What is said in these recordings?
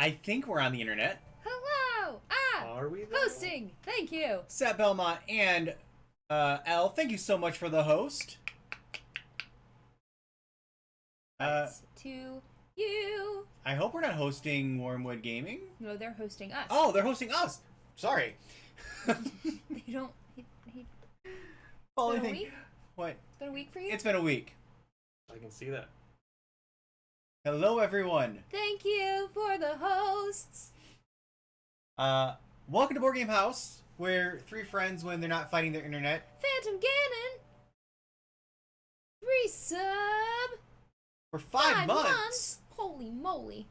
I think we're on the internet. Hello! Are we though? Hosting! Thank you! Seth Belmont and Elle, thank you so much for the host. To you. I hope we're not hosting Wormwood Gaming. No, they're hosting us. Oh, they're hosting us. Sorry. They don't... Only Been a thing. week? What? It's been a week for you? It's been a week. I can see that. Hello, everyone. Thank you for the hosts. Welcome to Board Game House, where three friends, when they're not fighting their internet. Phantom Ganon. 3 sub. For 5 months. Holy moly.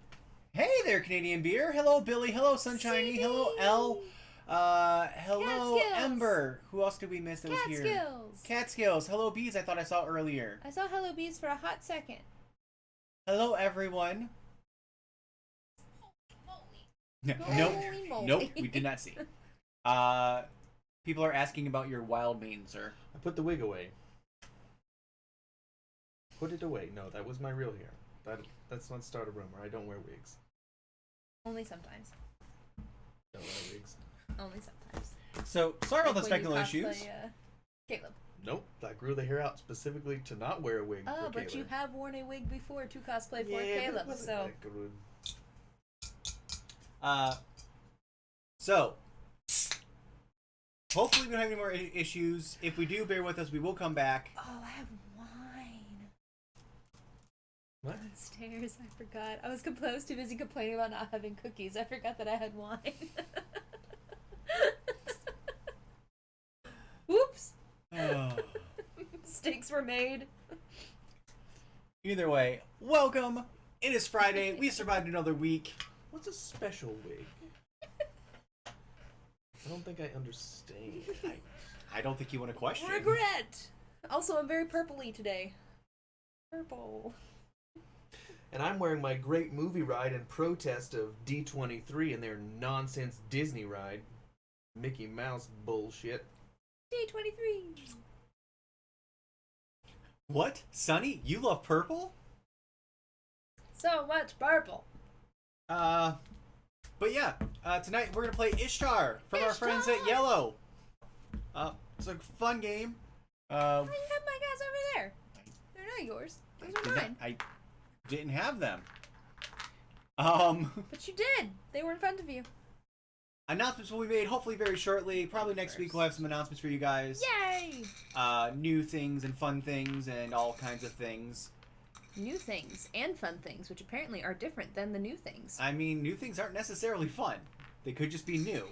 Hey there, Canadian Beer. Hello, Billy. Hello, Sunshiny. CD. Hello, Elle. Hello, Catskills. Ember. Who else did we miss that was here? Catskills. Catskills. Hello, Bees. I thought I saw earlier. I saw Hello Bees for a hot second. Hello, everyone. Nope. Holy moly. Nope. We did not see. People are asking about your wild mane, sir. I put the wig away. Put it away. No, that was my real hair. Let's not start a rumor. I don't wear wigs. Only sometimes. Don't wear wigs. Only sometimes. So, sorry about the Like when you technical cosplay, issues. Caleb. Nope. I grew the hair out specifically to not wear a wig Oh, for but Caleb. you have worn a wig before to cosplay for but Caleb, it wasn't so... that good. So, hopefully we don't have any more issues. If we do, bear with us. We will come back. Oh, I have wine. What? Downstairs, I forgot. I was too busy complaining about not having cookies. I forgot that I had wine. Whoops. Oh. Mistakes were made. Either way, welcome. It is Friday. We survived another week. What's a special wig? I don't think I understand. I don't think you want to question. Regret. Also, I'm very purpley today. Purple. And I'm wearing my great movie ride in protest of D23 and their nonsense Disney ride. Mickey Mouse bullshit. D23. What? Sonny, you love purple? So much purple. But yeah, tonight we're gonna play Ishtar from our friends at Iello. It's a fun game. Oh, you have my guys over there. They're not yours. Those are mine. I didn't have them. But you did. They were in front of you. Announcements will be made hopefully very shortly. Probably next week we'll have some announcements for you guys. Yay! New things and fun things and all kinds of things. New things and fun things, which apparently are different than the new things. I mean, new things aren't necessarily fun. They could just be new.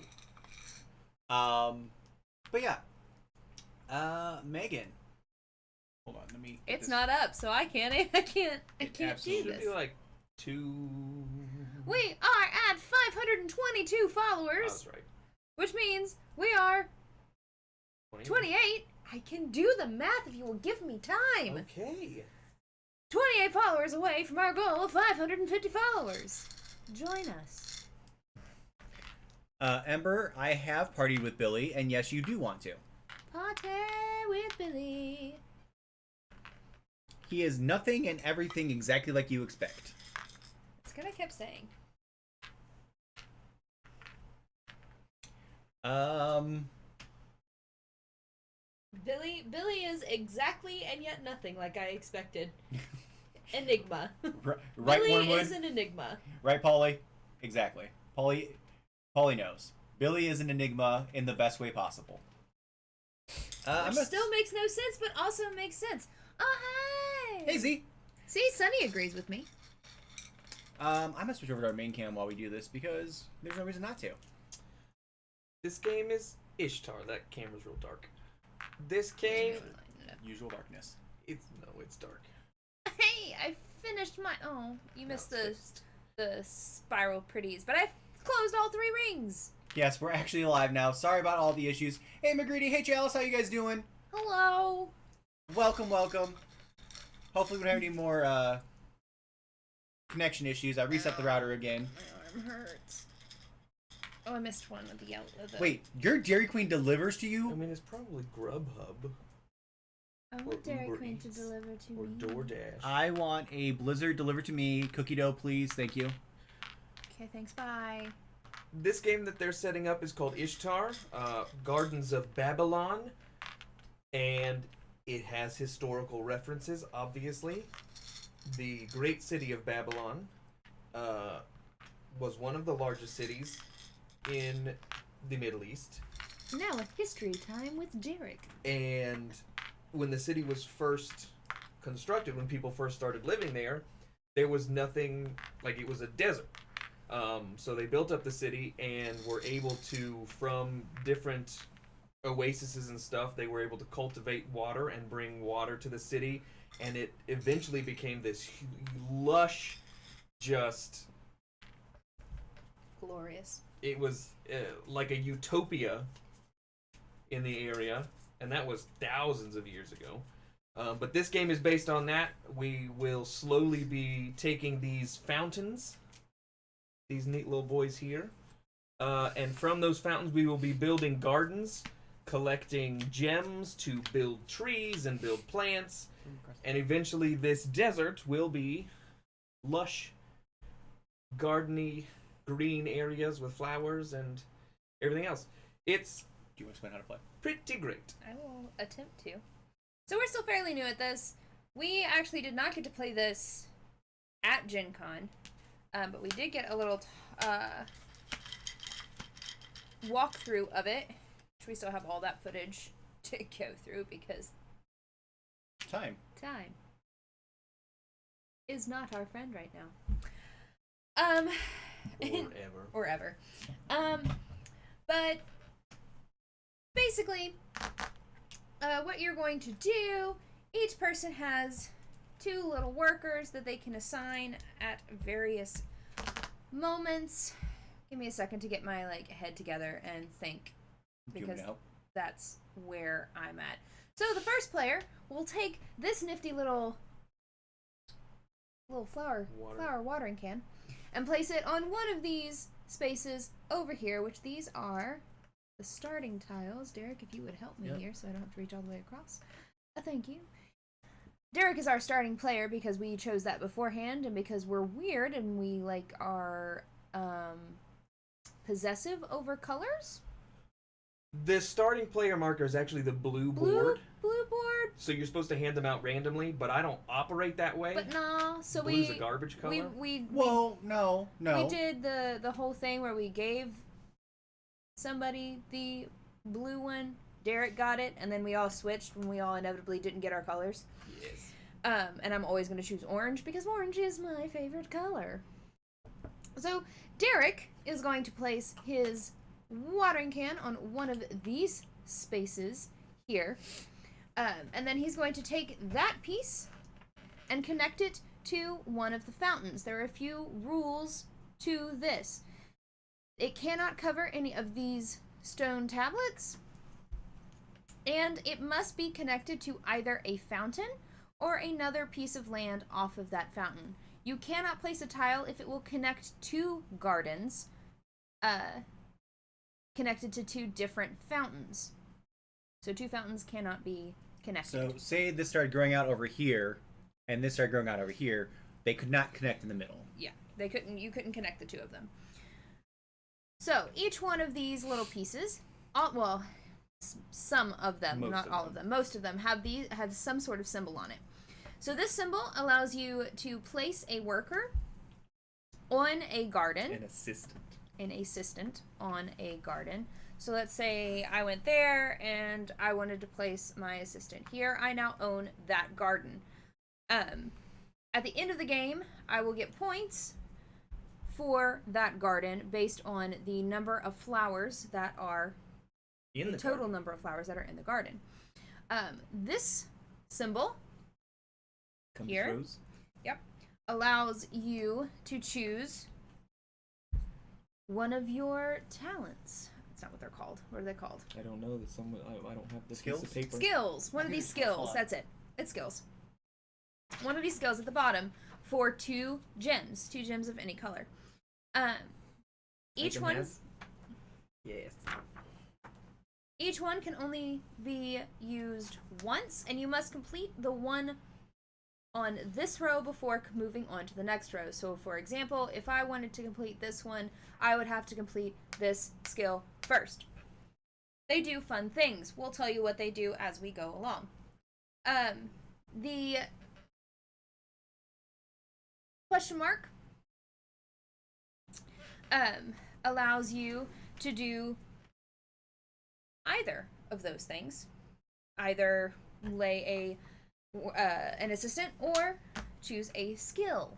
But yeah. Megan. Hold on, let me... It's not up, so I can't do absolutely this. Should be like 2... We are at 522 Oh, followers, that's right. which means we are 20? 28. I can do the math if you will give me time. Okay. 28 followers away from our goal of 550 followers. Join us. Ember, I have partied with Billy, and yes, you do want to. Party with Billy. He is nothing and everything exactly like you expect. That's what I kept saying. Billy is exactly and yet nothing like I expected. Enigma. Right, Billy Wormwood? is an enigma. Right, Polly? Exactly. Polly knows. Billy is an enigma in the best way possible. Which still makes no sense, but also makes sense. Oh, hey! Hey, Z. See, Sunny agrees with me. I'm gonna switch over to our main cam while we do this because there's no reason not to. This game is Ishtar. That camera's real dark. This game... Usual darkness. It's dark. Hey, I finished my... Oh, you missed the spiral pretties, but I've closed all 3 rings. Yes, we're actually alive now. Sorry about all the issues. Hey, McGreedy. Hey, Chalice. How you guys doing? Hello. Welcome, welcome. Hopefully we don't have any more connection issues. I reset the router again. My arm hurts. Oh, I missed one of the yellow. Wait, your Dairy Queen delivers to I you? mean, it's probably Grubhub. I Or want Dairy Uber Queen to Eats. deliver to Or me. DoorDash. I want a Blizzard delivered to me. Cookie dough, please. Thank you. Okay, thanks, bye. This game that they're setting up is called Ishtar, Gardens of Babylon, and it has historical references, obviously. The great city of Babylon was one of the largest cities in the Middle East. Now, a history time with Derek. And when the city was first constructed, when people first started living there was nothing, like it was a desert. So they built up the city and were able to, from different oases and stuff, they were able to cultivate water and bring water to the city, and it eventually became this lush, just... Glorious. It was like a utopia in the area, and that was thousands of years ago. But this game is based on that. We will slowly be taking these fountains, these neat little boys here, and from those fountains we will be building gardens, collecting gems to build trees and build plants, and eventually this desert will be lush, gardeny, green areas with flowers and everything else. It's... Do you want to explain how to play? pretty great. I will attempt to. So we're still fairly new at this. We actually did not get to play this at GenCon, but we did get a little walkthrough of it, which we still have all that footage to go through because Time is not our friend right now. Or ever. But basically, what you're going to do, each person has 2 little workers that they can assign at various moments. Give me a second to get my head together and think, because that's where I'm at. So the first player will take this nifty little flower watering can and place it on one of these spaces over here, which these are the starting tiles. Derek, if you would help me here so I don't have to reach all the way across. Thank you. Derek is our starting player because we chose that beforehand and because we're weird and we are possessive over colors. The starting player marker is actually the blue board. Blue board. So you're supposed to hand them out randomly, but I don't operate that way. But no, so Blue's a garbage color. No. We did the whole thing where we gave somebody the blue one. Derek got it, and then we all switched when we all inevitably didn't get our colors. Yes. And I'm always going to choose orange because orange is my favorite color. So Derek is going to place his watering can on one of these spaces here. And then he's going to take that piece and connect it to one of the fountains. There are a few rules to this. It cannot cover any of these stone tablets, and it must be connected to either a fountain or another piece of land off of that fountain. You cannot place a tile if it will connect to gardens connected to 2 different fountains. So 2 fountains cannot be connected. So say this started growing out over here, and this started growing out over here. They could not connect in the middle. Yeah, they couldn't. You couldn't connect the 2 of them. So each one of these little pieces, some of them, not all of them, most of them have some sort of symbol on it. So this symbol allows you to place a worker on a garden. An assistant on a garden. So let's say I went there and I wanted to place my assistant here. I now own that garden. At the end of the game, I will get points for that garden based on the number of flowers that are in the total number of flowers that are in the garden. This symbol here, allows you to choose one of your talents. That's not what they're called. What are they called? I don't know. I don't have this Skills? piece of paper. Skills. One of these skills. That's it. It's skills. One of these skills at the bottom for 2 gems. 2 gems of any color. Each one. Yes. Each one can only be used once, and you must complete the one on this row before moving on to the next row. So for example, if I wanted to complete this one, I would have to complete this skill first. They do fun things. We'll tell you what they do as we go along. The question mark allows you to do either of those things. Either lay an assistant or choose a skill.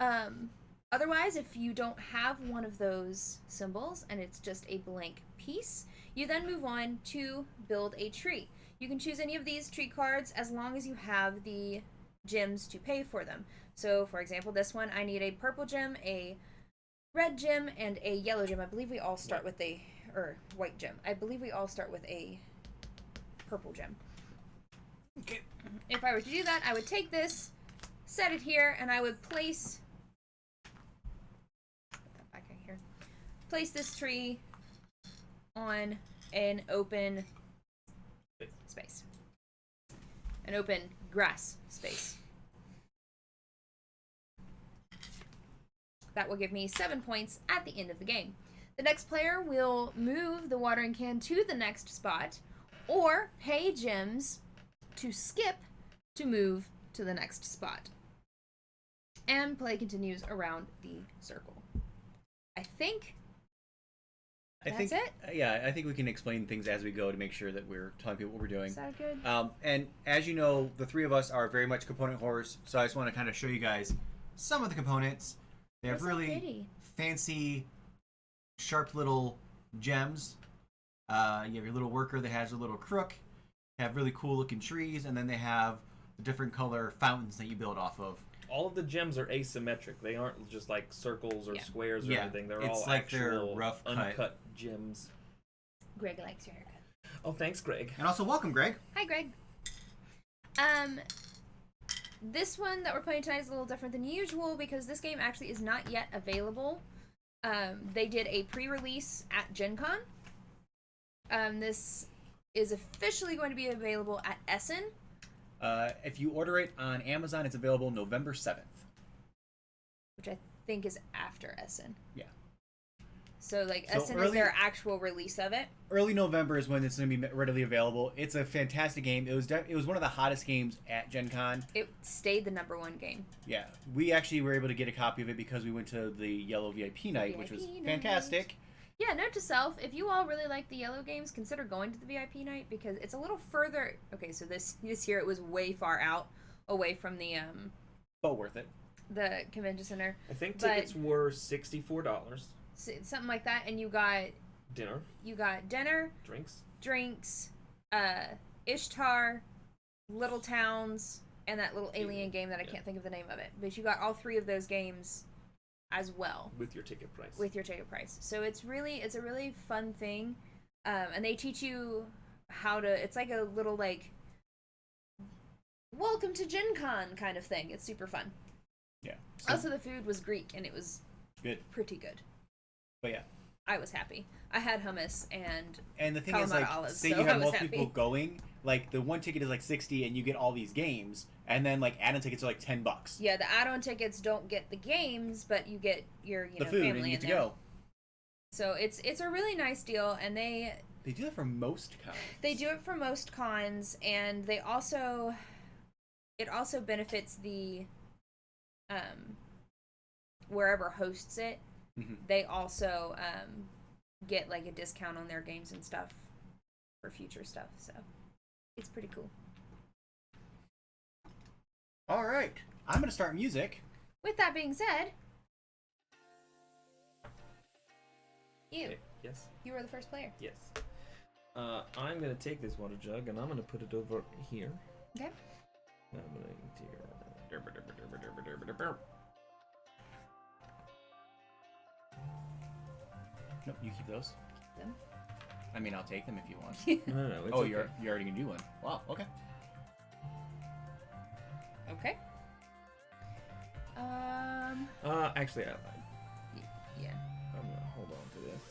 Otherwise, if you don't have one of those symbols and it's just a blank piece, you then move on to build a tree. You can choose any of these tree cards as long as you have the gems to pay for them. So, for example, this one, I need a purple gem, a red gem, and a yellow gem. I believe we all start with a, or white gem. I believe we all start with a purple gem. Okay. If I were to do that, I would take this, set it here, and I would place, put that back in here, place this tree on an open space. An open grass space. That will give me 7 points at the end of the game. The next player will move the watering can to the next spot, or pay gems to skip to move to the next spot. And play continues around the circle. I think that's it. Yeah, I think we can explain things as we go to make sure that we're telling people what we're doing. Is that good? And as you know, the three of us are very much component whores, so I just want to kind of show you guys some of the components. They have really fancy, sharp little gems. You have your little worker that has a little crook. Have really cool looking trees, and then they have the different color fountains that you build off of. All of the gems are asymmetric. They aren't just like circles or squares or anything. They're all like actual they're rough uncut gems. Greg likes your haircut. Oh, thanks, Greg. And also, welcome, Greg. Hi, Greg. This one that we're playing tonight is a little different than usual because this game actually is not yet available. They did a pre-release at GenCon. This is officially going to be available at Essen. If you order it on Amazon, it's available November 7th. Which I think is after Essen. Yeah. So, Essen is their actual release of it. Early November is when it's going to be readily available. It's a fantastic game. It was one of the hottest games at Gen Con. It stayed the #1 game. Yeah. We actually were able to get a copy of it because we went to the Iello VIP night, which was fantastic. Yeah, note to self, if you all really like the Iello Games, consider going to the VIP night because it's a little further. Okay, so this year it was way far out, away from the but worth it. The convention center. I think tickets were $64. Something like that, and you got dinner. Drinks, Ishtar, Little Towns, and that little alien game that I can't think of the name of it. But you got all three of those games as well with your ticket price. So it's a really fun thing, and they teach you how to. It's like a little welcome to Gen Con kind of thing. It's super fun. Yeah. Also, the food was Greek and it was pretty good. But yeah, I was happy. I had hummus and the thing is, olives, say you have multiple people going, the one ticket is $60 and you get all these games, and then add-on tickets are $10. Yeah, the add-on tickets don't get the games, but you get your the food, family and you get in to there. go. So it's a really nice deal, and they do that for most cons. They do it for most cons, and it also benefits the wherever hosts it. Mm-hmm. They also get a discount on their games and stuff for future stuff, so it's pretty cool. All right, I'm gonna start music. With that being said, Okay. Yes. You were the first player. Yes. I'm gonna take this water jug and I'm gonna put it over here. Okay. I'm gonna Nope, you keep those. Keep them. I mean, I'll take them if you want. No, it's oh, okay. you're already gonna do one. Wow. Okay. Okay. Actually, yeah. I'm gonna hold on to this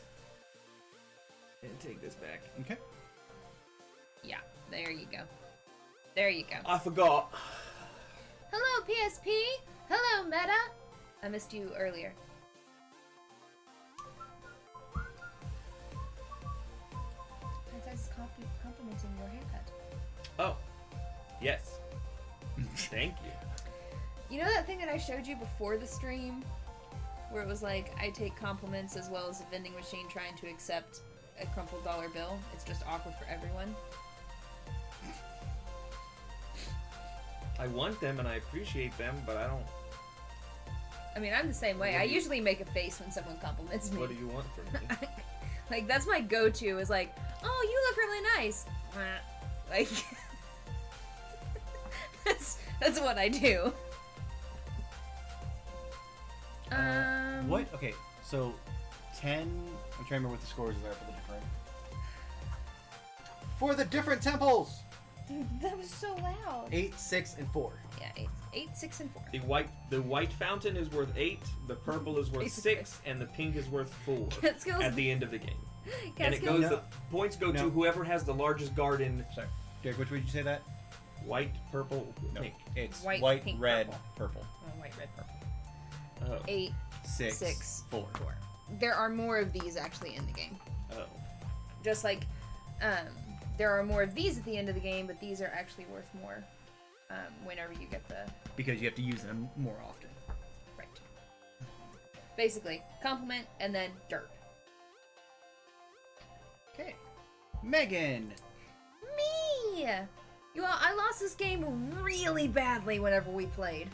and take this back. Okay. Yeah. There you go. There you go. I forgot. Hello, PSP. Hello, Meta. I missed you earlier. Princess complimenting your haircut. Oh, yes. Thank you. You know that thing that I showed you before the stream? Where it was like, I take compliments as well as a vending machine trying to accept a crumpled dollar bill. It's just awkward for everyone. I want them and I appreciate them, but I don't... I mean, I'm the same way. I usually make a face when someone compliments me. What do you want from me? Like, that's my go-to, is like, oh, you look really nice. Like, that's what I do. What? Okay, so 10. I'm trying to remember what the scores are for the different temples. Dude, that was so loud. 8, 6, and 4. Yeah, 8, 6, and 4. The white fountain is worth 8, the purple is worth 6, and the pink is worth 4 at the end of the game. And it goes. The points go to whoever has the largest garden. Sorry, Derek, which way did you say that? White, purple, pink. It's white, pink, red, purple. purple. Oh, white, red, purple. Oh. 8, 6, 4. There are more of these actually in the game. Oh. Just like, there are more of these at the end of the game, but these are actually worth more whenever you get the... Because you have to use them more often. Right. Basically, compliment and then derp. Okay. Megan! Me! You all, I lost this game really badly whenever we played.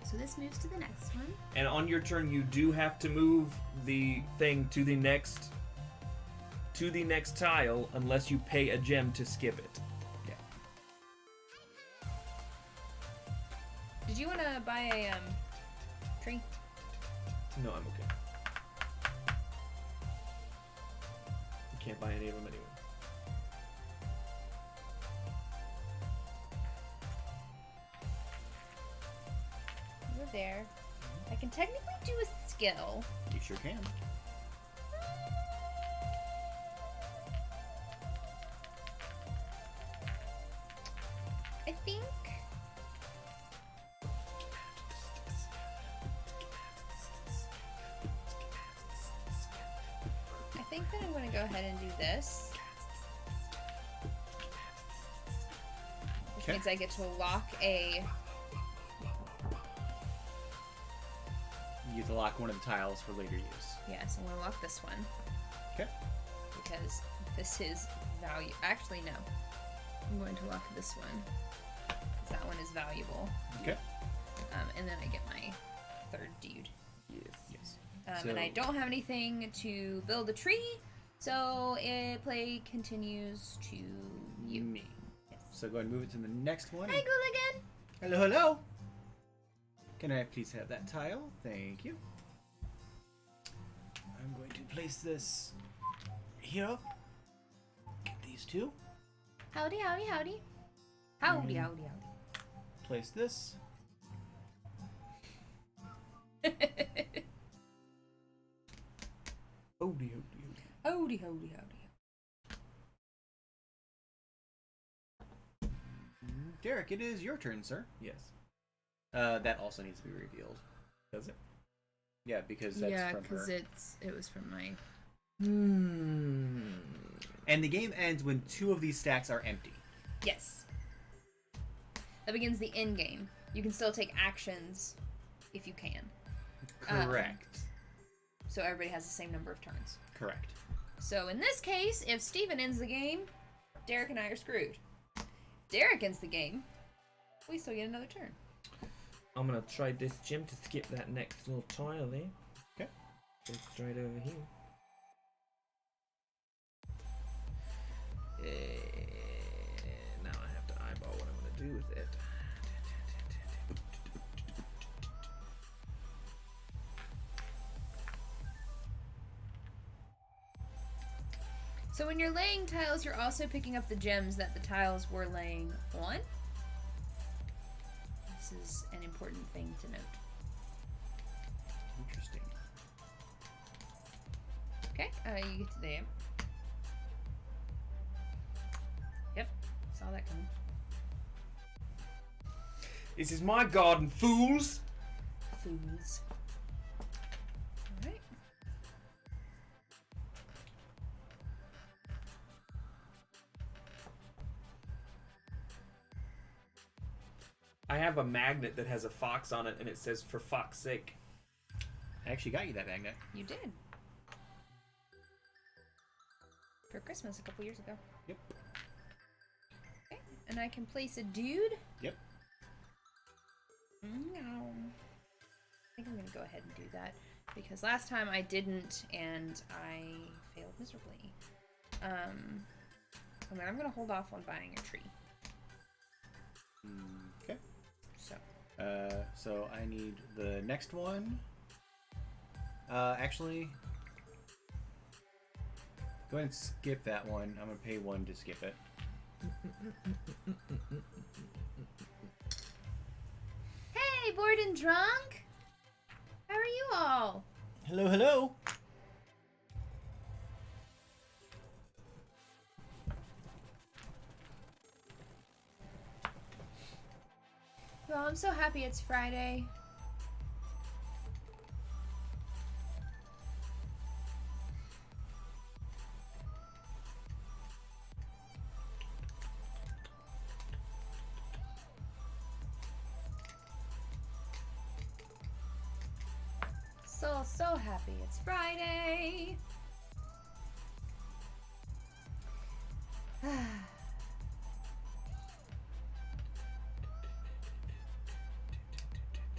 So this moves to the next one. And on your turn, you do have to move the thing to the next tile unless you pay a gem to skip it. Yeah. Did you want to buy a tree? No, I'm okay. You can't buy any of them anyway. Over there. I can technically do a skill. You sure can. I think. I think that I'm going to go ahead and do this. Which means I get to lock a... You get to lock one of the tiles for later use. Yes, I'm going to lock this one. Okay. Because this is value. Actually, no. I'm going to lock this one. Because that one is valuable. Okay. And then I get my third dude. Yes. And I don't have anything to build a tree, so play continues to you. Me. Yes. So go ahead and move it to the next one. Hi, Gooligan! Hello, hello! Can I please have that tile? Thank you. I'm going to place this here. Get these two. Howdy, howdy, howdy. Howdy, howdy, howdy. Place this. Howdy, howdy, Howdy, howdy, howdy. Derek, it is your turn, sir. Yes. That also needs to be revealed. Does it? Yeah, because that's Yeah, from her. because it was from my... And the game ends when 2 of these stacks are empty. Yes. That begins the end game. You can still take actions if you can. Correct. So everybody has the same number of turns. Correct. So in this case, if Steven ends the game, Derek and I are screwed. Derek ends the game, we still get another turn. I'm gonna try this gem to skip that next little tile there. Okay. It's right over here. Now I have to eyeball what I'm gonna do with it. So when you're laying tiles, you're also picking up the gems that the tiles were laying on. This is an important thing to note. Interesting. Okay, you get to there. Yep, saw that coming. This is my garden, fools! Fools. Alright. I have a magnet that has a fox on it, and it says, "For fuck's sake." I actually got you that magnet. You did. For Christmas a couple years ago. Yep. Okay. And I can place a dude? Yep. No. I think I'm going to go ahead and do that. Because last time I didn't, and I failed miserably. I'm going to hold off on buying a tree. Okay. So. So I need the next one. Actually, go ahead and skip that one. I'm gonna pay one to skip it. Hey, bored and drunk? How are you all? Hello, hello. Well, I'm so happy it's Friday. So happy it's Friday.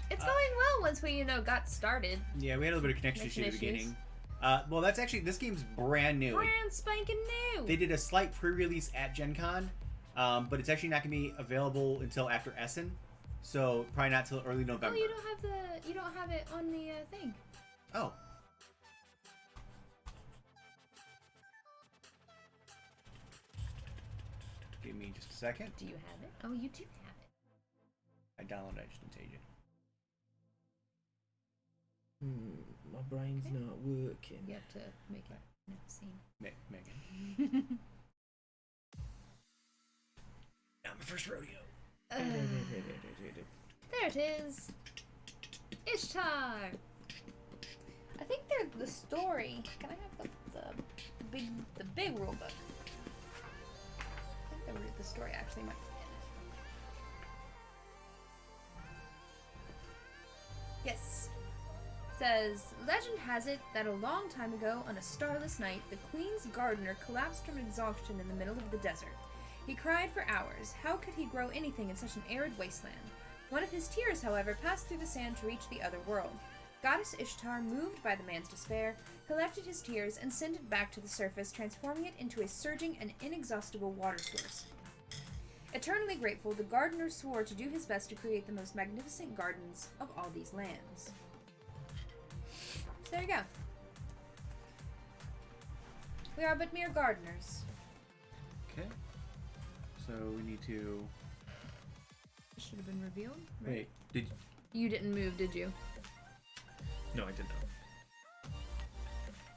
It's going well once we, got started. Yeah, we had a little bit of connection issue at the beginning. Well, that's actually, this game's brand new. Brand spanking new. They did a slight pre-release at GenCon, but it's actually not going to be available until after Essen, so probably not till early November. Oh, you don't have it on the thing. Oh. Give me just a second. Do you have it? Oh, you do have it. I downloaded it, I just didn't tell you. My brain's not working. You have to make it scene. Megan. Not my first rodeo. There it is. Ishtar. I think they're the story. Can I have the big rule book? I think the story actually might be in it. Yes. It says, legend has it that a long time ago, on a starless night, the queen's gardener collapsed from exhaustion in the middle of the desert. He cried for hours. How could he grow anything in such an arid wasteland? One of his tears, however, passed through the sand to reach the other world. Goddess Ishtar, moved by the man's despair, collected his tears and sent it back to the surface, transforming it into a surging and inexhaustible water source. Eternally grateful, the gardener swore to do his best to create the most magnificent gardens of all these lands. So there you go. We are but mere gardeners. Okay. So we need to... This should have been revealed. Right? Wait, did You didn't move, did you? No, I did not.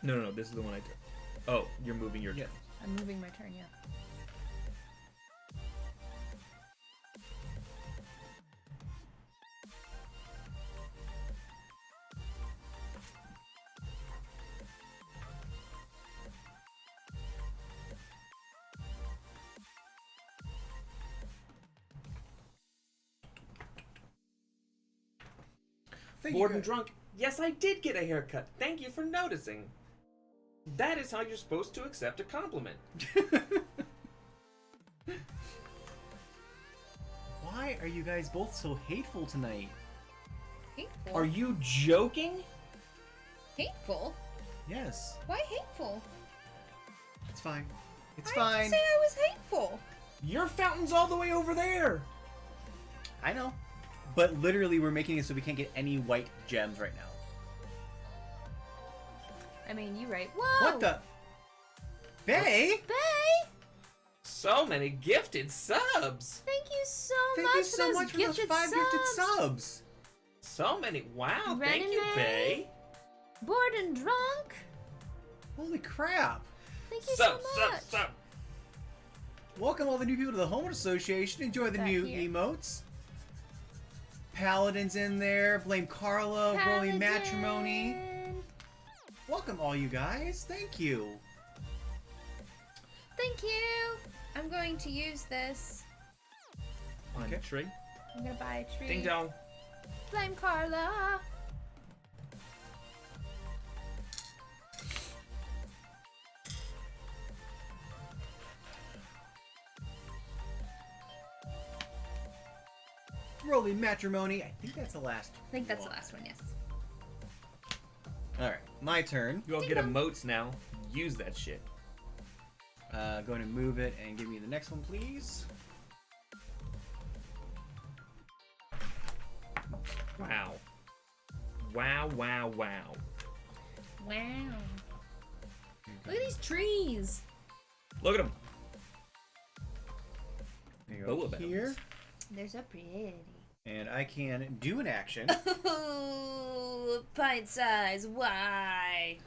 No, this is the one I did. Oh, you're moving your turn. I'm moving my turn, yeah. Bored and drunk. Yes, I did get a haircut. Thank you for noticing. That is how you're supposed to accept a compliment. Why are you guys both so hateful tonight? Hateful? Are you joking? Hateful? Yes. Why hateful? It's fine. It's I fine. didn't say I was hateful. Your fountain's all the way over there. I know. But literally, we're making it so we can't get any white gems right now. I mean, you're right. Whoa! What the? Bay? Bay! So many gifted subs. Thank you so Thank much you for so those much for those gifted 5 gifted subs. subs. So many. Wow, thank you, Renee. Bay. Bored and drunk. Holy crap. Thank you so much. Sub. Welcome all the new people to the Homewood Association. Enjoy the Back new here. emotes. Paladin's in there. Blame Carla. Rolling Matrimony. Welcome, all you guys. Thank you. Thank you. I'm going to use this. On a tree. I'm gonna buy a tree. Ding dong. Blame Carla. Rolling Matrimony. I think that's the last I think that's the last one, yes. Alright, my turn. You all get emotes now. Use that shit. Going to move it and give me the next one, please. Wow. Wow, wow, wow. Wow. Look at these trees. Look at them. There you go. Here. They're so pretty. And I can do an action. Ooh, pint size. Why?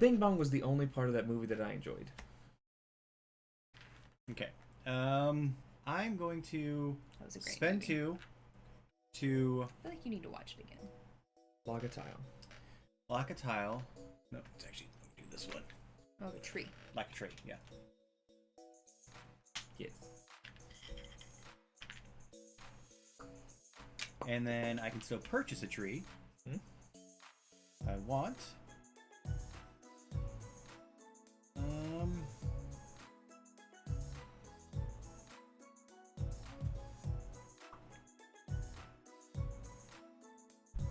Bing Bong was the only part of that movie that I enjoyed. Okay. I'm going to spend movie. 2 to I feel like you need to watch it again. Log a tile. lock a tile. No, it's actually, let me do this one. Oh, a tree. Like a tree, yeah. Yes. And then I can still purchase a tree. I want.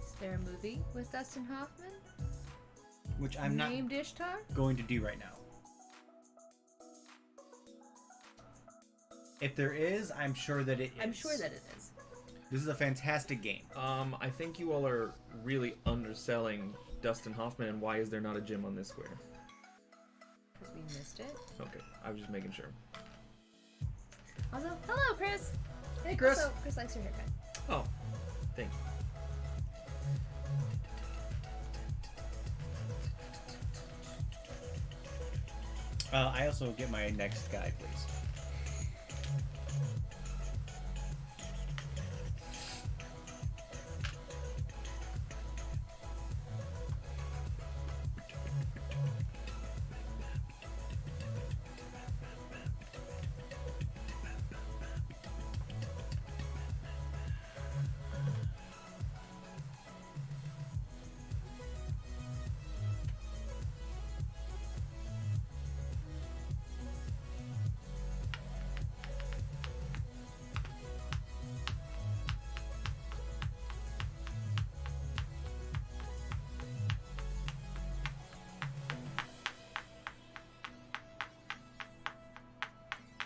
Is there a movie with Dustin Hoffman? Which I'm named not Ishtar? going to do right now. If there is, I'm sure that it is. I'm sure that it is. This is a fantastic game. I think you all are really underselling Dustin Hoffman, and why is there not a gym on this square? Because we missed it. Okay, I was just making sure. Also, hello, Chris. Hey, Chris. Also, Chris likes your haircut. Oh, thank you. I also get my next guy, please.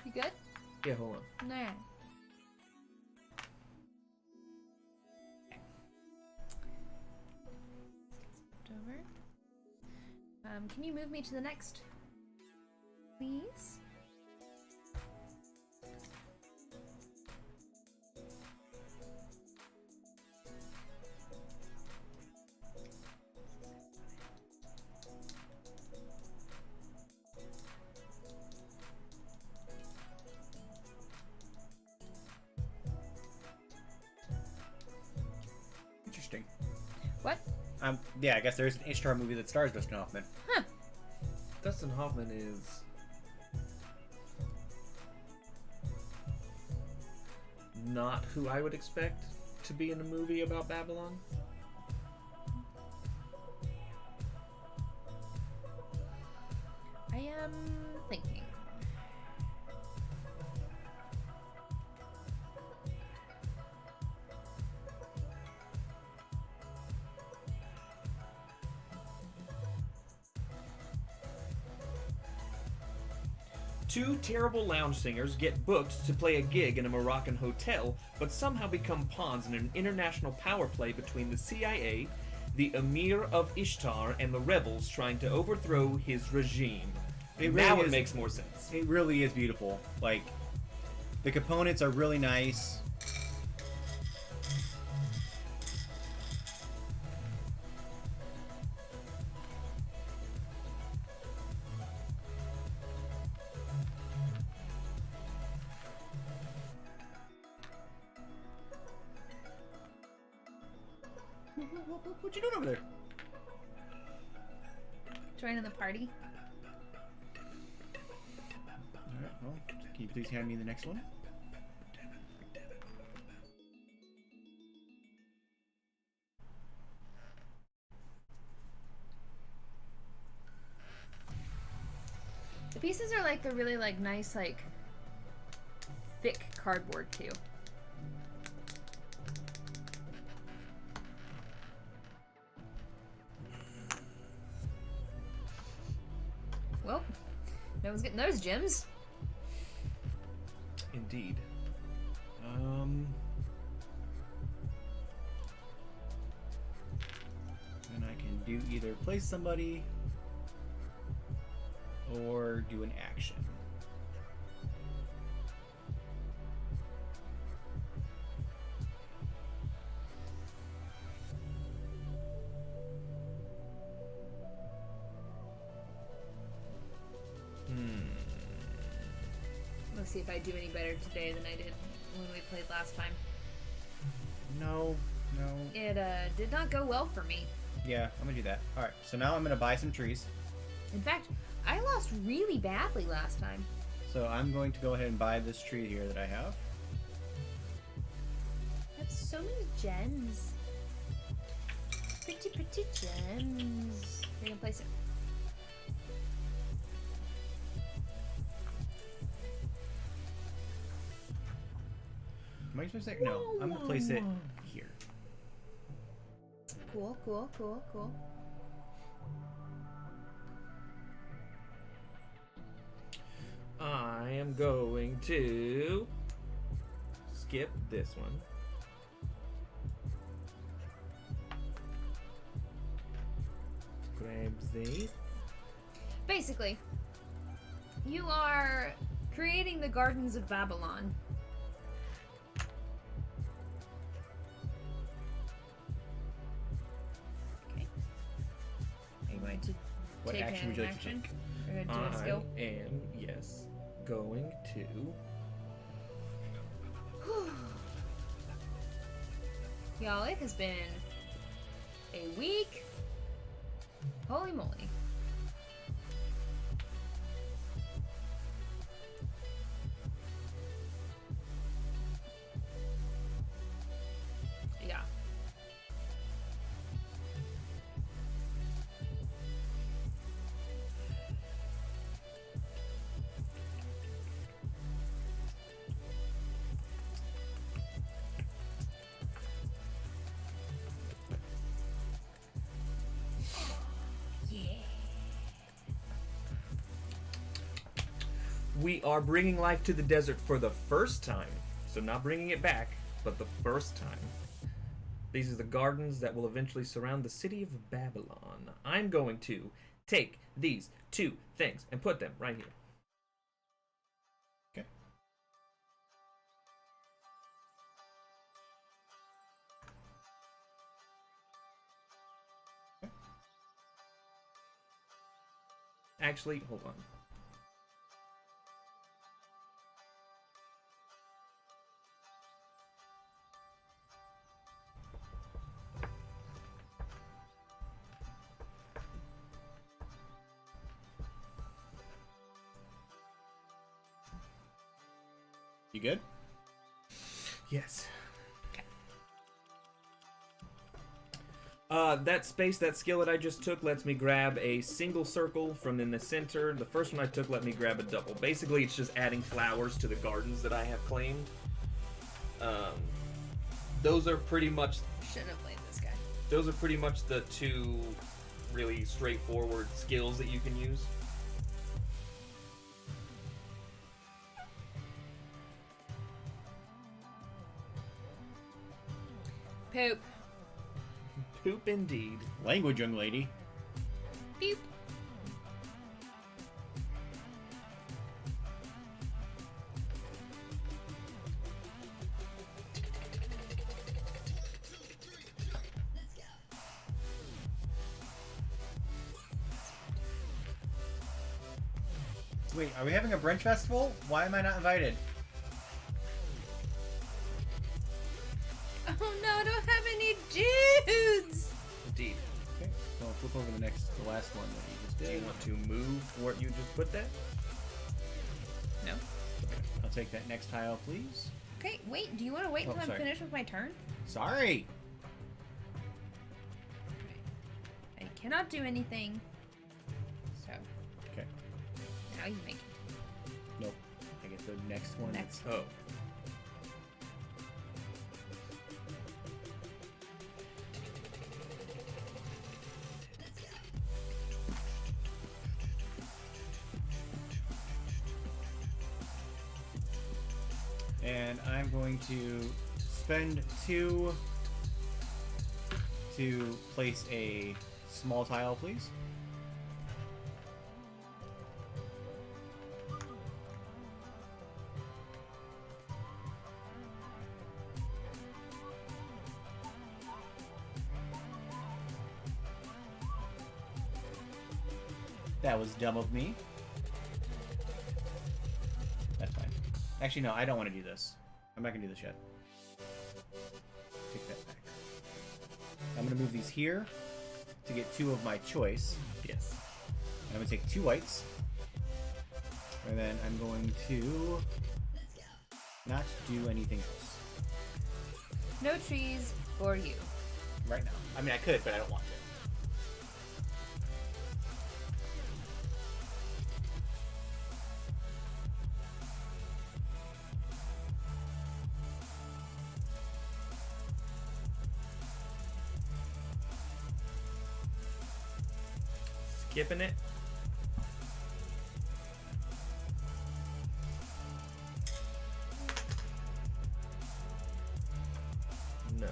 You good? Yeah, hold on. No. Over. Can you move me to the next, please? Interesting. What? Yeah, I guess there's an Ishtar movie that stars Dustin Hoffman. Huh. Dustin Hoffman is not who I would expect to be in a movie about Babylon. I am thinking. Two terrible lounge singers get booked to play a gig in a Moroccan hotel, but somehow become pawns in an international power play between the CIA, the Emir of Ishtar, and the rebels trying to overthrow his regime. It makes more sense. It really is beautiful. Like, the components are really nice. What you doing over there? Joining the party. Alright, well, can you please hand me the next one? The pieces are like the really like nice like thick cardboard too. Well, no one's getting those gems. Indeed. And I can do either place somebody or do an action. Let's see if I do any better today than I did when we played last time. No. It did not go well for me. Yeah, I'm gonna do that. Alright, so now I'm gonna buy some trees. In fact, I lost really badly last time. So I'm going to go ahead and buy this tree here that I have. I have so many gems. Pretty gems. You're gonna place it. Am I supposed to say? No, I'm gonna place it here. Cool. I am going to skip this one. Grab these. Basically, you are creating the Gardens of Babylon. Okay. Are you going to What take action would you like to action? take? Or do a skill? I am, yes, going to. Y'all, it has been a week. Holy moly. Yeah. We are bringing life to the desert for the first time. So not bringing it back, but the first time. These are the gardens that will eventually surround the city of Babylon. I'm going to take these two things and put them right here. Okay. Actually, hold on. You good? Yes. That space, that skill that I just took lets me grab a single circle from in the center. The first one I took let me grab a double. Basically, it's just adding flowers to the gardens that I have claimed. Those are pretty much... Shouldn't have played this guy. Those are pretty much the two really straightforward skills that you can use. Poop. Poop indeed. Language, young lady. Beep. Wait, are we having a brunch festival? Why am I not invited? Oh no, I don't have any dudes! Indeed. Okay, so I'll flip over the last one that you just Do did. you want to move where you just put that? No. Okay, I'll take that next tile, please. Okay, wait, do you want to wait until I'm sorry. finished with my turn? Sorry! I cannot do anything. So, Okay, now you make it. nope. I get the next one. Next. Oh. And I'm going to spend 2 to place a small tile, please. That was dumb of me. That's fine. Actually, no, I don't want to do this. I'm not going to do this yet. Take that back. I'm going to move these here to get 2 of my choice. Yes. I'm going to take 2 whites. And then I'm going to not do anything else. No trees for you. Right now. I mean, I could, but I don't want to. Skipping it. No.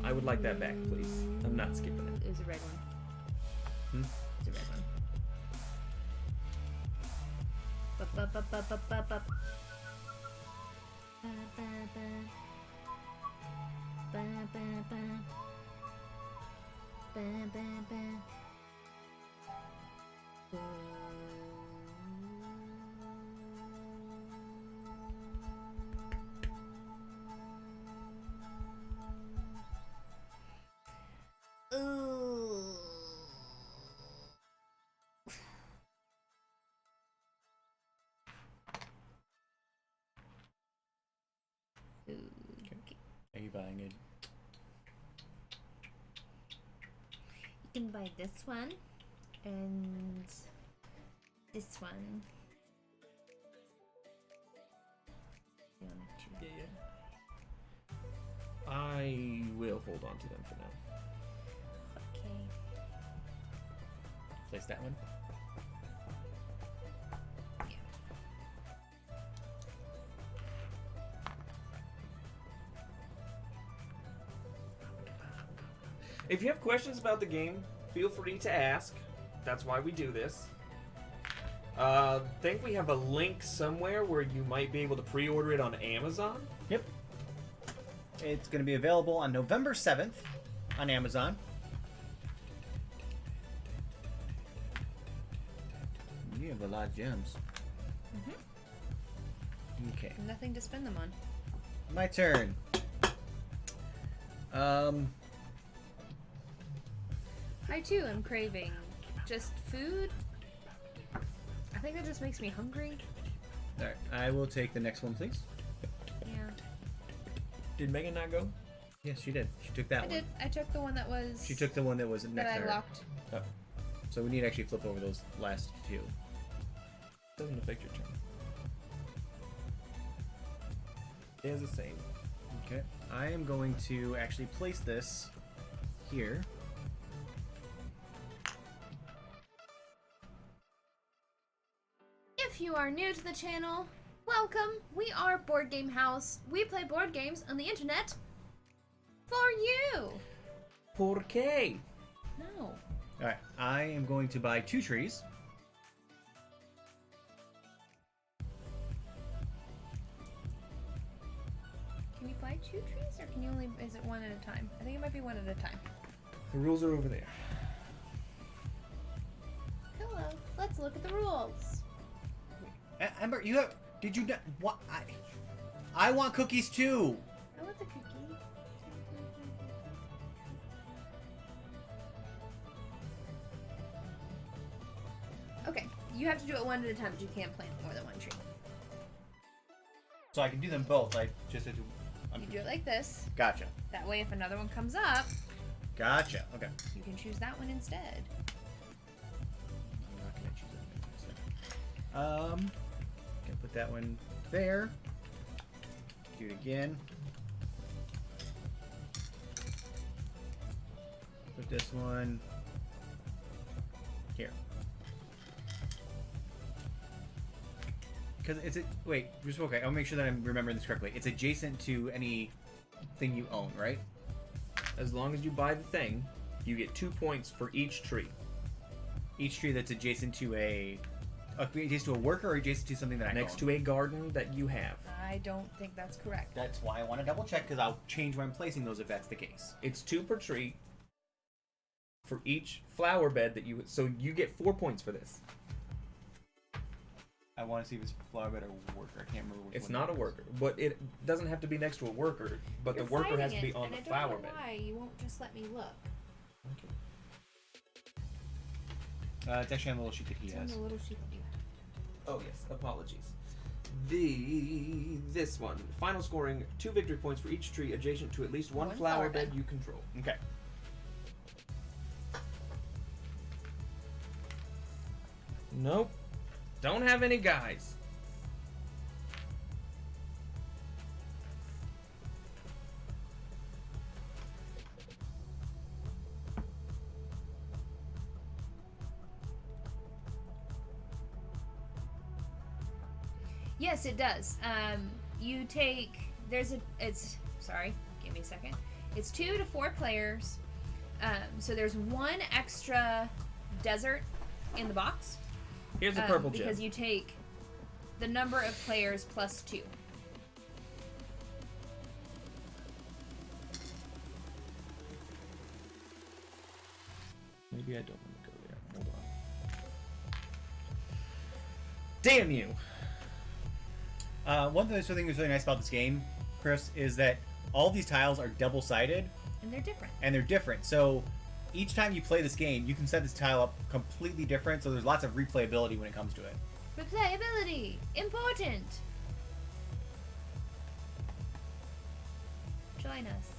I would like that back, please. I'm not skipping it. It was a red one. Hmm? It's a red one. Ba-ba-ba-ba-ba-ba-ba. Ba-ba-ba. Ba-ba-ba. Ba-ba-ba. Ooh. Okay. Are you buying it? You can buy this one and this one. You want to choose? Yeah. I will hold on to them for now. Okay. Place that one. If you have questions about the game, feel free to ask. That's why we do this. Think we have a link somewhere where you might be able to pre-order it on Amazon. Yep. It's going to be available on November 7th on Amazon. You have a lot of gems. Okay. Nothing to spend them on. My turn. I too am craving just food. I think that just makes me hungry. Alright, I will take the next one, please. Yeah. Did Megan not go? Yes, she did. She took that I one. did. I took the one that was. She took the one that was next that to her. I locked. Oh. So we need to actually flip over those last 2. Doesn't affect your turn. It is the same. Okay. I am going to actually place this here. If you are new to the channel, welcome. We are Board Game House. We play board games on the internet for you. ¿Por qué? No. Alright, I am going to buy 2 trees. Can you buy 2 trees, or can you only? Is it one at a time? I think it might be one at a time. The rules are over there. Hello. Let's look at the rules. Ember, you have. Did you not? What? I want cookies too. I want the cookie. Okay, you have to do it one at a time, but you can't plant more than one tree. So I can do them both. I just have to. You do it like this. Gotcha. That way, if another one comes up, Gotcha. Okay. you can choose that one instead. I'm not gonna choose that one instead. Gonna put that one there. Do it again. Put this one here. Because it's wait, just okay. I'll make sure that I'm remembering this correctly. It's adjacent to anything you own, right? As long as you buy the thing, you get 2 points for each tree. Each tree that's adjacent to adjacent to a worker or adjacent to something that I Next own. to a garden that you have. I don't think that's correct. That's why I want to double check, because I'll change where I'm placing those if that's the case. It's 2 per tree for each flower bed that you. So you get 4 points for this. I want to see if it's flower bed or worker. I can't remember which It's one not a it is. worker, but it doesn't have to be next to a worker. But You're the worker has to fighting be on it, the and flower I don't bed. know why you won't just let me look. It's actually on the little sheet that he It's on has. the little sheet that you have. Oh yes, apologies. This one. Final scoring: 2 victory points for each tree adjacent to at least one flower bed you control. Okay. Nope. Don't have any guys. Yes, it does. You take sorry, give me a second. It's 2 to 4 players. So there's 1 extra desert in the box. Here's a purple gem. because you take the number of players plus 2. Maybe I don't want to go there. Hold on. Damn you! One thing that's really nice about this game, Chris, is that all these tiles are double-sided. And they're different. And they're different. So each time you play this game, you can set this tile up completely different. So there's lots of replayability when it comes to it. Replayability! Important! Join us.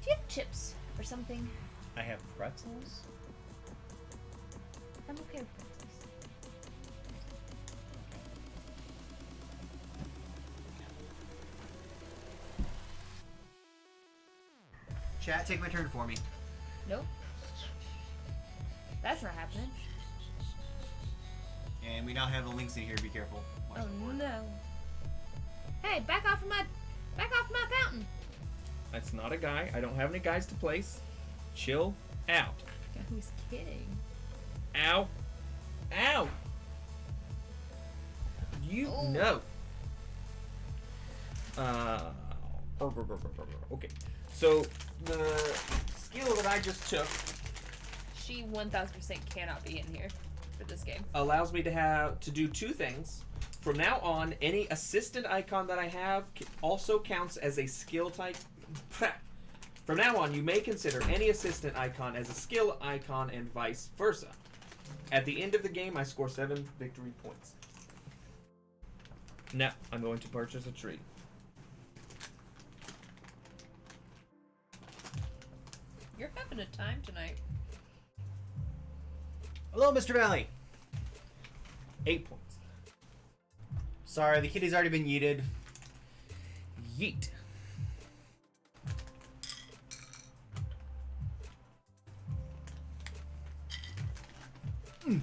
Do you have chips or something? I have pretzels. I'm okay with pretzels. Chat, take my turn for me. Nope. That's not happening. And we now have the links in here. Be careful. Watch Oh the board. no. Hey, back off my fountain. That's not a guy. I don't have any guys to place. Chill out. I was kidding. Ow. Ow! You Oh. know. Okay. So the skill that I just took She 1000% cannot be in here for this game. allows me to do 2 things. From now on, any assistant icon that I have also counts as a skill type. From now on, you may consider any assistant icon as a skill icon and vice versa. At the end of the game, I score 7 victory points. Now, I'm going to purchase a tree. You're having a time tonight. Hello, Mr. Valley. 8 points. Sorry, the kitty's already been yeeted. Yeet. Okay.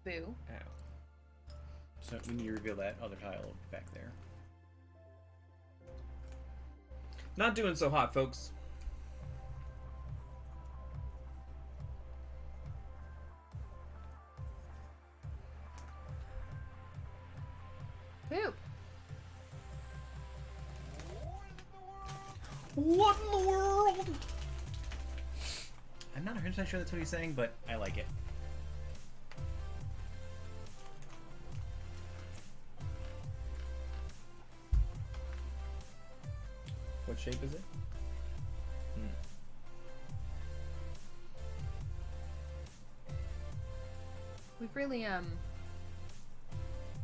Boo. Ow. So we need to reveal that other tile back there. Not doing so hot, folks. Boo. What in the world? I'm not 100% sure that's what he's saying, but I like it. What shape is it? We've really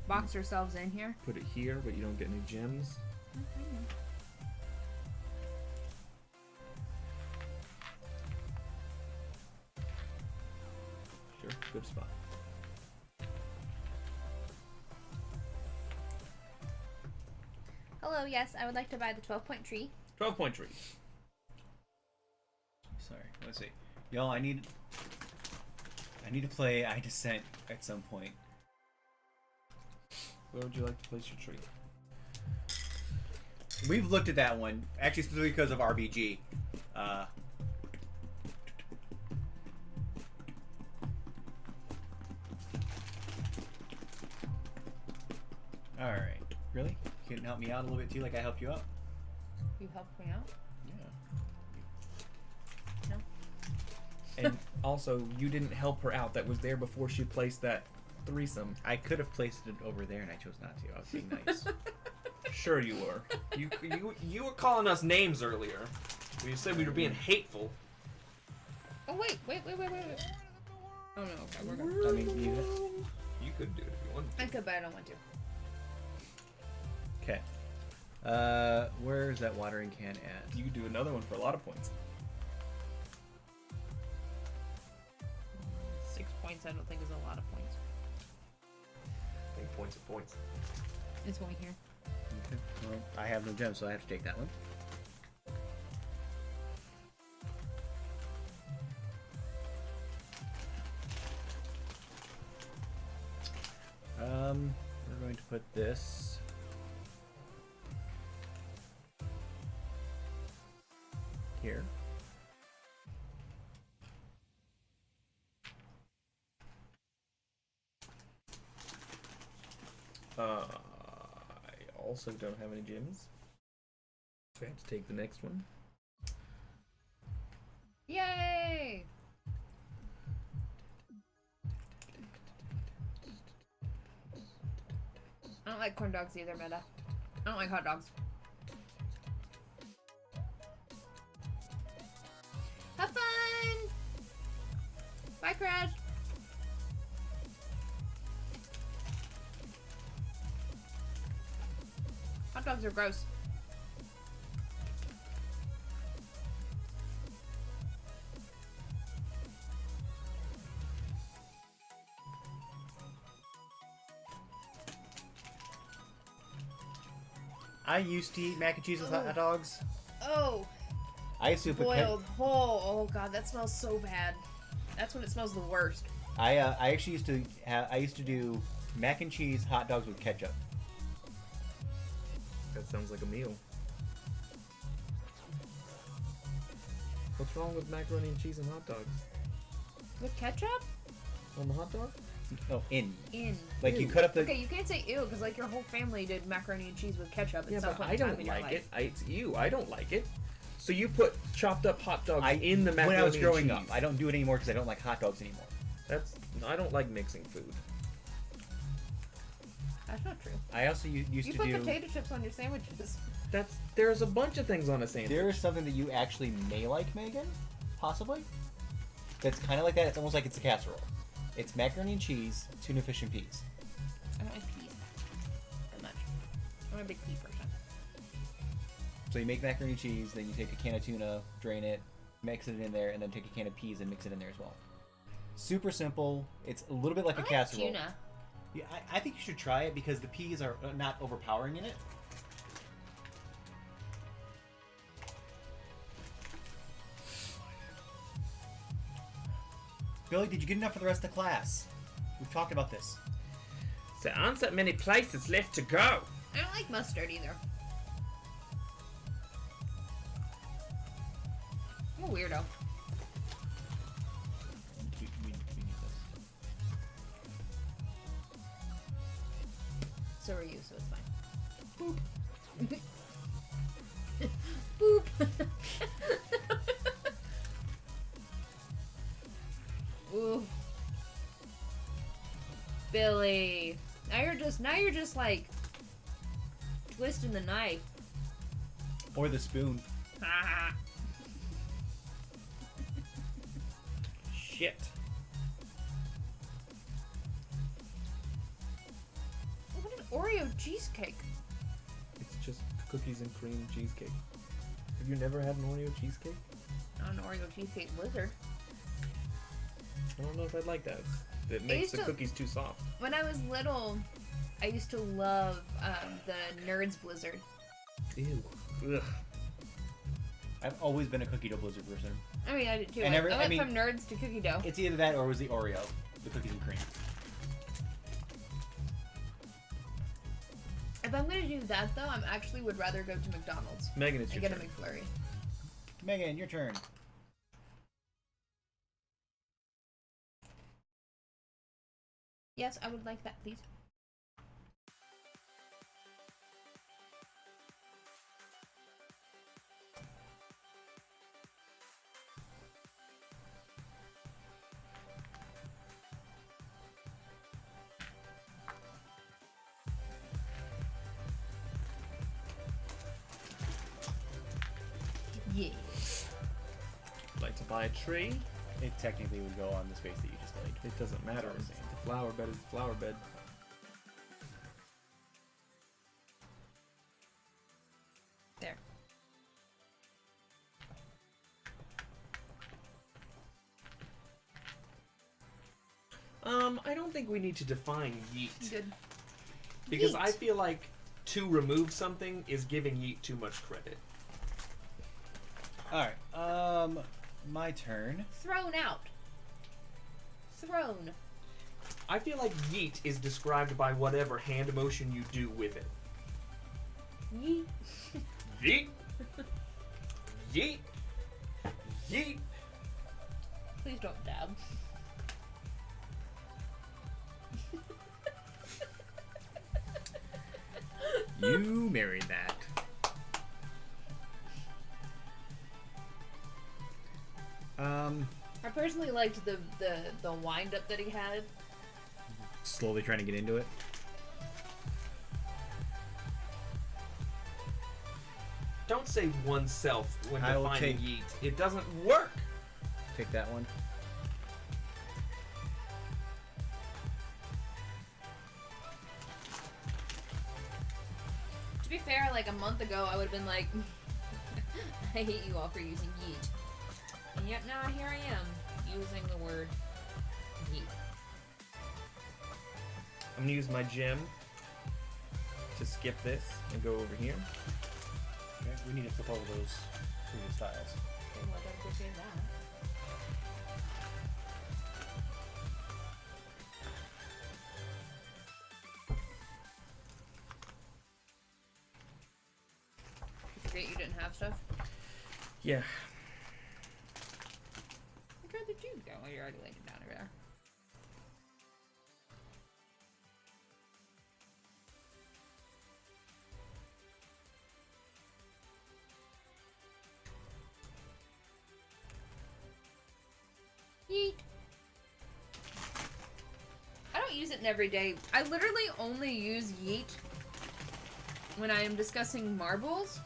boxed ourselves in here. Put it here, but you don't get any gems. Sure, good spot. Hello, yes, I would like to buy the 12-point tree. 12-point tree. Sorry, let's see. Y'all, I need to play I Descent at some point. Where would you like to place your tree? We've looked at that one, actually specifically because of RBG. Alright. Really? You can help me out a little bit too, like I helped you out? You helped me out? Yeah. No. And also, you didn't help her out. That was there before she placed that threesome. I could have placed it over there and I chose not to. I was being nice. Sure you were. You were calling us names earlier. You said we were being hateful. Oh, wait. Oh, no, okay, we're good. I mean, You could do it if you wanted to. I could, but I don't want to. okay. Where's that watering can at? You could do another one for a lot of points. 6 points I don't think is a lot of points. I think points are points. It's going here. Okay. Well, I have no gems, so I have to take that one. We're going to put this here. I also don't have any gems. So I have to take the next one. Yay! I don't like corn dogs either, Meta. I don't like hot dogs. Have fun! Bye, Crash! Hot dogs are gross. I used to eat mac and cheese with hot dogs. Oh, I used to put boiled whole. Oh god, that smells so bad. That's when it smells the worst. I actually used to do mac and cheese hot dogs with ketchup. That sounds like a meal. What's wrong with macaroni and cheese and hot dogs? With ketchup? On the hot dog? No, in. Like you cut up the. Okay, you can't say ew because like your whole family did macaroni and cheese with ketchup. Yeah, At some but point I in time don't in your like life. it. It's you. I don't like it. So you put chopped up hot dogs in the macaroni When I was growing and up, cheese. I don't do it anymore because I don't like hot dogs anymore. I don't like mixing food. That's not true. I also used You to put do. potato chips on your sandwiches. There's a bunch of things on a sandwich. There is something that you actually may like, Megan, possibly. That's kind of like that. It's almost like it's a casserole. It's macaroni and cheese, tuna fish and peas. I don't like peas that much. I'm a big pea person. So you make macaroni and cheese, then you take a can of tuna, drain it, mix it in there, and then take a can of peas and mix it in there as well. Super simple. It's a little bit like a I like casserole. tuna. Yeah, I think you should try it because the peas are not overpowering in it. Billy, did you get enough for the rest of the class? We've talked about this. There aren't that many places left to go. I don't like mustard either. I'm a weirdo. We need this. So are you, so it's fine. Boop. Boop. Ooh. Billy. Now you're just like twisting the knife. Or the spoon. Shit. What an Oreo cheesecake. It's just cookies and cream cheesecake. Have you never had an Oreo cheesecake? Not an Oreo cheesecake blizzard. I don't know if I'd like that. It makes the cookies too soft. When I was little, I used to love the Nerds Blizzard. Ew. Ugh. I've always been a cookie dough blizzard person. I mean, I did too. And I went from Nerds to cookie dough. It's either that or it was the Oreo, the cookies and cream. If I'm gonna do that though, I actually would rather go to McDonald's. Megan, it's and your get turn. a McFlurry. Megan, your turn. Yes, I would like that, please. Yes. Like to buy a tree? It technically would go on the space that you just laid. It doesn't matter. That's what I'm saying. The flower bed is the flower bed. There. I don't think we need to define yeet. Good. Because Yeet. I feel like to remove something is giving yeet too much credit. Alright, my turn. Thrown out. Thrown. I feel like yeet is described by whatever hand motion you do with it. Yeet. Yeet! Yeet! Yeet! Please don't dab. You married that. I personally liked the wind up that he had. Slowly trying to get into it. Don't say oneself when I will defining take- yeet. It doesn't work. Take that one. To be fair, like a month ago, I would have been like, I hate you all for using yeet. And yet now here I am, using the word yeet. I'm gonna use my gem to skip this and go over here. Okay, we need to flip over those previous tiles. Okay, well, I appreciate that. You forget you didn't have stuff? Yeah. Where did you go? Oh, you're already laying it down over there. Yeet. I don't use it in every day. I literally only use yeet when I am discussing marbles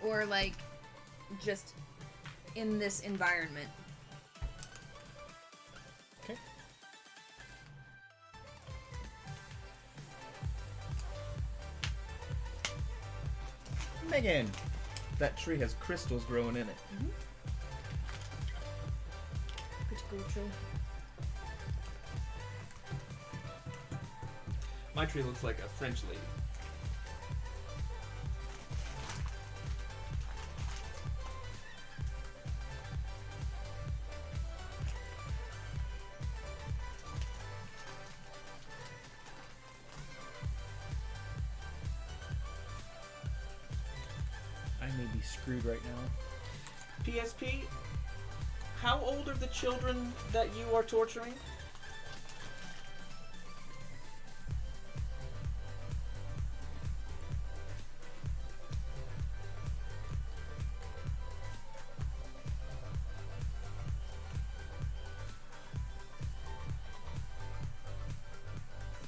or like just in this environment. Okay. Megan! That tree has crystals growing in it. Pretty cool tree. My tree looks like a French lady. may be screwed right now. PSP, how old are the children that you are torturing?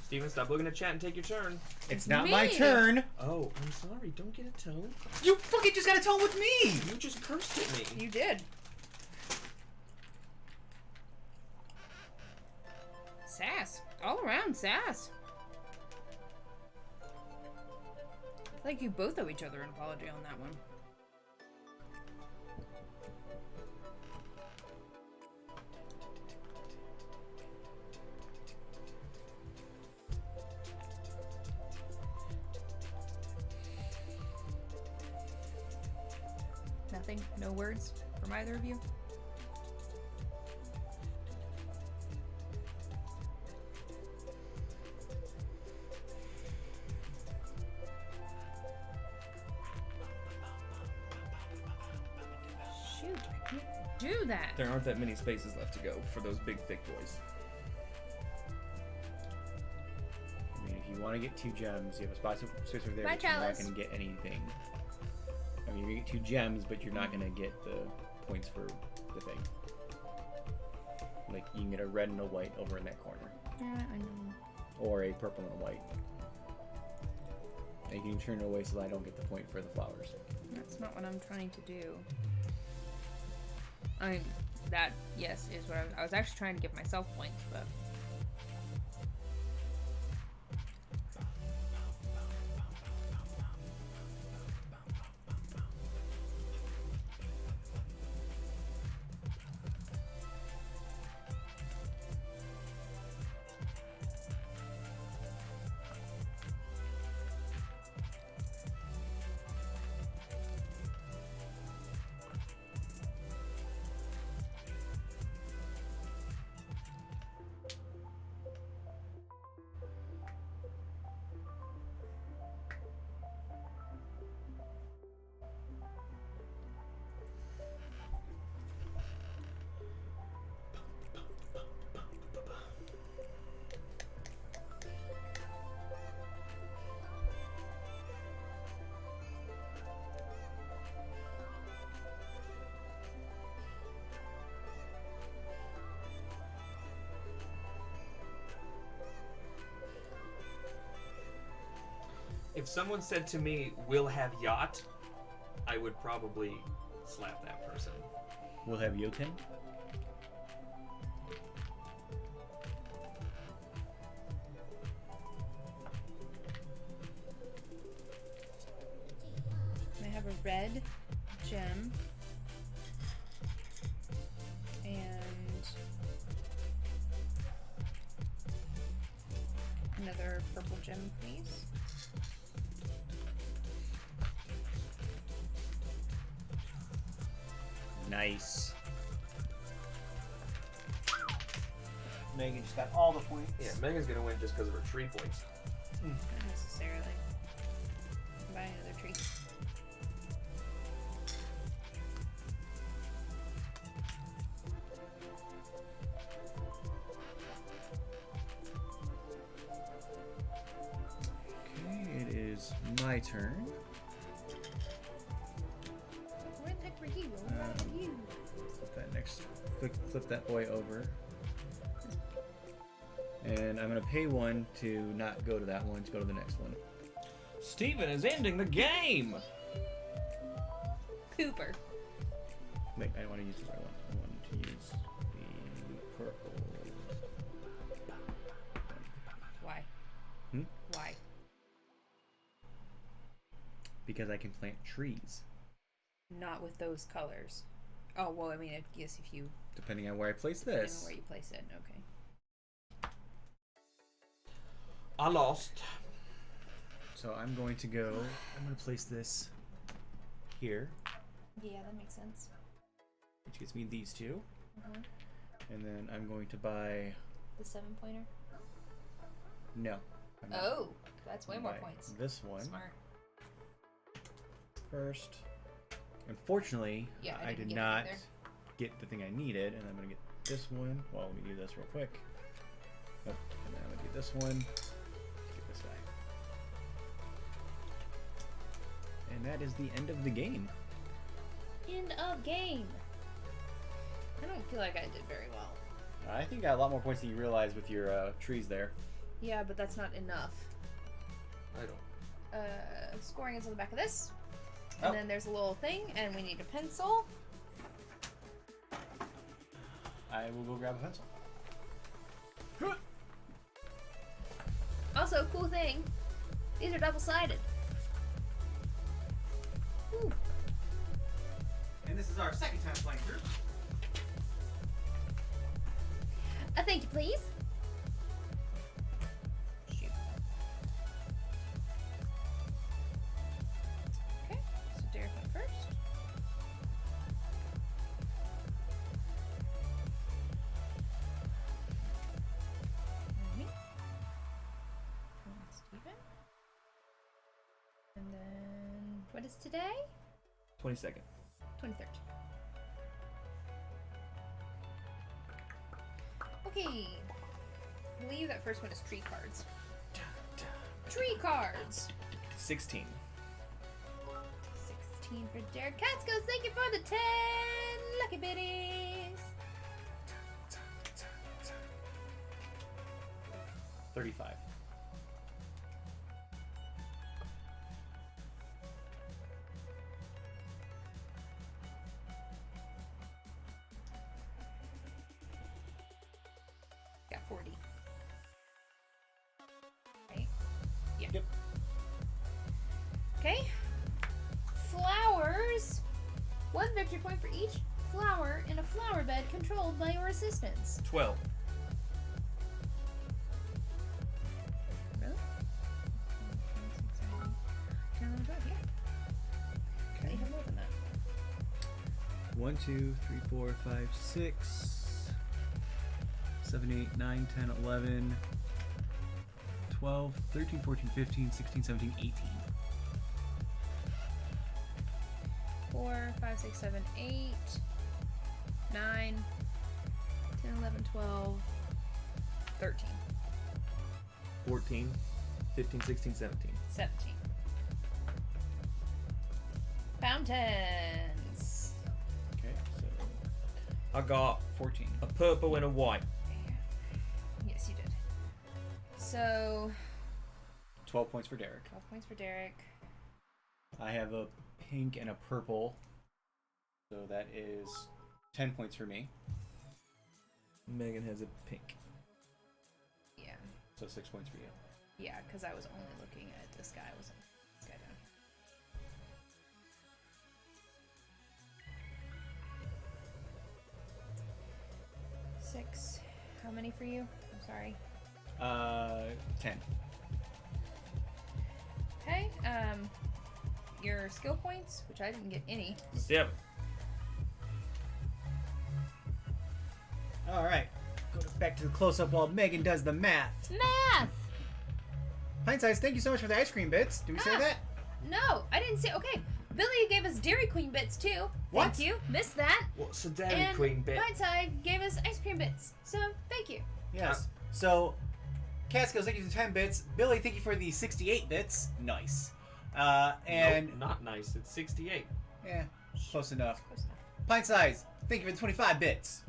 Steven, stop looking at chat and take your turn. It's not Me. my turn. Oh, I'm sorry. Don't get a tone. You fucking just got a tone with me. You just cursed at me. You did. Sass. All around sass. I think you both owe each other an apology on that one. Nothing? No words from either of you? Shoot, I can't do that. There aren't that many spaces left to go for those big, thick boys. I mean, if you want to get 2 gems, you have a space over there, Bye, but you're not Chalice. going to get anything. I mean, you get 2 gems, but you're not going to get the points for the thing. Like, you can get a red and a white over in that corner. Yeah, I know. Or a purple and a white. And you can turn it away so that I don't get the point for the flowers. That's not what I'm trying to do. I mean, that, yes, is what I was actually trying to give myself points, but... If someone said to me, "We'll have yacht," I would probably slap that person. We'll have Yoten. I have a red gem. And... another purple gem, please. Nice. Megan just got all the points. Yeah, Megan's gonna win just because of her tree points. Not necessarily. Buy another tree. Okay, it is my turn. Where the heck were you? Where were you? Flip that next. Flip that boy over. And I'm gonna pay 1 to not go to that one, to go to the next one. Steven is ending the game! Cooper. Wait, I don't want to use the right one. I want to use the purple. Why? Hmm? Why? Because I can plant trees. Not with those colors. Oh, well, I mean, I guess if you... Depending on where I place depending on this. where you place it, okay. I lost. So I'm going to go. I'm going to place this here, Yeah, that makes sense. which gives me these 2. Uh-huh. And then I'm going to buy. The 7-pointer? No. I'm not. Oh, that's way I'm more buy points. This one Smart. first. Unfortunately, Yeah, I did didn't get not it either. get the thing I needed, and I'm gonna get this one. Well, let me do this real quick. Oh, and then I'm gonna do this one. Get this guy. And that is the end of the game. End of game. I don't feel like I did very well. I think I got a lot more points than you realize with your trees there. Yeah, but that's not enough. I don't. Scoring is on the back of this. Oh. And then there's a little thing, and we need a pencil. I will go grab a pencil. Also, cool thing, these are double-sided. Ooh. And this is our second time playing through. Thank you, please. Shoot. Okay, so Derek went first. Alright. Steven. And then, what is today? 22nd. 23rd. Okay. I believe that first one is tree cards. Tree cards! 16. 16 for Derek Catskills. Thank you for the 10 lucky bitties. 35. Got 40. Right? Yeah. Yep. Okay. Flowers. 1 victory point for each flower in a flower bed controlled by your assistants. 12. Really? Yeah. Okay. You have more than that. 1, 2, 3, 4, 5, 6, 7, 8, 9, 10, 11, 12, 13, 14, 15, 16, 17, 18. 4, 5, 6, 7, 8, 9, 10, 11, 12, 13, 14. 15, 16, 17. 17. Fountains. Okay, so I got 14. a purple and a white. Yes, you did. So, 12 points for Derek. 12 points for Derek. I have a pink and a purple. So that is 10 points for me. Megan has a pink. Yeah. So 6 points for you. Yeah, because I was only looking at this guy. I wasn't this guy down here. 6. How many for you? I'm sorry. 10. Okay. Your skill points, which I didn't get any. 7. All right. Go back to the close-up while Megan does the math. Math. Pint size, thank you so much for the ice cream bits. Did we say that? No, I didn't say. Okay, Billy gave us Dairy Queen bits too. What? Thank you. Missed that. What's a Dairy And Queen bit? Pintside gave us ice cream bits. So thank you. Yes. So, Catskills, thank you for the 10 bits. Billy, thank you for the 68 bits. Nice. And Nope, not nice. It's 68. yeah, close enough. Close enough. Pint size, thank you for the 25 bits.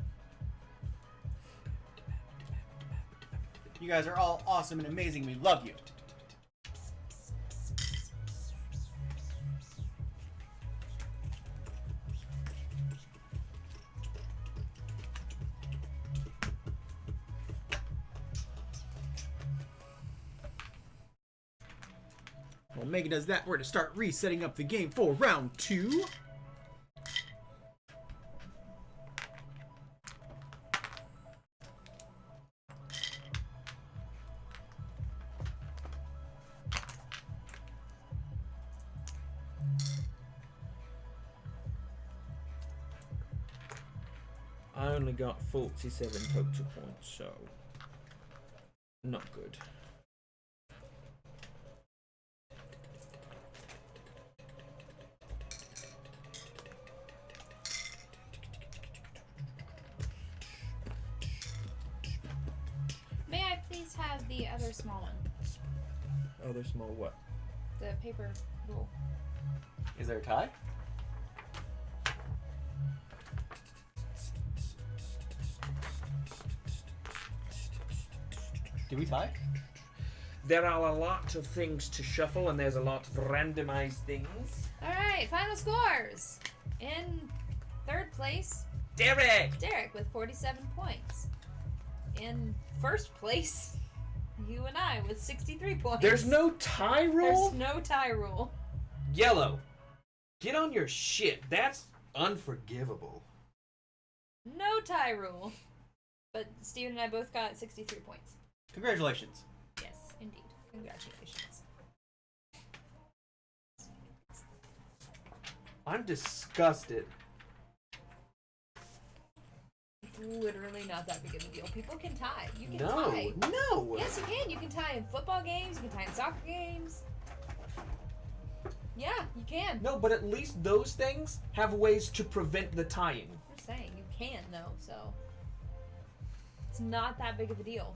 You guys are all awesome and amazing. We love you. While Megan does that, we're going to start resetting up the game for round 2. I only got 47 total points, so not good. have the other small one. Other small what? The paper rule. Is there a tie? Did we tie? There are a lot of things to shuffle, and there's a lot of randomized things. All right, final scores. In third place, Derek! Derek with 47 points. In first place, you and I with 63 points. There's no tie rule? There's no tie rule. Yellow, get on your shit. That's unforgivable. No tie rule. But Steven and I both got 63 points. Congratulations. Yes, indeed. Congratulations. I'm disgusted. It's literally not that big of a deal. People can tie. You can No, tie. no. Yes, you can. You can tie in football games. You can tie in soccer games. Yeah, you can. No, but at least those things have ways to prevent the tying. I'm saying you can, though, so it's not that big of a deal.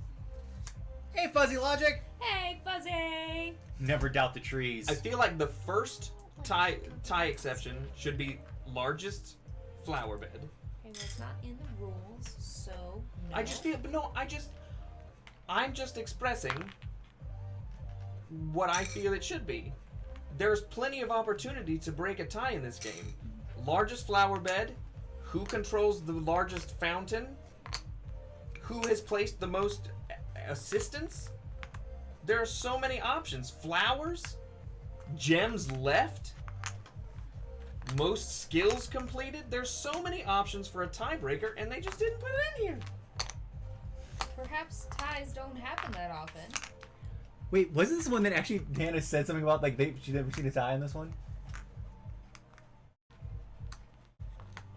Hey, Fuzzy Logic. Hey, Fuzzy! Never doubt the trees. I feel like the first tie exception should be largest flower bed. Okay, well, it's not in the rules, so no. I just feel, but no, I'm just expressing what I feel it should be. There's plenty of opportunity to break a tie in this game. Largest flower bed, who controls the largest fountain, who has placed the most assistants. There are so many options. Flowers, gems left, most skills completed. There's so many options for a tiebreaker, and they just didn't put it in here. Perhaps ties don't happen that often. Wait, wasn't this one that actually Hannah said something about, like, she's never seen a tie in this one?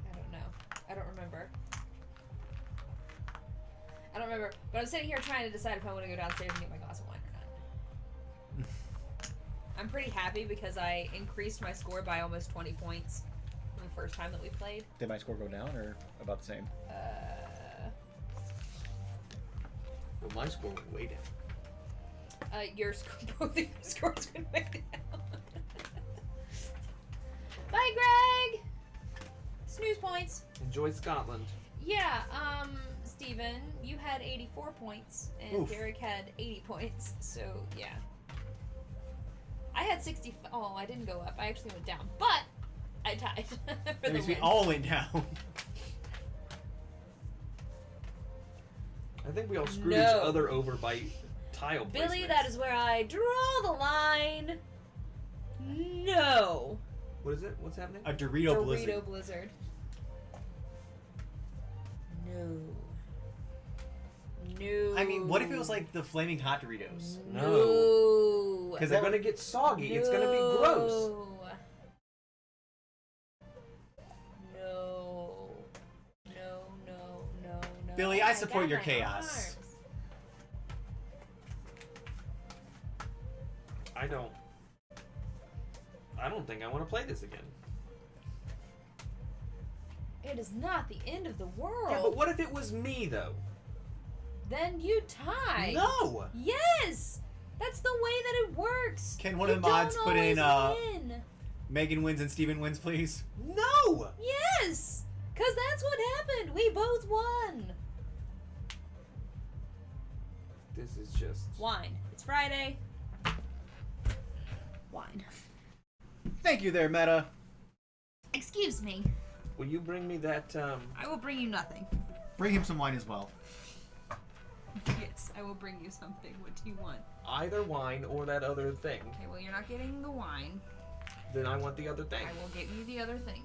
I don't know. I don't remember. But I'm sitting here trying to decide if I want to go downstairs and get my glass of wine or not. I'm pretty happy because I increased my score by almost 20 points from the first time that we played. Did my score go down or about the same? Well, my score went way down. Your score, both of your scores went way down. Bye, Greg! Snooze points. Enjoy Scotland. Yeah, Steven, you had 84 points, and Oof. Derek had 80 points, so yeah. I had 60. Oh, I didn't go up. I actually went down, but I tied for That the means win. we all went down. I think we all screwed No. each other over by tile Billy, placements. that is where I draw the line. No. What is it? What's happening? A Dorito Blizzard. Blizzard. No. No. I mean, what if it was like the flaming hot Doritos? No. Because They're gonna get soggy. It's gonna be gross. No. No. Billy, Oh I my support God, your my chaos. arms. I don't think I want to play this again. It is not the end of the world. Yeah, but what if it was me though? Then you tie. No. Yes. That's the way that it works. Can one You of the mods don't put in always win. Megan wins and Steven wins, please? No. Yes. Because that's what happened. We both won. This is just. Wine. It's Friday. Wine. Thank you there, Meta. Excuse me. Will you bring me that? I will bring you nothing. Bring him some wine as well. Yes, I will bring you something. What do you want? Either wine or that other thing. Okay, well, you're not getting the wine. Then I want the other thing. I will get you the other thing.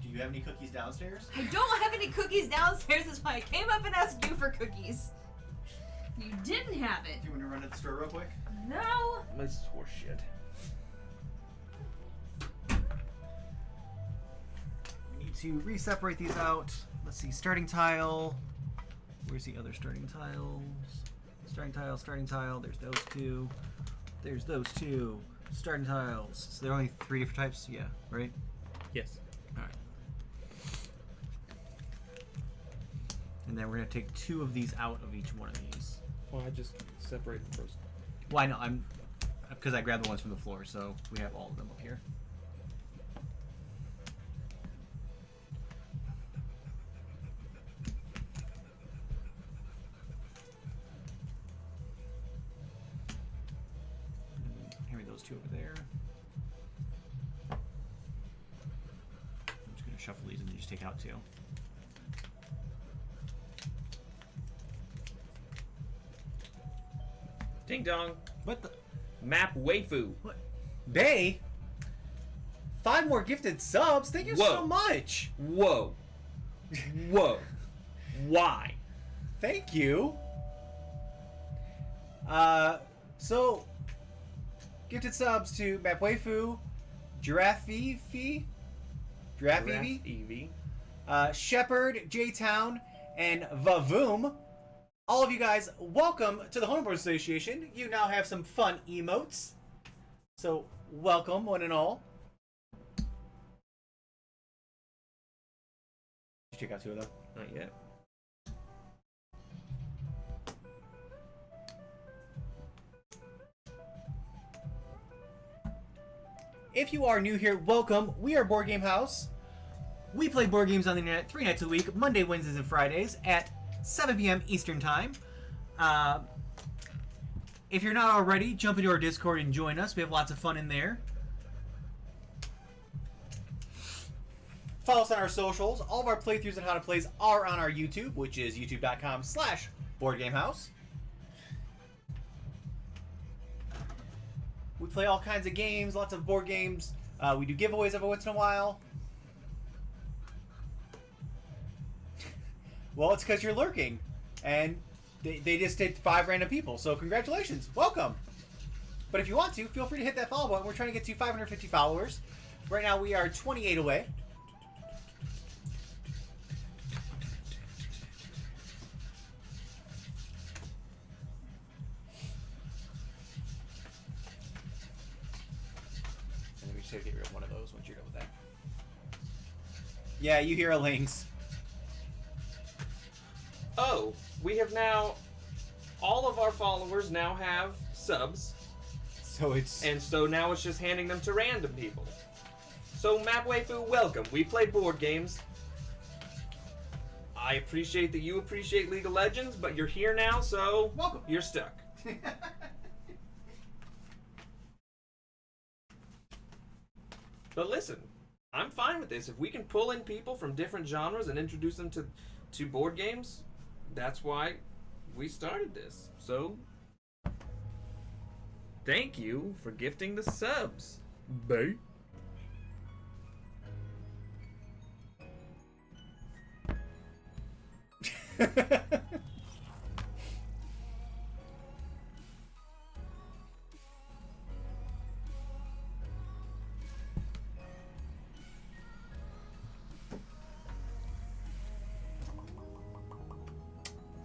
Do you have any cookies downstairs? I don't have any cookies downstairs. That's why I came up and asked you for cookies. You didn't have it. Do you want to run to the store real quick? No. This is horse shit. We need to re-separate these out. Let's see, starting tile. Where's the other starting tiles? Starting tile. There's those two. There's those two. Starting tiles. So there are only 3 different types? Yeah, right? Yes. Alright. And then we're going to take 2 of these out of each one of these. Well, I just separate them first. Why not? Because I grabbed the ones from the floor, so we have all of them up here. Hand me those 2 over there. I'm just going to shuffle these and just take out 2. Ding dong. What the? Map waifu. What? Bay? 5 more gifted subs? Thank you so much! Whoa. Whoa. Why? Thank you. So gifted subs to Map Waifu, Giraffe Evie, Shepherd, J-Town, and Vavoom. All of you guys, welcome to the Homeboard Association. You now have some fun emotes. So, welcome, one and all. Did you check out 2 of them? Not yet. If you are new here, welcome. We are Board Game House. We play board games on the internet 3 nights a week, Monday, Wednesdays, and Fridays at 7 p.m. Eastern Time. If you're not already, jump into our Discord and join us. We have lots of fun in there. Follow us on our socials. All of our playthroughs and how to plays are on our YouTube, which is youtube.com/BoardGameHouse. We play all kinds of games, lots of board games. We do giveaways every once in a while. Well, it's because you're lurking. And they just did 5 random people. So congratulations. Welcome. But if you want to, feel free to hit that follow button. We're trying to get to 550 followers. Right now we are 28 away. And then we just have to get rid of one of those once you're done with that. Yeah, you hear a links. Oh, we have now, all of our followers now have subs. So it's... And so now it's just handing them to random people. So Map Waifu, welcome. We play board games. I appreciate that you appreciate League of Legends, but you're here now, so welcome. You're stuck. But listen, I'm fine with this. If we can pull in people from different genres and introduce them to board games, that's why we started this. So, thank you for gifting the subs, babe.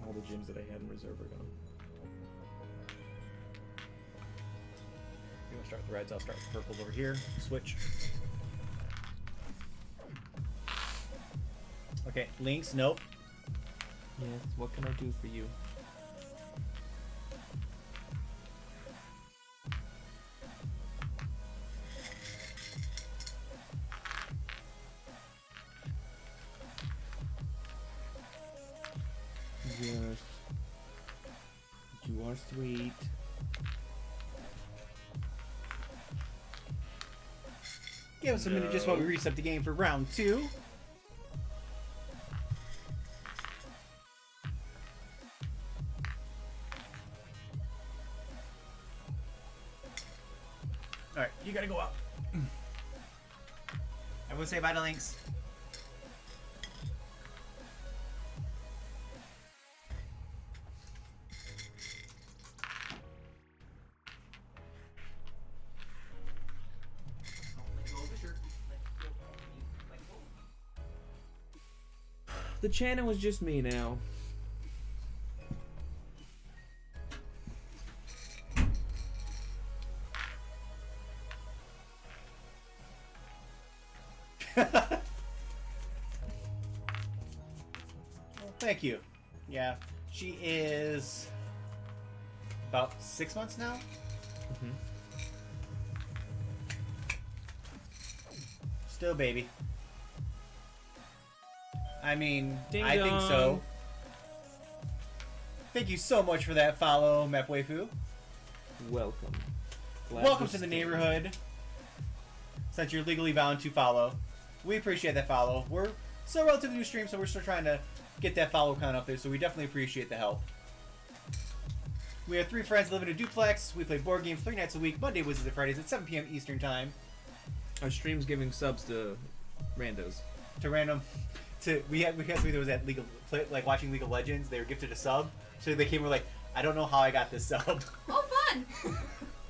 All the gyms that I had in reserve are gone. You want to start with the reds? I'll start with purples over here. Switch. Okay, links. Nope. Yes, what can I do for you? Yes. You are sweet. Give us a minute just while we reset the game for round 2. Alright, you gotta go up. Everyone say bye to links. The channel was just me now. Well, thank you. Yeah, she is about 6 months now. Mm-hmm. Still baby. I mean, Ding I think dong. so. Thank you so much for that follow, Mep Waifu. Welcome. Glad Welcome you're to the staying. neighborhood. Since you're legally bound to follow, we appreciate that follow. We're still relatively new stream, so we're still trying to get that follow count up there, so we definitely appreciate the help. We have 3 friends living in a duplex. We play board games 3 nights a week, Monday, Wednesdays, and Fridays at 7 p.m. Eastern Time. Our stream's giving subs to randos. To random, we had somebody that was at like watching League of Legends. They were gifted a sub, so they came and were like, I don't know how I got this sub. Oh, fun!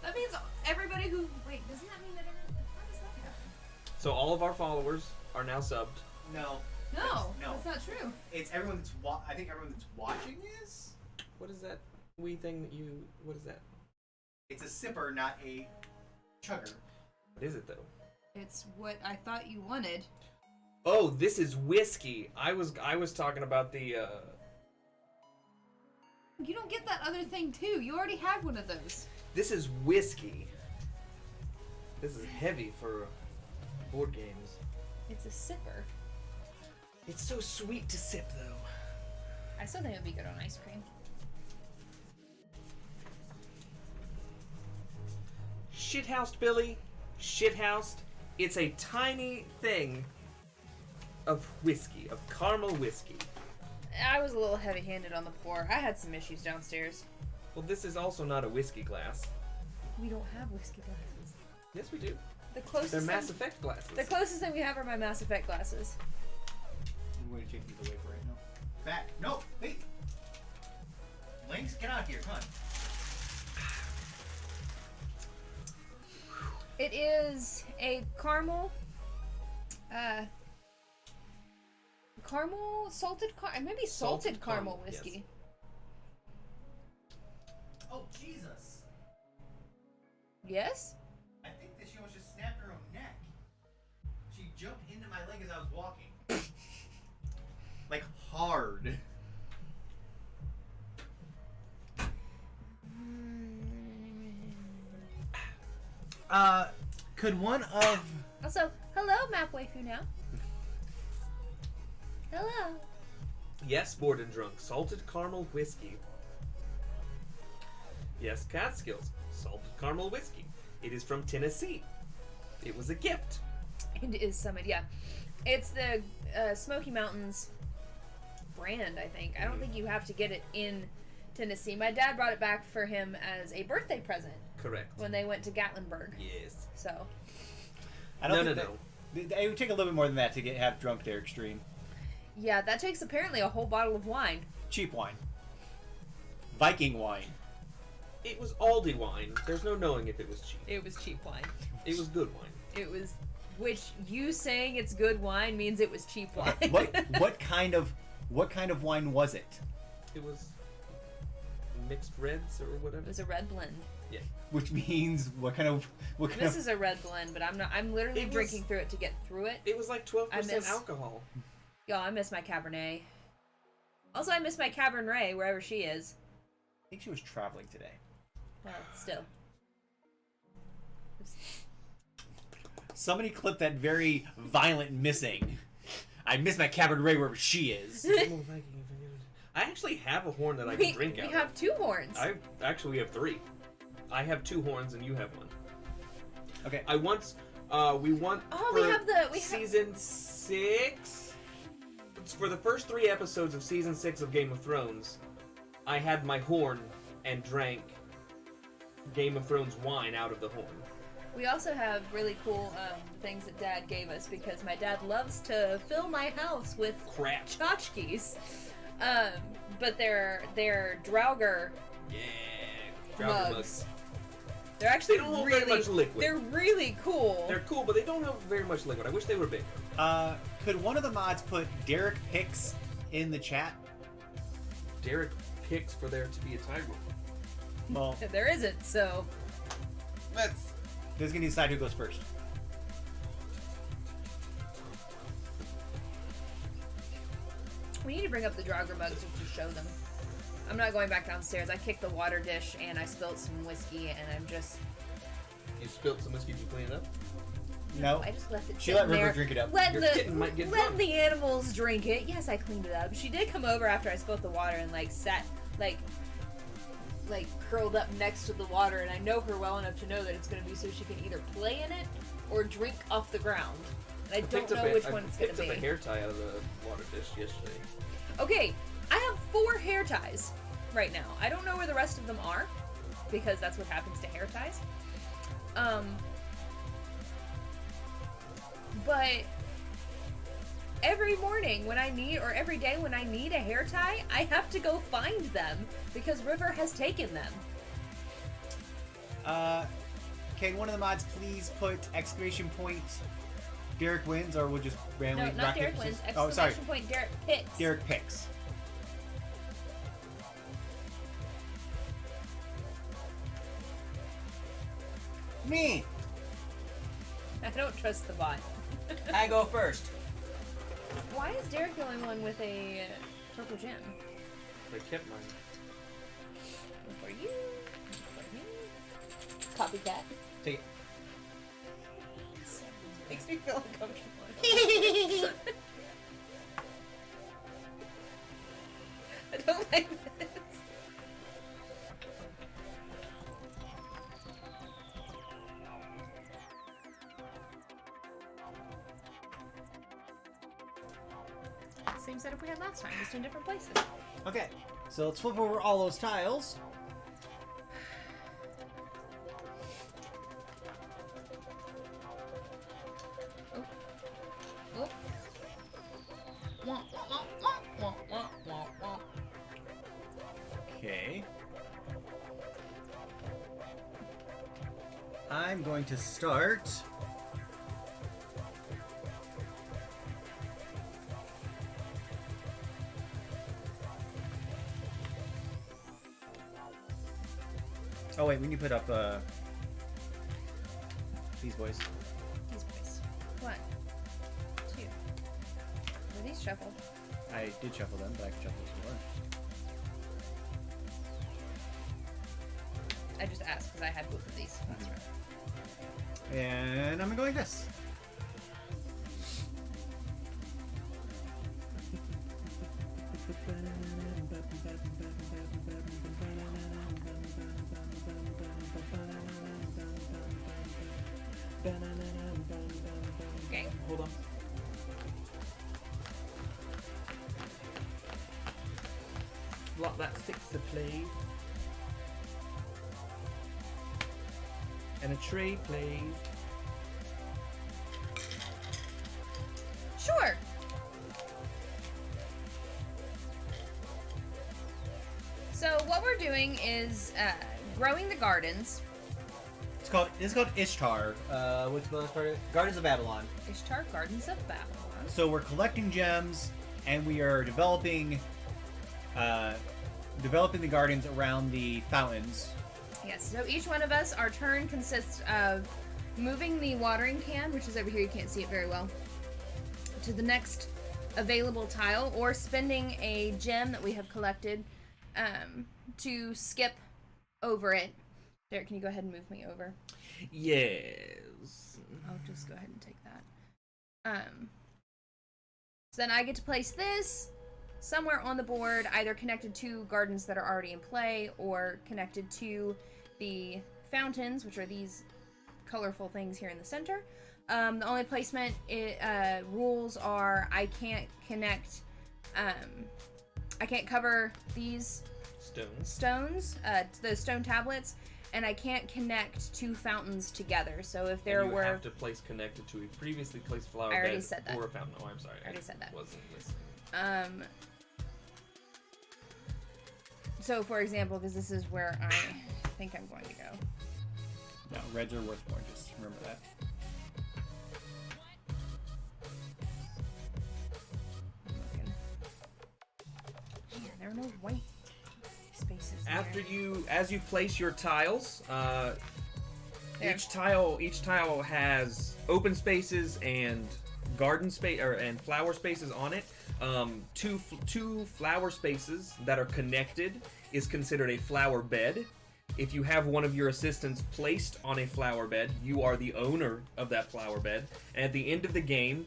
That means everybody who... Wait, doesn't that mean that everyone... How does that happen? So all of our followers are now subbed. No, No, No. that's not true. it's everyone that's I think everyone that's watching is. What is that wee thing that you? What is that? It's a sipper, not a chugger. What is it though? It's what I thought you wanted. Oh, this is whiskey. I was talking about the. You don't get that other thing, too. You already have one of those. This is whiskey. This is heavy for board games. It's a sipper. It's so sweet to sip though. I still think it would be good on ice cream. Shithoused, Billy. Shithoused. It's a tiny thing of whiskey, of caramel whiskey. I was a little heavy-handed on the pour. I had some issues downstairs. Well, this is also not a whiskey glass. We don't have whiskey glasses. Yes, we do. The closest They're thing, Mass Effect glasses. the closest thing we have are my Mass Effect glasses. I'm going to take these away for right now. Back. No, wait. Lynx, get out of here. Come on. It is a caramel, maybe salted caramel whiskey. Oh, Jesus. Yes? I think that she almost just snapped her own neck. She jumped into my leg as I was walking. Like, hard. Could one of... Also, hello, Map Waifu now. Hello. Yes, Bored and Drunk. Salted caramel whiskey. Yes, Catskills. Salted caramel whiskey. It is from Tennessee. It was a gift. It is Summit, yeah. It's the Smoky Mountains brand, I think. I don't think you have to get it in Tennessee. My dad brought it back for him as a birthday present Correct. when they went to Gatlinburg. Yes. So, I don't No. think it would take a little bit more than that to have drunk there extreme. yeah, that takes apparently a whole bottle of wine. Cheap wine. Viking wine. It was Aldi wine. There's no knowing if it was cheap. It was cheap wine. It was good wine. It was, which you saying it's good wine means it was cheap wine. What kind of wine was it? It was mixed reds or It whatever. was a red blend. Yeah. Which means what kind of This is a red blend, but I'm literally It was- drinking through it to get through it. It was like 12% I miss- alcohol. Yo, I miss my Cabernet. Also, I miss my Cabernet wherever she is. I think she was traveling today. Well, still. Somebody clipped that very violent missing. I miss my Cabernet wherever she is. I actually have a horn that I We can drink out have of. 2 horns. We have 3. I have 2 horns and you have 1. Okay. I once we want Oh, for season 6. For the first 3 episodes of season 6 of Game of Thrones, I had my horn and drank Game of Thrones wine out of the horn. We also have really cool things that Dad gave us because my dad loves to fill my house with Crap. tchotchkes. But they're Draugr Yeah. Draugr mugs. They're actually They don't hold really very much liquid. They're really cool. They're cool, but they don't have very much liquid. I wish they were big. Could one of the mods put Derek Hicks in the chat? Derek picks for there to be a tiger. Well, There isn't, so Let's. who's gonna decide who goes first? We need to bring up the Draugr mugs to show them. I'm not going back downstairs. I kicked the water dish and I spilled some whiskey and I'm just... You spilled some whiskey, did you clean it up? No. I just left it She let sitting River there. drink it up. Let Your kitten might get drunk. the animals drink it. Yes, I cleaned it up. She did come over after I spilled the water and like sat like curled up next to the water, and I know her well enough to know that it's going to be so she can either play in it or drink off the ground. And I don't know which one it's going to be. I picked up a hair tie out of the water dish yesterday. Okay, I have 4 hair ties right now. I don't know where the rest of them are because that's what happens to hair ties. But every morning when I need, or every day when I need a hair tie, I have to go find them because River has taken them. Can one of the mods please put exclamation point Derek wins, or we'll just randomly No, not rock, Derek paper, wins. scissors- Exclamation point Derek picks. Derek picks. Me. I don't trust the bot. I go first. Why is Derek the only one with a purple gem? I kept mine. One for you. One for me. Copycat. Take it. Makes me feel uncomfortable. I don't like this. Same setup we had last time, just in different places. Okay, so let's flip over all those tiles. Oh. Wah, wah, wah, wah, wah, wah, wah. Okay. I'm going to start. Oh wait, we need to put up these boys. These boys. 1, 2. Were these shuffled? I did shuffle them, but I can shuffle some more. I just asked because I had both of these last round. And I'm gonna go like this. Okay. Hold on. Lot that sticks to play. And a tray, please. Sure. So what we're doing is growing the gardens. It's called Ishtar. What's the last part of it? Gardens of Babylon. Ishtar Gardens of Babylon. So we're collecting gems, and we are developing the gardens around the fountains. Yes, so each one of us, our turn consists of moving the watering can, which is over here, you can't see it very well, to the next available tile, or spending a gem that we have collected to skip over it. Derek, can you go ahead and move me over? Yes. I'll just go ahead and take that. So then I get to place this somewhere on the board, either connected to gardens that are already in play or connected to the fountains, which are these colorful things here in the center. The only placement rules are I can't connect, I can't cover these stones, the stone tablets, and I can't connect two fountains together. So if there were... You have to place connected to a previously placed flower I already bed said that. or a fountain. Oh, I'm sorry. I already said that. Wasn't listening. So for example, because this is where I think I'm going to go. No, reds are worth more, just remember that. I'm looking. Man, there are no white spaces After there. as you place your tiles, There. each tile has open spaces and garden space and flower spaces on it. Two flower spaces that are connected is considered a flower bed. If you have one of your assistants placed on a flower bed, you are the owner of that flower bed. And at the end of the game,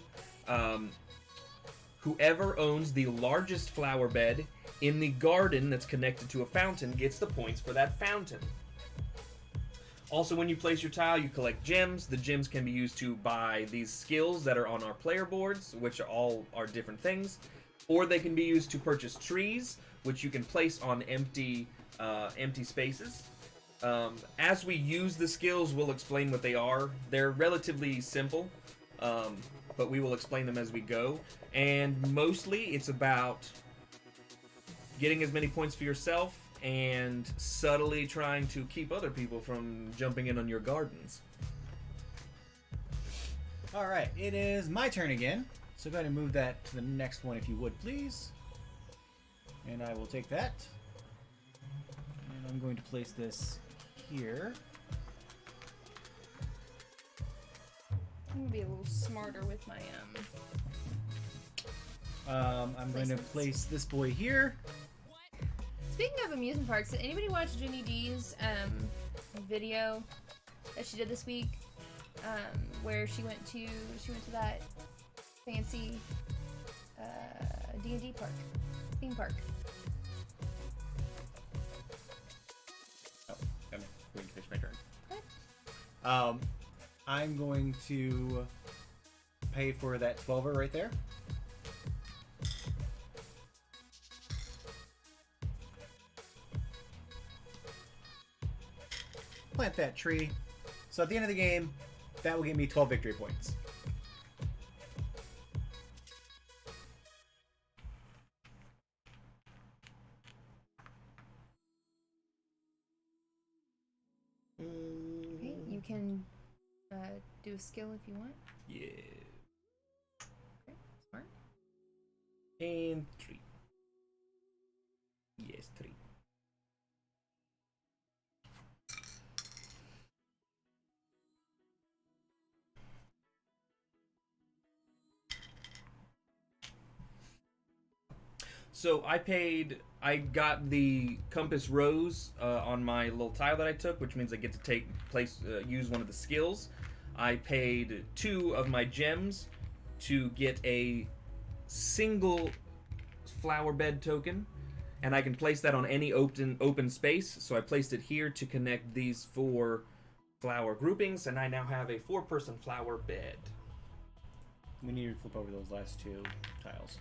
whoever owns the largest flower bed in the garden that's connected to a fountain gets the points for that fountain. Also, when you place your tile, you collect gems. The gems can be used to buy these skills that are on our player boards, which all are different things. Or they can be used to purchase trees, which you can place on empty spaces. As we use the skills, we'll explain what they are. They're relatively simple, but we will explain them as we go. And mostly, it's about getting as many points for yourself and subtly trying to keep other people from jumping in on your gardens. All right, it is my turn again. So go ahead and move that to the next one if you would, please. And I will take that. And I'm going to place this here. I'm gonna be a little smarter with my I'm going to place this boy here. Speaking of amusement parks, did anybody watch Ginny D's video that she did this week? Where she went to that fancy D&D park, theme park. Oh, I'm going to finish my turn. What? I'm going to pay for that 12er right there. Plant that tree. So at the end of the game, that will give me 12 victory points. Okay, you can do a skill if you want. Yeah. Okay, smart. And 3. Yes, 3. So I got the compass rose on my little tile that I took, which means I get to use one of the skills. I paid 2 of my gems to get a single flower bed token, and I can place that on any open space. So I placed it here to connect these 4 flower groupings, and I now have a 4-person flower bed. We need to flip over those last 2 tiles.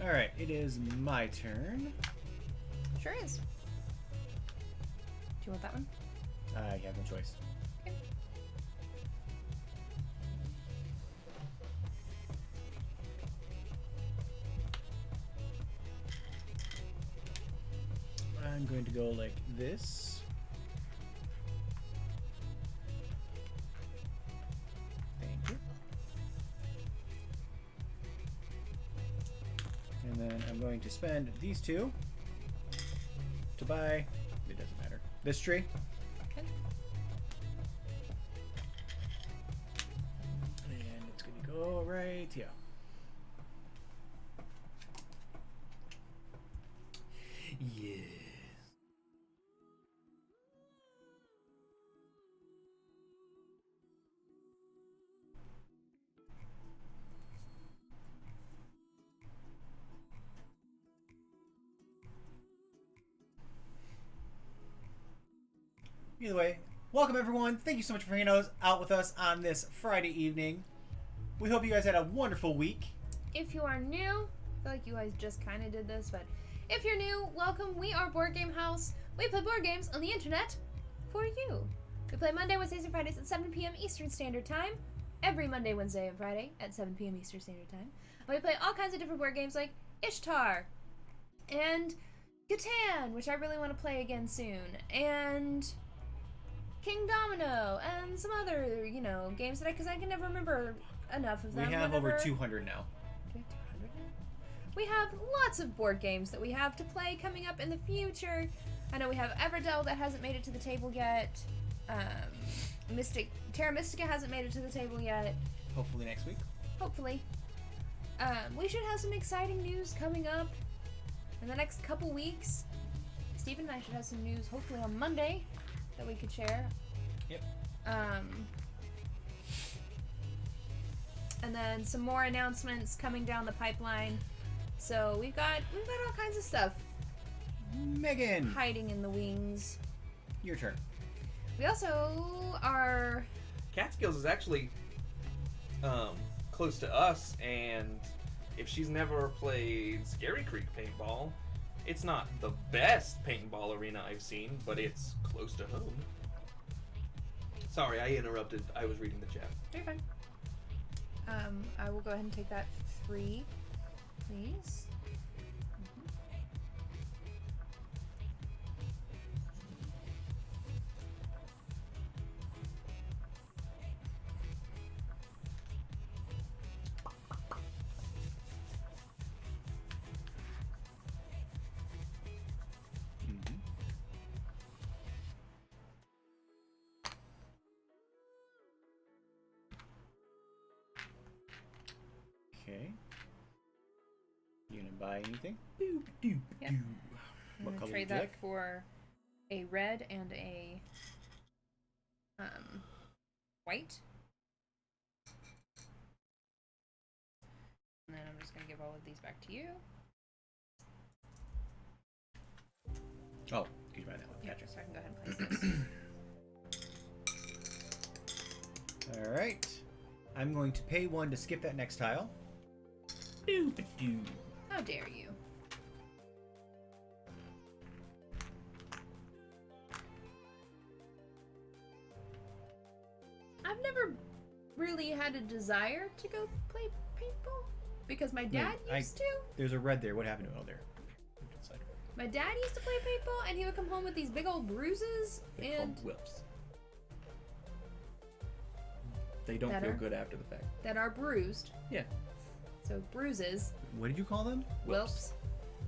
Alright, it is my turn. Sure is. Do you want that one? I have no choice. Okay. I'm going to go like this. Thank you. And then I'm going to spend these 2 to buy, it doesn't matter, this tree. Okay. And it's going to go right here. Yes. Either way, welcome everyone. Thank you so much for hanging out with us on this Friday evening. We hope you guys had a wonderful week. If you are new, I feel like you guys just kind of did this, but if you're new, welcome. We are Board Game House. We play board games on the internet for you. We play Monday, Wednesdays, and Fridays at 7 p.m. Eastern Standard Time. Every Monday, Wednesday, and Friday at 7 p.m. Eastern Standard Time. And we play all kinds of different board games like Ishtar and Catan, which I really want to play again soon, and King Domino, and some other, games that because I can never remember enough of them. We have over 200 now. we have lots of board games that we have to play coming up in the future. I know we have Everdell that hasn't made it to the table yet. Terra Mystica hasn't made it to the table yet. Hopefully next week. Hopefully. We should have some exciting news coming up in the next couple weeks. Steven and I should have some news hopefully on Monday that we could share. Yep. And then some more announcements coming down the pipeline. So we've got all kinds of stuff Megan, hiding in the wings. your turn. We also are. Catskills is actually close to us, and if she's never played Scary Creek paintball, it's not the best paintball arena I've seen, but it's close to home. Sorry, I interrupted. I was reading the chat. You're fine. I will go ahead and take that 3, please. Okay. You gonna buy anything? Yep. I'm What gonna color trade would you that like? for a red and a white. And then I'm just gonna give all of these back to you. Oh, could you buy that one? Yeah, Gotcha. so I can go ahead and place this. All right. I'm going to pay 1 to skip that next tile. How dare you? I've never really had a desire to go play paintball because my dad used to. There's a red there. What happened to it? Oh, there. Inside. My dad used to play paintball, and he would come home with these big old bruises They're called and whips. They don't Better. feel good after the fact. that are bruised. Yeah. So bruises, What did you call them? whelps.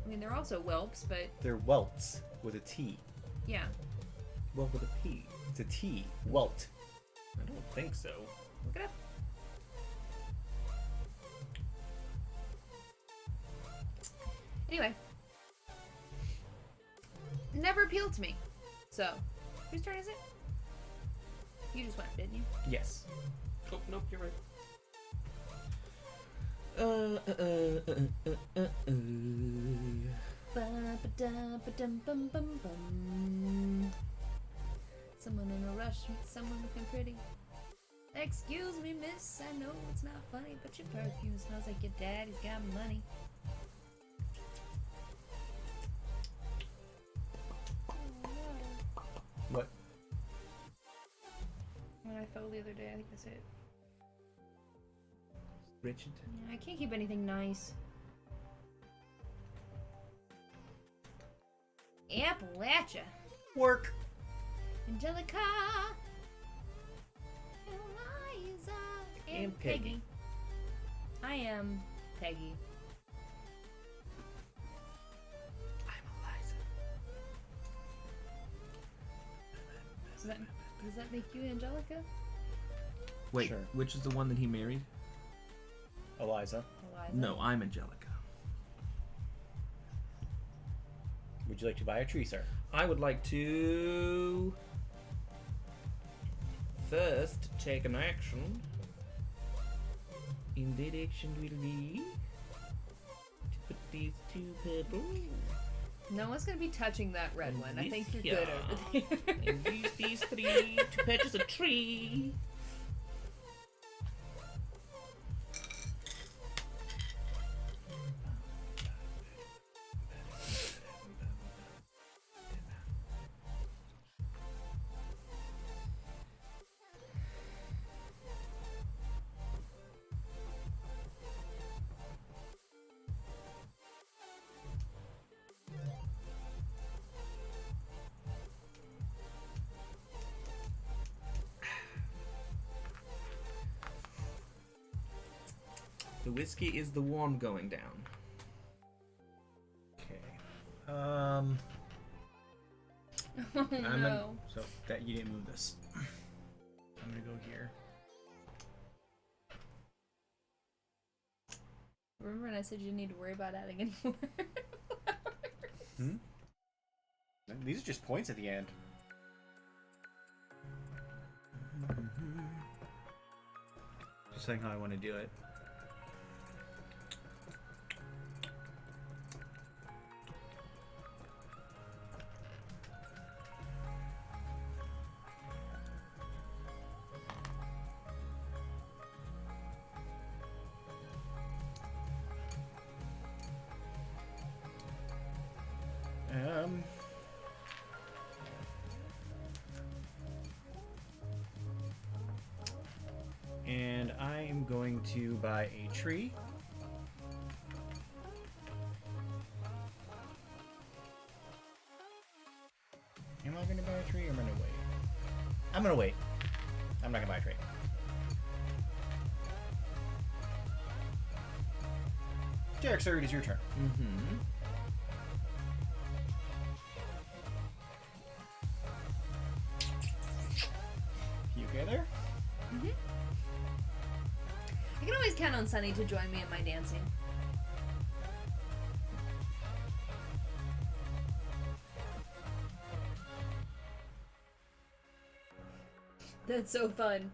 I mean, they're also whelps, but They're welts with a T. yeah. Well, with a P. It's a T. Welt. I don't think so. Look it up. Anyway, never appealed to me. So, whose turn is it? You just went, didn't you? Yes. Oh, nope, you're right. Ba-ba-da-ba-dum-bum-bum-bum. Someone in a rush, someone looking pretty. Excuse me, miss, I know it's not funny, but your perfume smells like your daddy's got money. What? When I fell the other day, I think that's it. Richard. I can't keep anything nice. Appalachia. Work. Angelica. Eliza. And Peggy. I am Peggy. I'm Eliza. Does that make you Angelica? Wait, Sure. which is the one that he married? Eliza. Eliza? No, I'm Angelica. Would you like to buy a tree, sir? I would like to first take an action. And that action will be to put these 2 purple No one's gonna be touching that red And one. I this think you're here. good over there. and use these 3 to purchase a tree. The whiskey is the warm going down. Oh no. So that you didn't move this. I'm gonna go here. Remember when I said you didn't need to worry about adding any more flowers? These are just points at the end. Just saying how I want to do it. And I am going to buy a tree. Am I going to buy a tree or am I going to wait? I'm going to wait. I'm not going to buy a tree. Derek, sir, it is your turn. Mm-hmm. You okay there? Mm-hmm. I can always count on Sunny to join me in my dancing. That's so fun.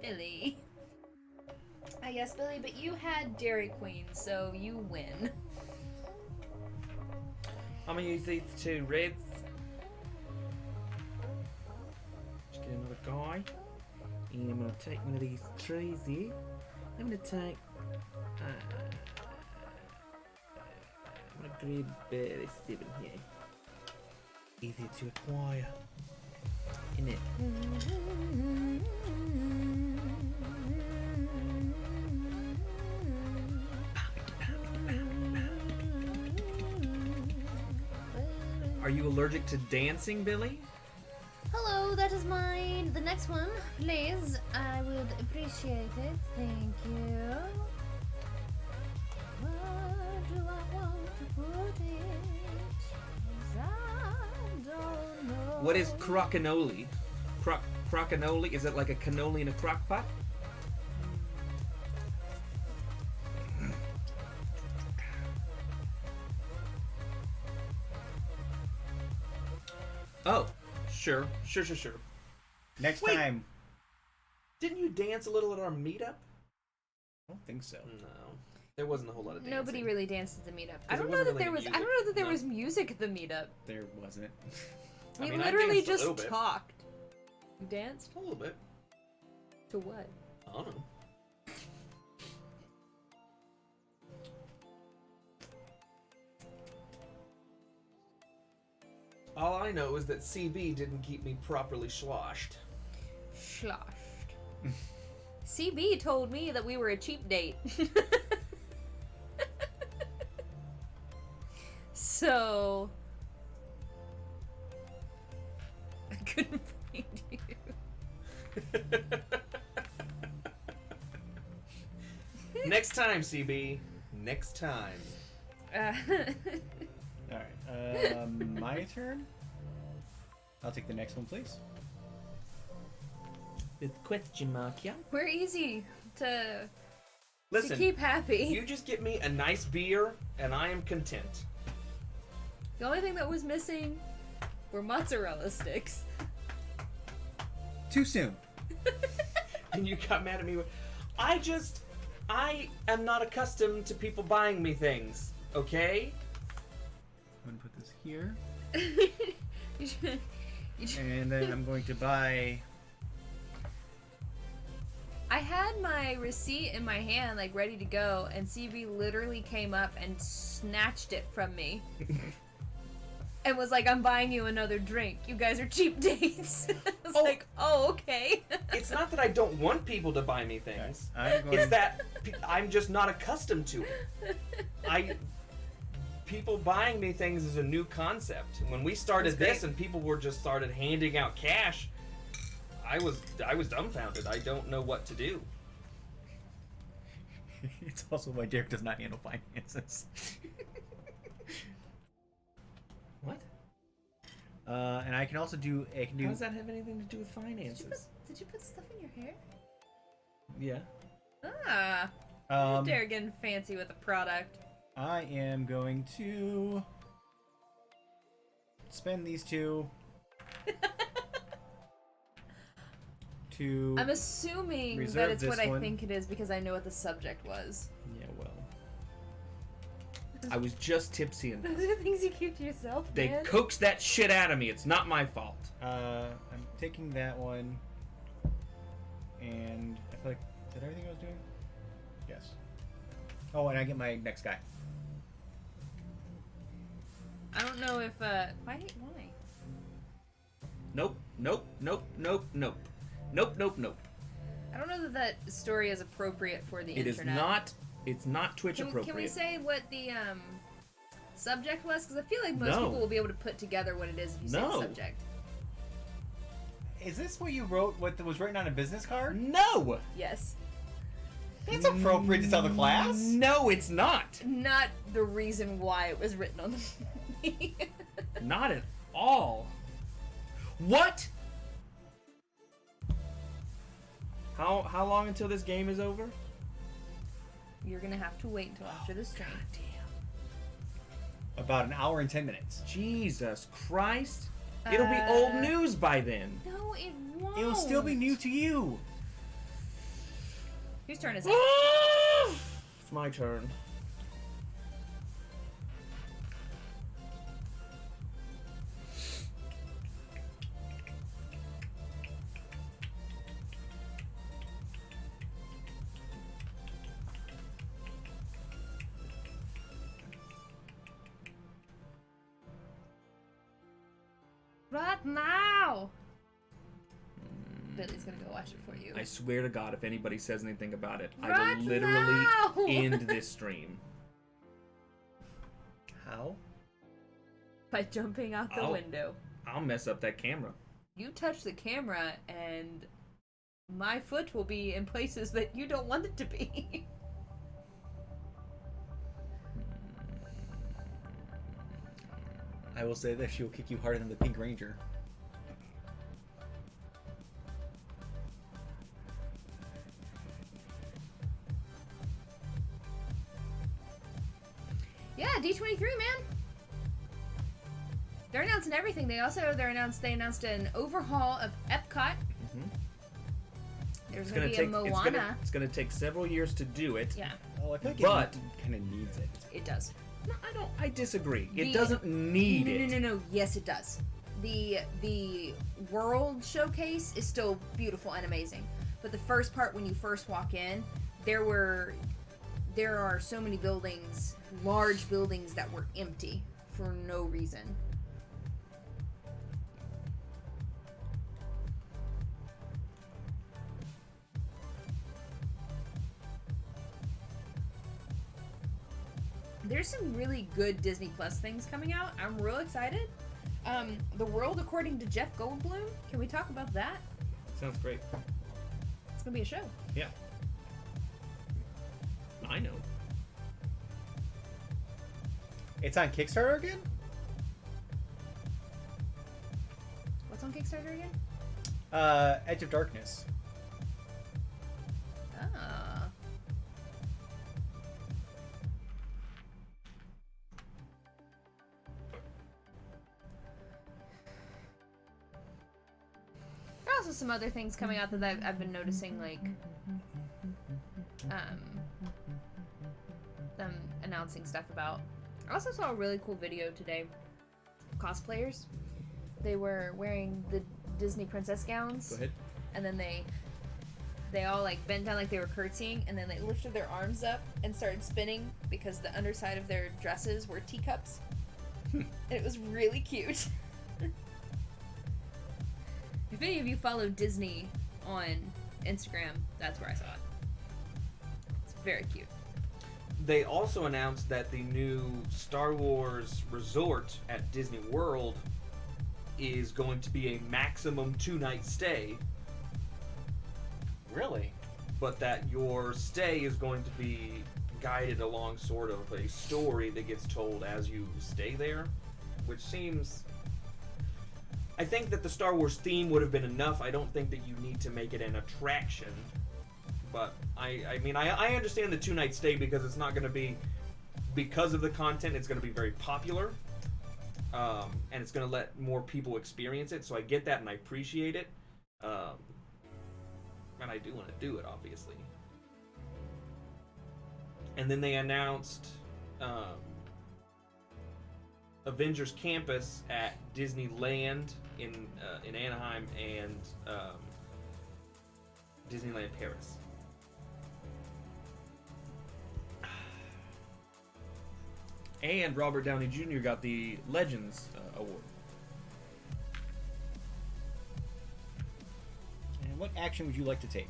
Billy. Yes, Billy, but you had Dairy Queen, so you win. I'm gonna use these 2 reds. Just get another guy. And I'm gonna take one of these trees here. I'm gonna take. I'm gonna grab this 7 here. Easy to acquire. Isn't it? Are you allergic to dancing, Billy? Hello, that is mine. The next one, please. I would appreciate it. Thank you. Where do I want to put it? 'Cause I don't know. What is crocanoli? Crocanoli? Is it like a cannoli in a crock pot? Oh, sure. Next Wait. time. Didn't you dance a little at our meetup? I don't think so. No. There wasn't a whole lot of dancing. Nobody really danced at the meetup. I there don't know wasn't that there really was. any I don't know that there music. was music at the meetup. There wasn't. I We mean, I literally danced a just little bit. talked. You danced A little bit. to what? I don't know. All I know is that CB didn't keep me properly sloshed. Sloshed. CB told me that we were a cheap date. So I couldn't find you. Next time, CB. Next time. Alright, my turn? I'll take the next one, please. With question mark, yeah. We're easy to Listen, keep happy. you just get me a nice beer, and I am content. The only thing that was missing were mozzarella sticks. Too soon. And you got mad at me. I am not accustomed to people buying me things, okay? I'm gonna put this here. You should- And then I'm going to buy I had my receipt in my hand, like, ready to go, and CB literally came up and snatched it from me. And was like, I'm buying you another drink. You guys are cheap dates. I was like, oh, okay. It's not that I don't want people to buy me things. It's that I'm just not accustomed to it. People buying me things is a new concept. When we started this and people were just started handing out cash, I was dumbfounded. I don't know what to do. It's also why Derek does not handle finances. What? And I can also do. How does that have anything to do with finances? Did you put stuff in your hair? Yeah. Ah. Derek getting fancy with the product. I am going to spend these 2 to. I'm assuming that it's what I think it is because I know what the subject was. Yeah, well. I was just tipsy enough. Those are the things you keep to yourself, They man. coaxed that shit out of me. It's not my fault. I'm taking that one, and I feel like did everything I was doing? Yes. Oh, and I get my next guy. I don't know if why? Nope. I don't know that story is appropriate for the It is internet. not. It's not Twitch appropriate. Can we say what the subject was? Because I feel like most No. people will be able to put together what it is if you say the No. subject. Is this what you wrote? What was written on a business card? No. Yes. It's appropriate to tell the class. No, it's not. Not the reason why it was written on the movie. Not at all. What? How long until this game is over? You're gonna have to wait until after the stream. About an hour and 10 minutes. Jesus Christ. It'll be old news by then. No, it won't. It'll still be new to you. Whose turn is it? It's my turn. Right now! Billy's gonna go watch it for you. I swear to God, if anybody says anything about it, I Right will literally now! end this stream. How? By jumping out the window. I'll mess up that camera. You touch the camera and my foot will be in places that you don't want it to be. I will say this, she will kick you harder than the Pink Ranger. Yeah, D23, man. They're announcing everything. They announced an overhaul of Epcot. Mm-hmm. There's gonna be a Moana. It's gonna take several years to do it. Yeah. Oh, I feel like it kind of needs it. It does. No, I disagree. It doesn't need it. No. Yes, it does. The world showcase is still beautiful and amazing, but the first part when you first walk in, there are so many buildings, large buildings that were empty for no reason. There's some really good Disney Plus things coming out. I'm real excited. The World According to Jeff Goldblum. Can we talk about that? Sounds great. It's gonna be a show. Yeah. I know. It's on Kickstarter again? What's on Kickstarter again? Edge of Darkness. Ah. There are also some other things coming out that I've been noticing, like them announcing stuff about. I also saw a really cool video today. Cosplayers. They were wearing the Disney princess gowns. Go ahead. And then they they all like bent down like they were curtsying, and then they lifted their arms up and started spinning because the underside of their dresses were teacups. And it was really cute. If any of you follow Disney on Instagram, that's where I saw it. It's very cute. They also announced that the new Star Wars resort at Disney World is going to be a maximum 2-night stay. Really? But that your stay is going to be guided along sort of a story that gets told as you stay there, which seems... I think that the Star Wars theme would have been enough. I don't think that you need to make it an attraction. But, I mean, I understand the 2-night stay because it's not going to be... Because of the content, it's going to be very popular. And it's going to let more people experience it. So I get that and I appreciate it. And I do want to do it, obviously. And then they announced Avengers Campus at Disneyland in Anaheim and Disneyland Paris. And Robert Downey Jr. got the Legends Award. And what action would you like to take?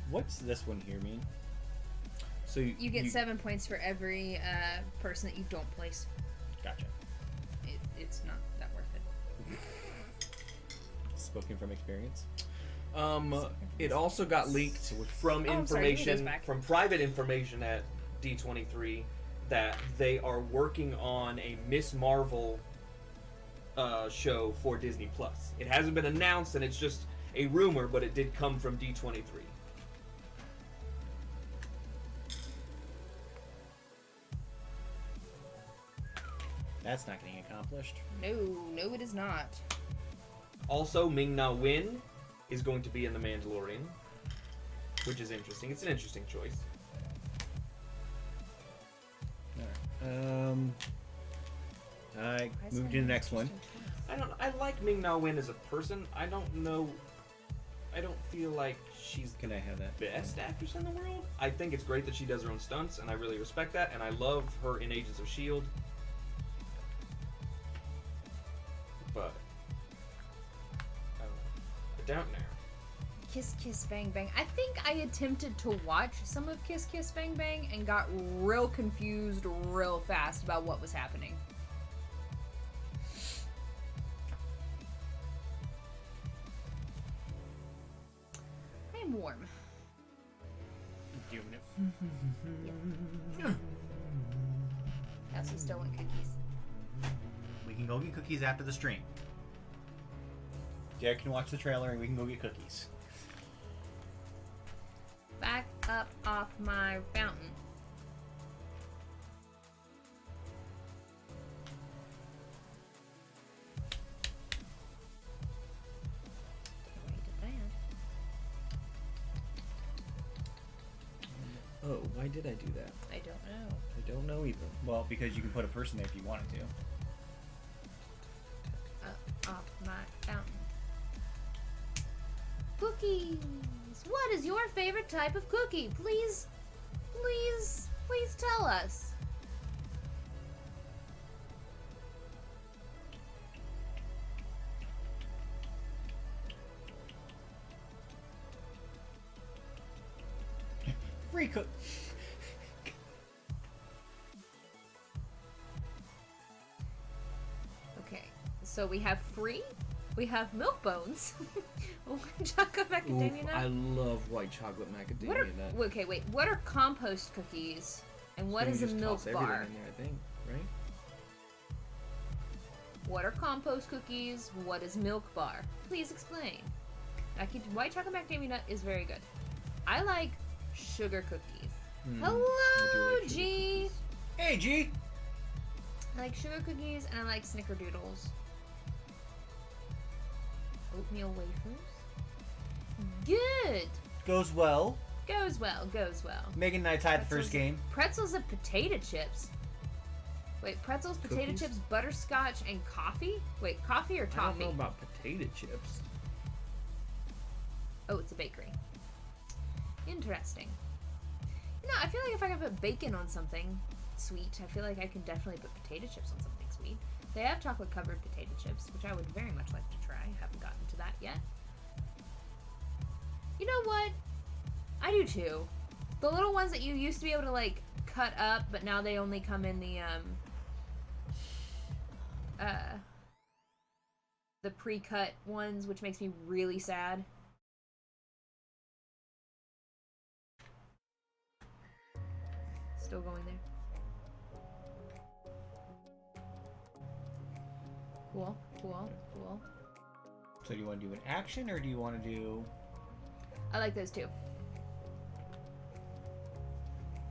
What's this one here mean? So You get 7 points for every person that you don't place. Gotcha. It's not that worth it. Spoken from experience. It also got leaked From Oh, I'm sorry, you can information, go back. from private information at D23, that they are working on a Miss Marvel show for Disney Plus. It hasn't been announced, and it's just a rumor, but it did come from D23. That's not getting accomplished. No, it is not. Also, Ming-Na Wen is going to be in The Mandalorian, which is interesting. It's an interesting choice. Alright. I moved to the next one. I like Ming-Na Wen as a person. I don't feel like she's Can I have that? best actress in the world. I think it's great that she does her own stunts, and I really respect that, and I love her in Agents of S.H.I.E.L.D. But I don't know. Kiss Kiss Bang Bang. I think I attempted to watch some of Kiss Kiss Bang Bang and got real confused real fast about what was happening. I am warm. Doing it. I also still want cookies. We can go get cookies after the stream. Derek can watch the trailer and we can go get cookies. Back up off my fountain. Oh, why did I do that? I don't know. I don't know either. Well, because you can put a person there if you wanted to. Up off my fountain. Cookies! What is your favorite type of cookie? Please tell us. Free cook. Okay, so we have free, we have milk bones, chocolate macadamia Ooh, nut. I love white chocolate macadamia What are, nut. okay, wait, what are compost cookies? And what You is a just milk toss everything bar? in there, I think, right? What are compost cookies? What is milk bar? Please explain. White chocolate macadamia nut is very good. I like sugar cookies. I do Hello, like sugar G. cookies. Hey, G. I like sugar cookies and I like snickerdoodles. Oatmeal wafers. Good. Goes well. Goes well, goes well. Megan and I tied the first game. Pretzels and potato chips. Wait, pretzels, potato Cookies? chips, butterscotch, and coffee? Wait, coffee or I toffee? don't know about potato chips. Oh, it's a bakery. Interesting. You know, I feel like if I could put bacon on something sweet, I feel like I can definitely put potato chips on something sweet. They have chocolate-covered potato chips, which I would very much like to try. Haven't gotten to that yet. You know what? I do too. The little ones that you used to be able to, like, cut up, but now they only come in the pre-cut ones, which makes me really sad. Still going there. Cool, cool, cool. So do you want to do an action, or do you want to do... I like those too.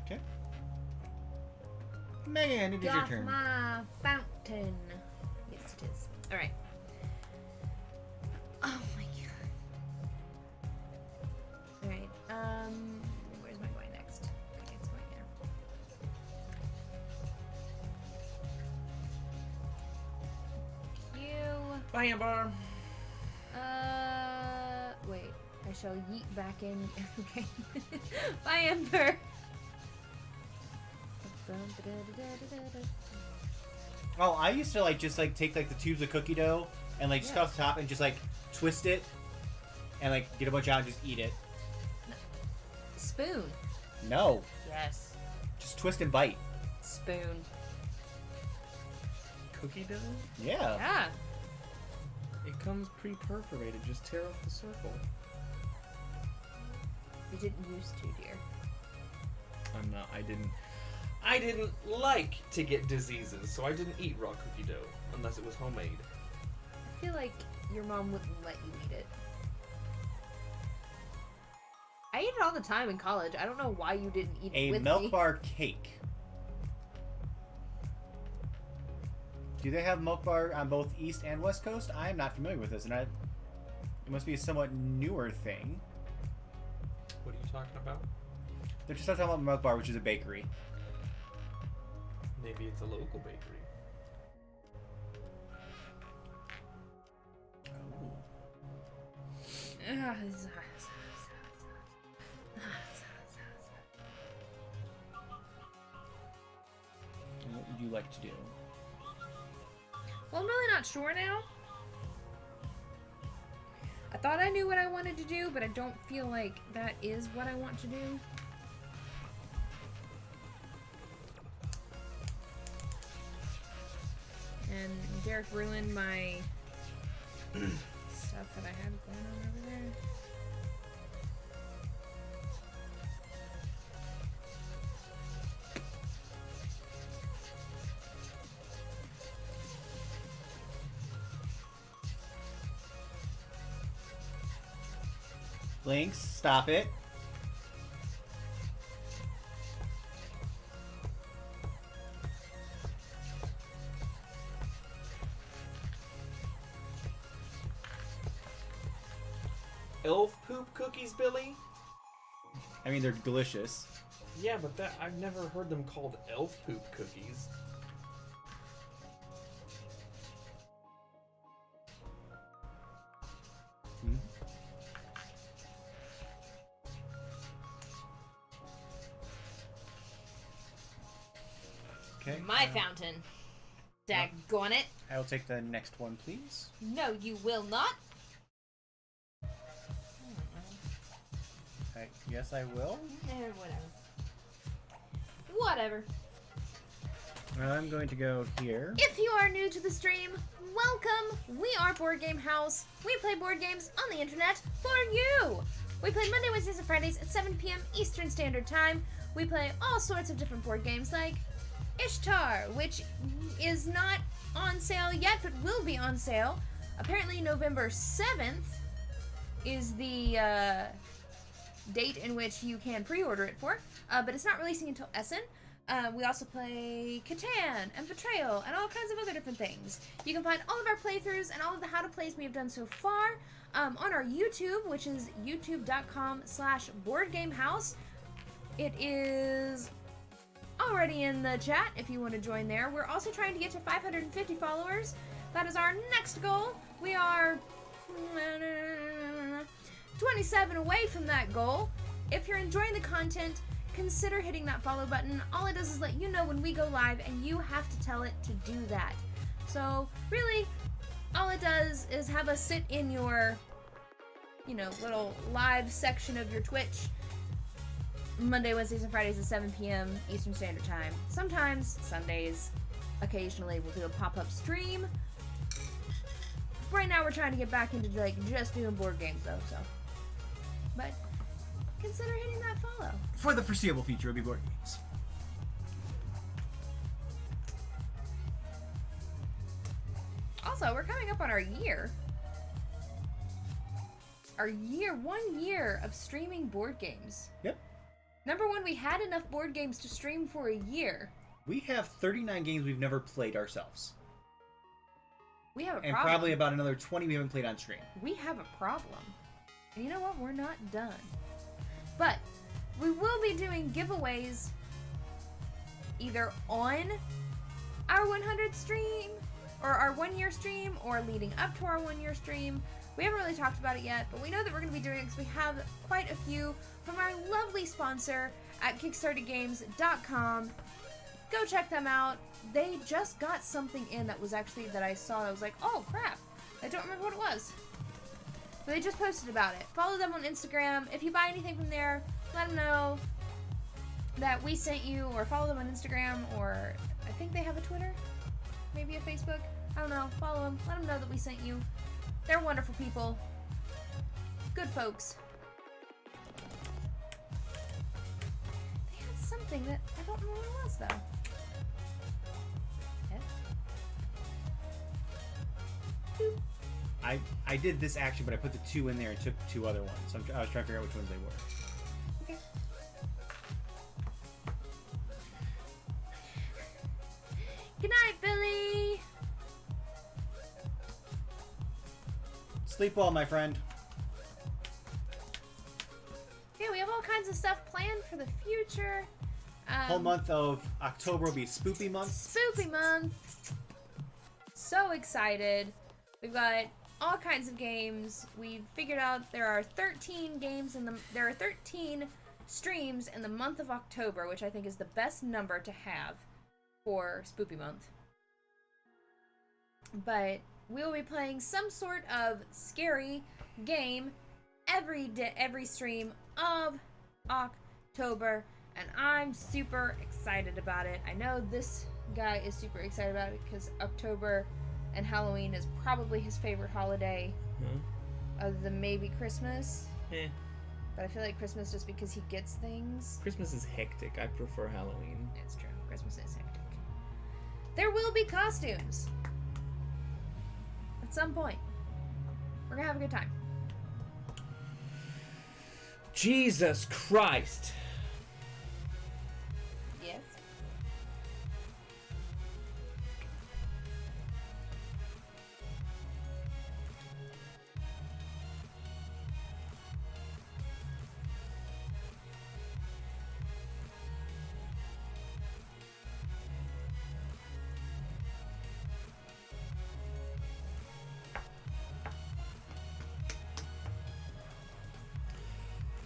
Okay. Megan, it is your Got turn. my fountain. Yes, it is. All right. Oh my god. All right. Where's my going next? Okay, it's going here. You. Bye, Amber. Wait. I shall yeet back in. Okay. Bye, Ember. Oh, I used to just take the tubes of cookie dough and just cut off the top and just twist it and get a bunch out and just eat it. Spoon. No, Yes. just twist and bite. Spoon. Cookie dough? Yeah. Yeah. It comes pre-perforated. Just tear off the circle. You didn't used to, dear. I'm not. I didn't like to get diseases, so I didn't eat raw cookie dough unless it was homemade. I feel like your mom wouldn't let you eat it. I ate it all the time in college. I don't know why you didn't eat it A with milk me. bar cake. Do they have milk bar on both East and West Coast? I'm not familiar with this, and it must be a somewhat newer thing. What are you talking about? They're just talking about Milk Bar, which is a bakery. Maybe it's a local bakery. And what would you like to do? Well, I'm really not sure now. I thought I knew what I wanted to do, but I don't feel like that is what I want to do. And Derek ruined my stuff that I had going on over there. Lynx, stop it. Elf poop cookies, Billy? I mean, they're delicious. Yeah, but I've never heard them called elf poop cookies. Hmm? Okay. My fountain. Daggone it. I will take the next one, please. No, you will not. Yes, I will. Whatever. I'm going to go here. If you are new to the stream, welcome! We are Board Game House. We play board games on the internet for you! We play Monday, Wednesdays, and Fridays at 7 p.m. Eastern Standard Time. We play all sorts of different board games like Ishtar, which is not on sale yet, but will be on sale. Apparently November 7th is the date in which you can pre-order it for, but it's not releasing until Essen. We also play Catan and Betrayal and all kinds of other different things. You can find all of our playthroughs and all of the how to plays we have done so far on our YouTube, which is youtube.com/boardgamehouse. It is already in the chat if you want to join there. We're also trying to get to 550 followers. That is our next goal. We are 27 away from that goal. If you're enjoying the content, consider hitting that follow button. All it does is let you know when we go live, and you have to tell it to do that. So really, all it does is have us sit in your, little live section of your Twitch Monday, Wednesdays, and Fridays at 7 p.m. Eastern Standard Time. Sometimes Sundays. Occasionally we'll do a pop-up stream. Right now we're trying to get back into just doing board games though, so. But consider hitting that follow. For the foreseeable future, it'll be board games. Also, we're coming up on our year. Our 1 year of streaming board games. Yep. Number one, we had enough board games to stream for a year. We have 39 games we've never played ourselves. We have a and problem. probably about another 20 we haven't played on stream. We have a problem. And you know what? We're not done. But we will be doing giveaways either on our 100 stream or our 1 year stream or leading up to our 1 year stream. We haven't really talked about it yet, but we know that we're going to be doing it because we have quite a few from our lovely sponsor at kickstartergames.com. Go check them out. They just got something in that I saw. I was like, oh crap, I don't remember what it was. But they just posted about it. Follow them on Instagram. If you buy anything from there, let them know that we sent you, or follow them on Instagram, or I think they have a Twitter, maybe a Facebook. I don't know. Follow them. Let them know that we sent you. They're wonderful people. Good folks. They had something that I don't remember what it was, though. I did this action, but I put the 2 in there and took 2 other ones. So I was trying to figure out which ones they were. Okay. Good night, Billy. Sleep well, my friend. Yeah, we have all kinds of stuff planned for the future. Whole month of October will be Spoopy month. Spoopy month. So excited. We've got all kinds of games. We've figured out there are 13 games there are 13 streams in the month of October, which I think is the best number to have for Spoopy month. But we will be playing some sort of scary game every stream of October, and I'm super excited about it. I know this guy is super excited about it because October and Halloween is probably his favorite holiday, other than maybe Christmas. But I feel like Christmas just because he gets things. Christmas is hectic. I prefer Halloween. It's true. Christmas is hectic. There will be costumes at some point. We're gonna have a good time. Jesus Christ! Yes.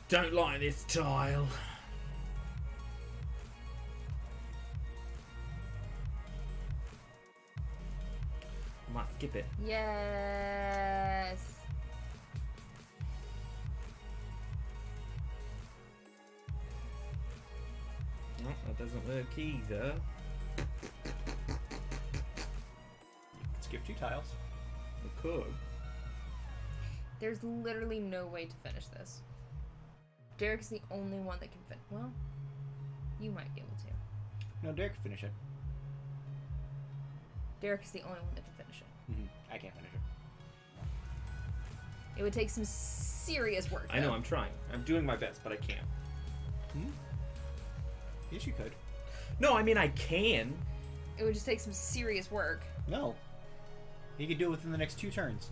Don't like this tile. I might skip it. Yes. No, that doesn't work either. Skip 2 tiles. I could. There's literally no way to finish this. Derek's the only one that can finish. Well, you might be able to. No, Derek can finish it. Derek is the only one that can finish it. I can't finish it. It would take some serious work. I know, I'm trying. I'm doing my best, but I can't. Yes, you could. No, I mean I can. It would just take some serious work. No. He could do it within the next 2 turns.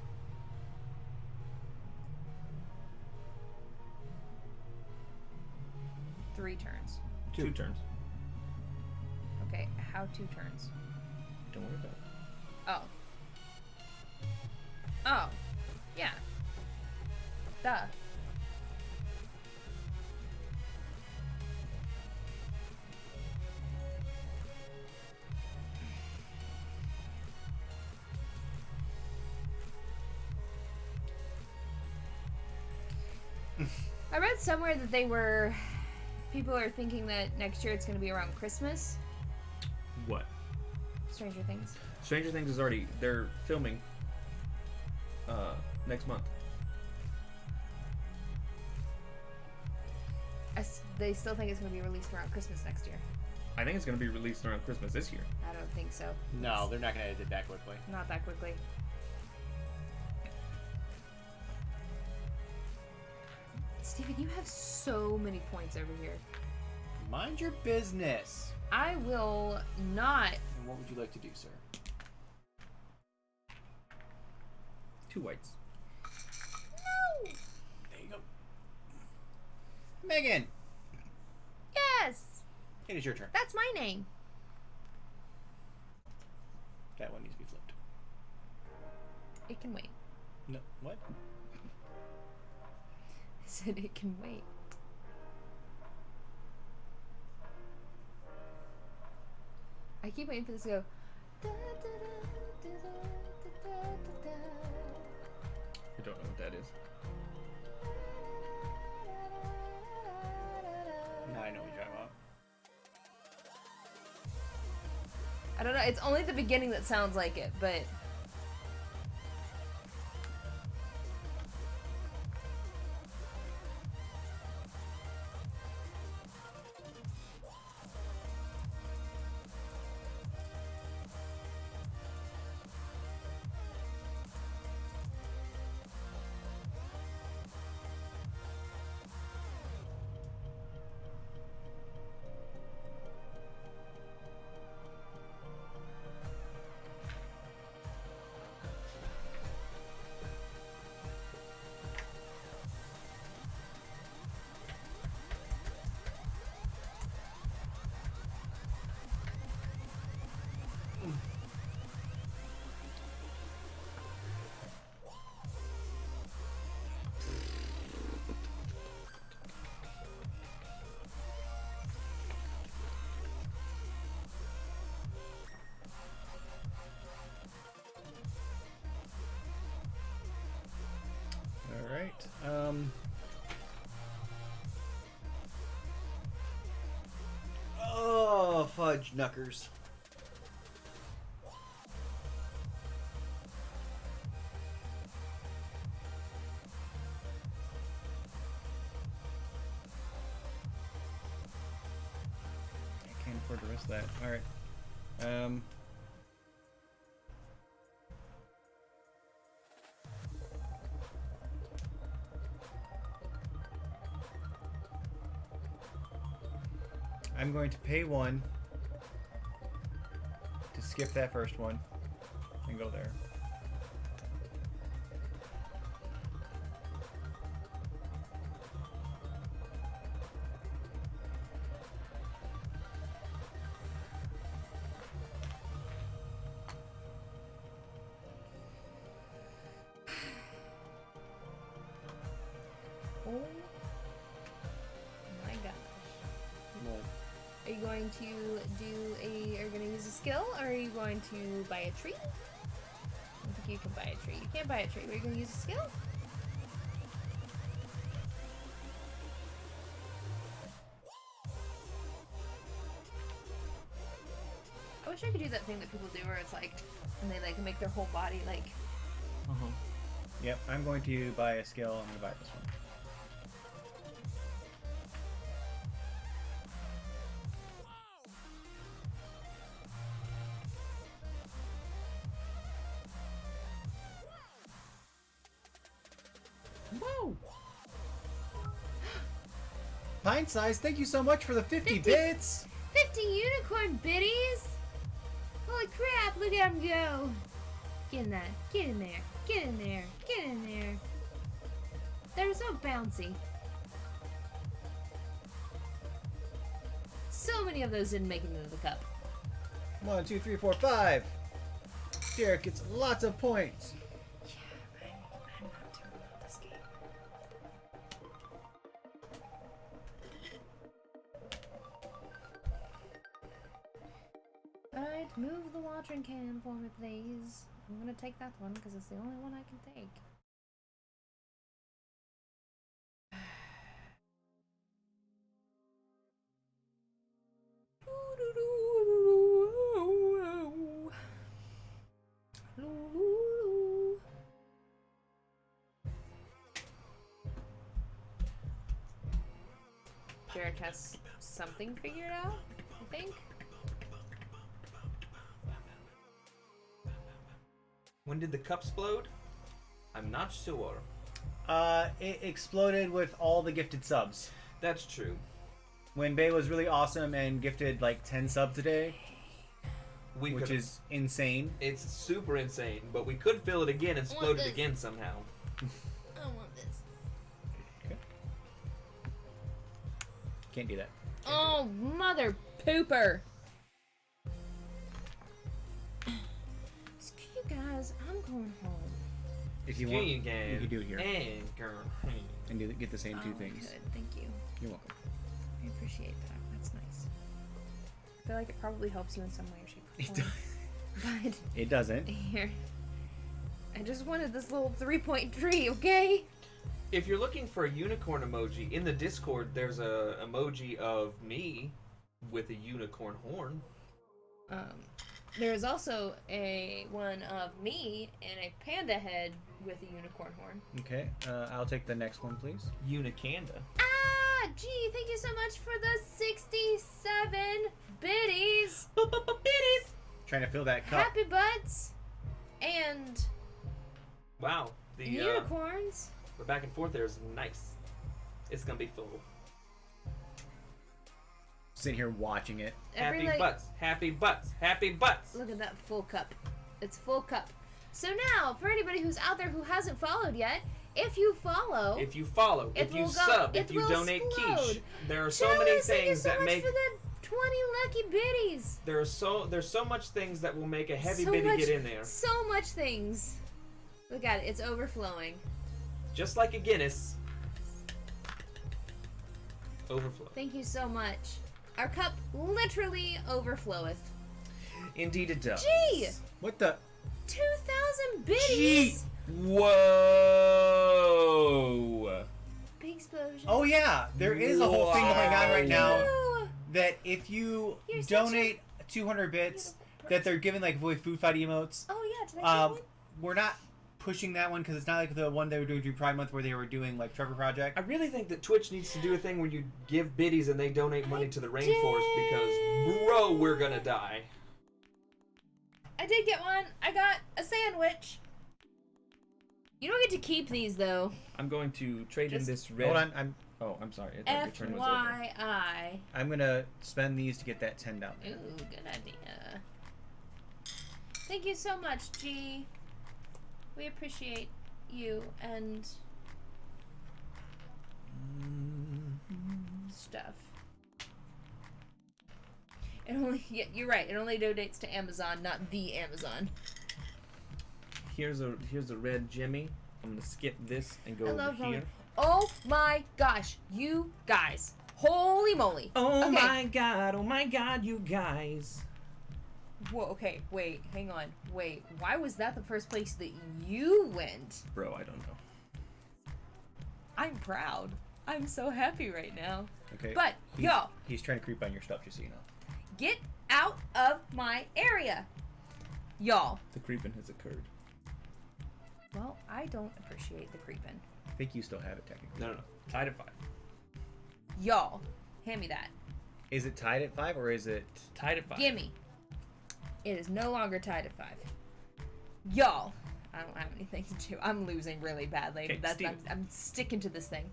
Three turns. 2 turns. Okay, how 2 turns? Don't worry about it. Oh. Oh. Yeah. Duh. I read somewhere that people are thinking that next year it's going to be around Christmas. What? Stranger Things. Stranger Things is already, they're filming next month. They still think it's going to be released around Christmas next year. I think it's going to be released around Christmas this year. I don't think so. No, they're not going to edit it that quickly. Not that quickly. Steven, you have so many points over here. Mind your business. I will not. And what would you like to do, sir? 2 whites. No! There you go. Megan! Yes! It is your turn. That's my name. That one needs to be flipped. It can wait. No, what? I said it can wait. I keep waiting for this to go. I don't know what that is. Now I know what you're talking about. I don't know. It's only the beginning that sounds like it, but. Alright. Oh, fudge knuckers. I can't afford the rest of that. Alright. I'm going to pay 1 to skip that first one and go there. Oh my gosh. Are you going to are you going to use a skill, or are you going to buy a tree? I don't think you can buy a tree. You can't buy a tree. Are you going to use a skill? I wish I could do that thing that people do where it's like, and they like make their whole body like. Yep, I'm going to buy a skill. I'm going to buy this one. Whoa! Pint size, thank you so much for the 50 bits. 50 unicorn biddies! Holy crap, look at them go! Get in that. Get in there. Get in there. Get in there. They're so bouncy. So many of those didn't make it into the cup. 1, 2, 3, 4, 5. Derek gets lots of points. Yeah, I'm not doing well this game. Alright, move the watering can for me, please. I'm gonna take that one because it's the only one I can take. Jared has something figured out, I think. When did the cup explode? I'm not sure. It exploded with all the gifted subs. That's true. When Bay was really awesome and gifted like 10 subs a day, which is insane. It's super insane, but we could fill it again and explode it again somehow. I want this. Okay. Can't do that. Oh, mother pooper! Screw you guys, I'm going home. If you want, you can can do it here and go home. and get the same two things. Good, thank you. You're welcome. I appreciate that. That's nice. I feel like it probably helps you in some way or shape or It form. But It doesn't. here, I just wanted this little 3-point tree, okay? If you're looking for a unicorn emoji, in the Discord there's a emoji of me with a unicorn horn. There's also a one of me and a panda head with a unicorn horn. Okay, I'll take the next one, please. Unicanda. Ah, gee, thank you so much for the 67 biddies. Biddies! Trying to fill that cup. Happy butts and Wow, the unicorns. the back and forth there is nice. It's gonna be full. Sitting here watching it. Happy butts, happy butts, happy butts. Look at that full cup. It's full cup. So now, for anybody who's out there who hasn't followed yet, if you follow, If you follow, It if you will go- sub, it if you will donate explode. quiche, there are so Jonas, many thank you things so that much make for the 20 lucky biddies. there's so much things that will make a heavy So biddy much- get in there. So much things. Look at it. It's overflowing. Just like a Guinness. Overflow. Thank you so much. Our cup literally overfloweth. Indeed it does. Gee! What the? 2,000 Gee! biddies! Whoa! Big explosion. Oh yeah, there is a whole thing going on right now Ew. that if you You're such donate 200 bits, beautiful that they're giving like with food fight emotes. Oh yeah, did I get one? We're not pushing that one because it's not like the one they were doing through Pride Month where they were doing like Trevor Project. I really think that Twitch needs to do a thing where you give biddies and they donate money to the rainforest because, bro, we're gonna die. I did get one. I got a sandwich. You don't get to keep these though. I'm going to trade Just- in this red. Hold on, Oh, I'm sorry. I thought your turn was over. FYI. I'm gonna spend these to get that 10 down there. Ooh, good idea. Thank you so much, G. We appreciate you and stuff. It only, yeah, you're right. It only donates to Amazon, not the Amazon. Here's a red Jimmy. I'm gonna skip this and go I over love here. Rowan. Oh my gosh, you guys! Holy moly! Oh Okay. my god, you guys. Whoa, okay, wait, hang on. Wait, why was that the first place that you went? Bro, I don't know. I'm proud. I'm so happy right now. Okay. But, he's, y'all, he's trying to creep on your stuff, just so you know. get out of my area. Y'all. The creeping has occurred. Well, I don't appreciate the creeping. I think you still have it technically. No. Tied at 5. Y'all, hand me that. Is it tied at 5 or is it? Tied at 5. Gimme. It is no longer tied at 5. Y'all, I don't have anything to do. I'm losing really badly. Okay, That's steal I'm sticking to this thing.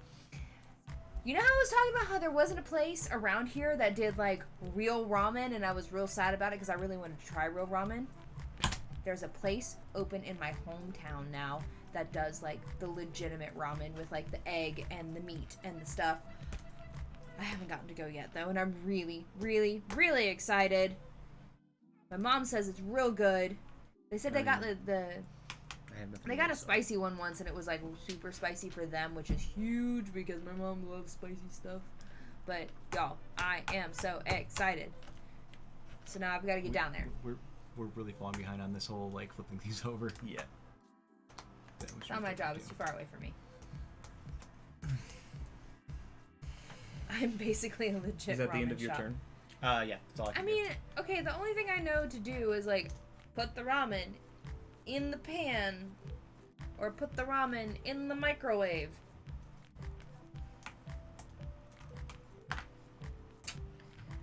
You know how I was talking about how there wasn't a place around here that did, like, real ramen, and I was real sad about it because I really wanted to try real ramen? There's a place open in my hometown now that does, like, the legitimate ramen with, like, the egg and the meat and the stuff. I haven't gotten to go yet, though, and I'm really, really, really excited. My mom says it's real good. They said they got they got a spicy one once, and it was, like, super spicy for them, which is huge because my mom loves spicy stuff. But, y'all, I am so excited. So now I've got to get down there. We're really falling behind on this whole, like, flipping these over. Yeah. It's not my job. It's too far away from me. I'm basically a legit Is that the end of your shop. turn? Yeah, that's all I can do. mean, okay, the only thing I know to do is, like, put the ramen in the pan or put the ramen in the microwave.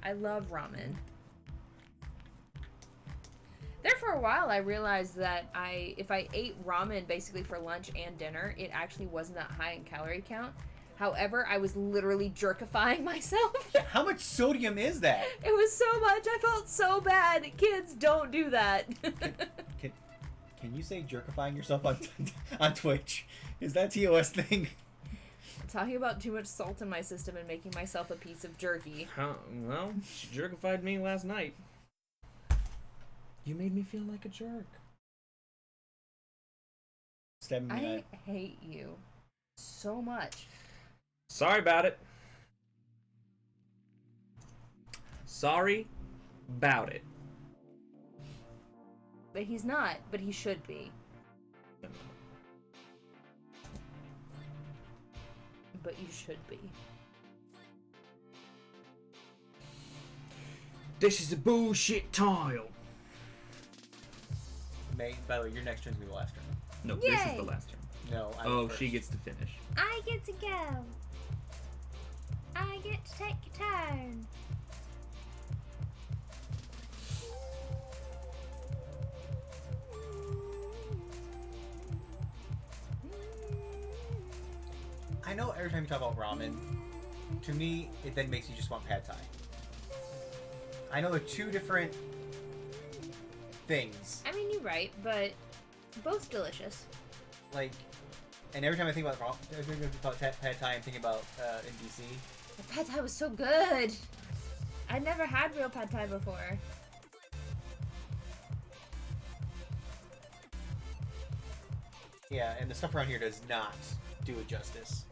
I love ramen. There for a while I realized that if I ate ramen basically for lunch and dinner, it actually wasn't that high in calorie count. However, I was literally jerkifying myself. How much sodium is that? It was so much. I felt so bad. Kids, don't do that. Can you say jerkifying yourself on Twitch? Is that TOS thing? Talking about too much salt in my system and making myself a piece of jerky. Well, she jerkified me last night. You made me feel like a jerk. Stab me in the I eye. hate you so much. Sorry about it. Sorry about it. But he's not, but he should be. But you should be. This is a bullshit tile. May, by the way, your next turn's gonna be the last turn. No, Yay! this is the last turn. No, I'm She gets to finish. I get to go. I get to take your turn. I know every time you talk about ramen, to me, it then makes you just want pad thai. I know they're two different things. I mean, you're right, but both delicious. Like, and every time I think about pad thai, I'm thinking about in DC. The pad thai was so good. I'd never had real pad thai before. Yeah, and the stuff around here does not do it justice.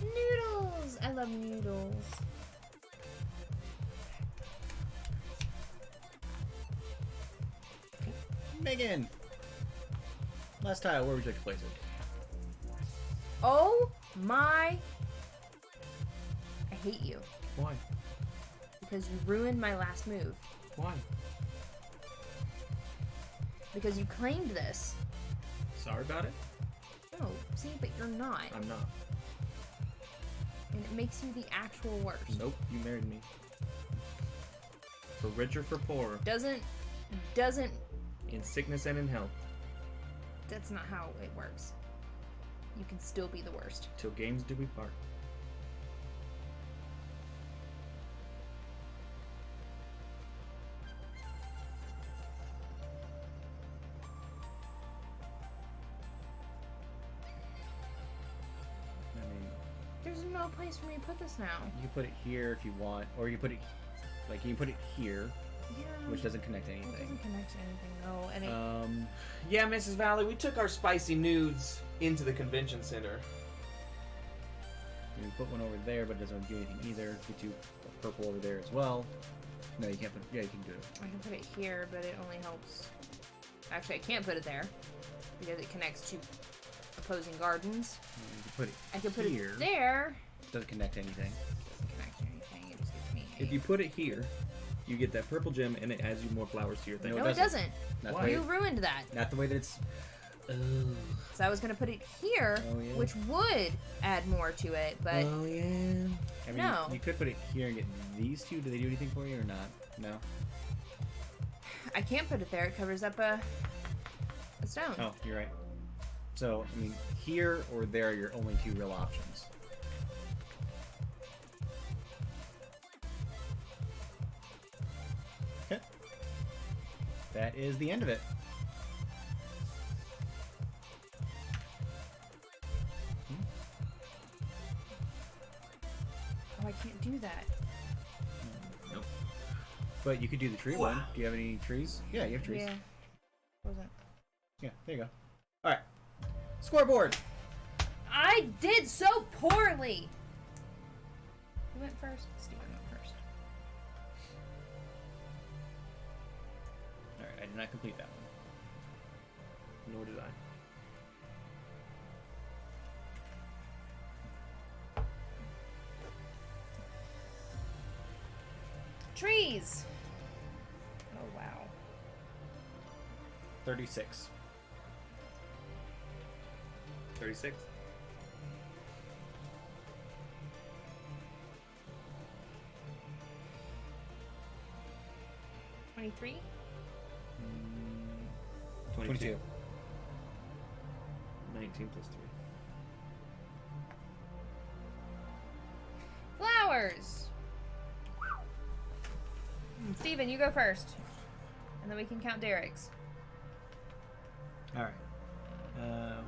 Noodles! I love noodles. Megan! Last tile, where would you like to place it? Oh my... I hate you. Why? Because you ruined my last move. Why? Because you claimed this. Sorry about it? No, see, but you're not. I'm not. And it makes you the actual worst. Nope, you married me. For rich or for poor, Doesn't... in sickness and in health, That's not how it works. You can still be the worst. till games do we part. I mean, There's no place for me to put this now. you can put it here if you want, or you can put it, like, you can put it here, Yeah. which doesn't connect to It anything. doesn't connect to anything, no. And it, Yeah, Mrs. Valley, we took our spicy nudes into the convention center. You can put one over there, but it doesn't do anything either. Put two purple over there as well. No, you can't put. Yeah, you can do it. I can put it here, but it only helps. Actually, I can't put it there because it connects to opposing gardens. You can put it. I can put here. it there. Doesn't connect to anything. It doesn't connect to anything. It just gives me. If you put it here, you get that purple gem, and it adds you more flowers to your thing. No, No, it doesn't. Not Why? the way. You ruined that. Not the way that it's. So I was gonna put it here, Oh, yeah. which would add more to it, but Oh yeah. I mean, No. you could put it here and get these two. Do they do anything for you or not? No. I can't put it there. It covers up a stone. Oh, you're right. So I mean, here or there are your only two real options. that is the end of it. Oh, I can't do that. Nope. But you could do the tree one. Do you have any trees? Yeah, you have trees. Yeah. What was that? Yeah, there you go. All right. Scoreboard. I did so poorly. Who went first? Steven went first. All right, I did not complete that one. Nor did I. Trees. Oh wow. 36. 36. 23. 22. 19 plus 3. Flowers. Steven, you go first. And then we can count Derek's. All right.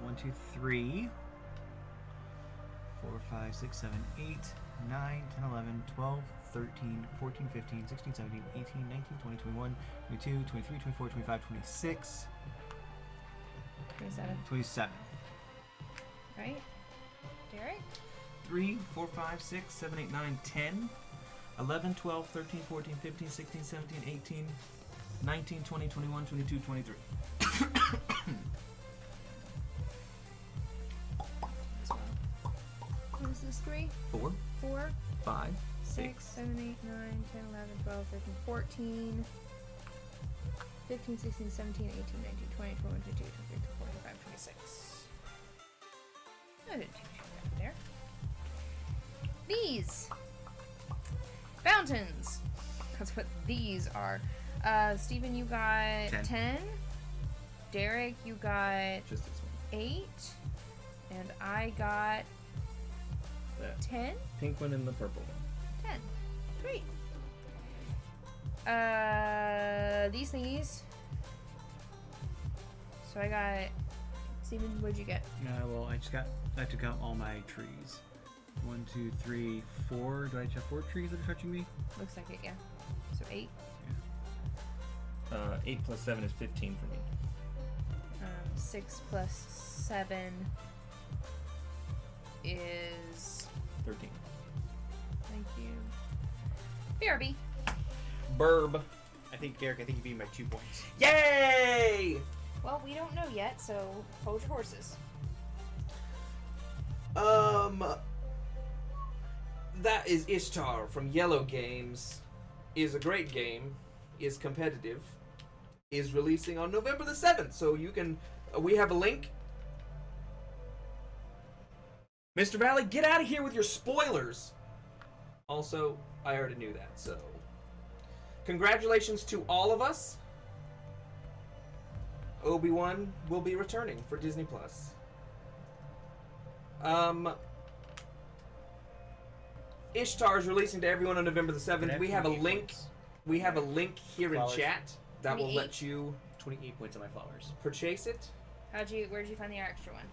1, 2, 3, 4, 5, 6, 7, 8, 9, 10, 11, 12, 13, 14, 15, 16, 17, 18, 19, 20, 21, 22, 23, 24, 25, 26, 27. 27. Right? Derek? 3, 4, 5, 6, 7, 8, 9, 10, 11, 12, 13, 14, 15, 16, 17, 18, 19, 20, 21, 22, 23. What is this? 3? 4, 4, 5, 6, 7, 8, 9, 10, 11, 12, 13, 14, 15, 16, 17, 18, 19, 20, 21, 22, 23, 24, 25, 26. I didn't take that there. These. Fountains. That's what these are. Steven, you got 10. Derek, you got Just this one. 8. And I got That 10. pink one and the purple one. 10. Great. These thingies. So I got. Steven, what'd you get? Well, I have to count all my trees. 1, 2, 3, 4. Do I have 4 trees that are touching me? Looks like it, yeah. So 8. 8 plus 7 is 15 for me. 6 plus 7 is. 13. Thank you. BRB. Burb. I think, Derek, you beat my 2 points. Yay! Well, we don't know yet, so hold your horses. That is Ishtar from Iello Games. Is a great game. Is competitive. Is releasing on November the 7th. So you can. We have a link. Mr. Valley, get out of here with your spoilers. Also, I already knew that, so. Congratulations to all of us. Obi-Wan will be returning for Disney Plus. Ishtar is releasing to everyone on November the 7th. We have a link. Points. We have a link here in Flowers. chat that will 28. let you 28 points on my flowers. purchase it. Where'd you find the extra one?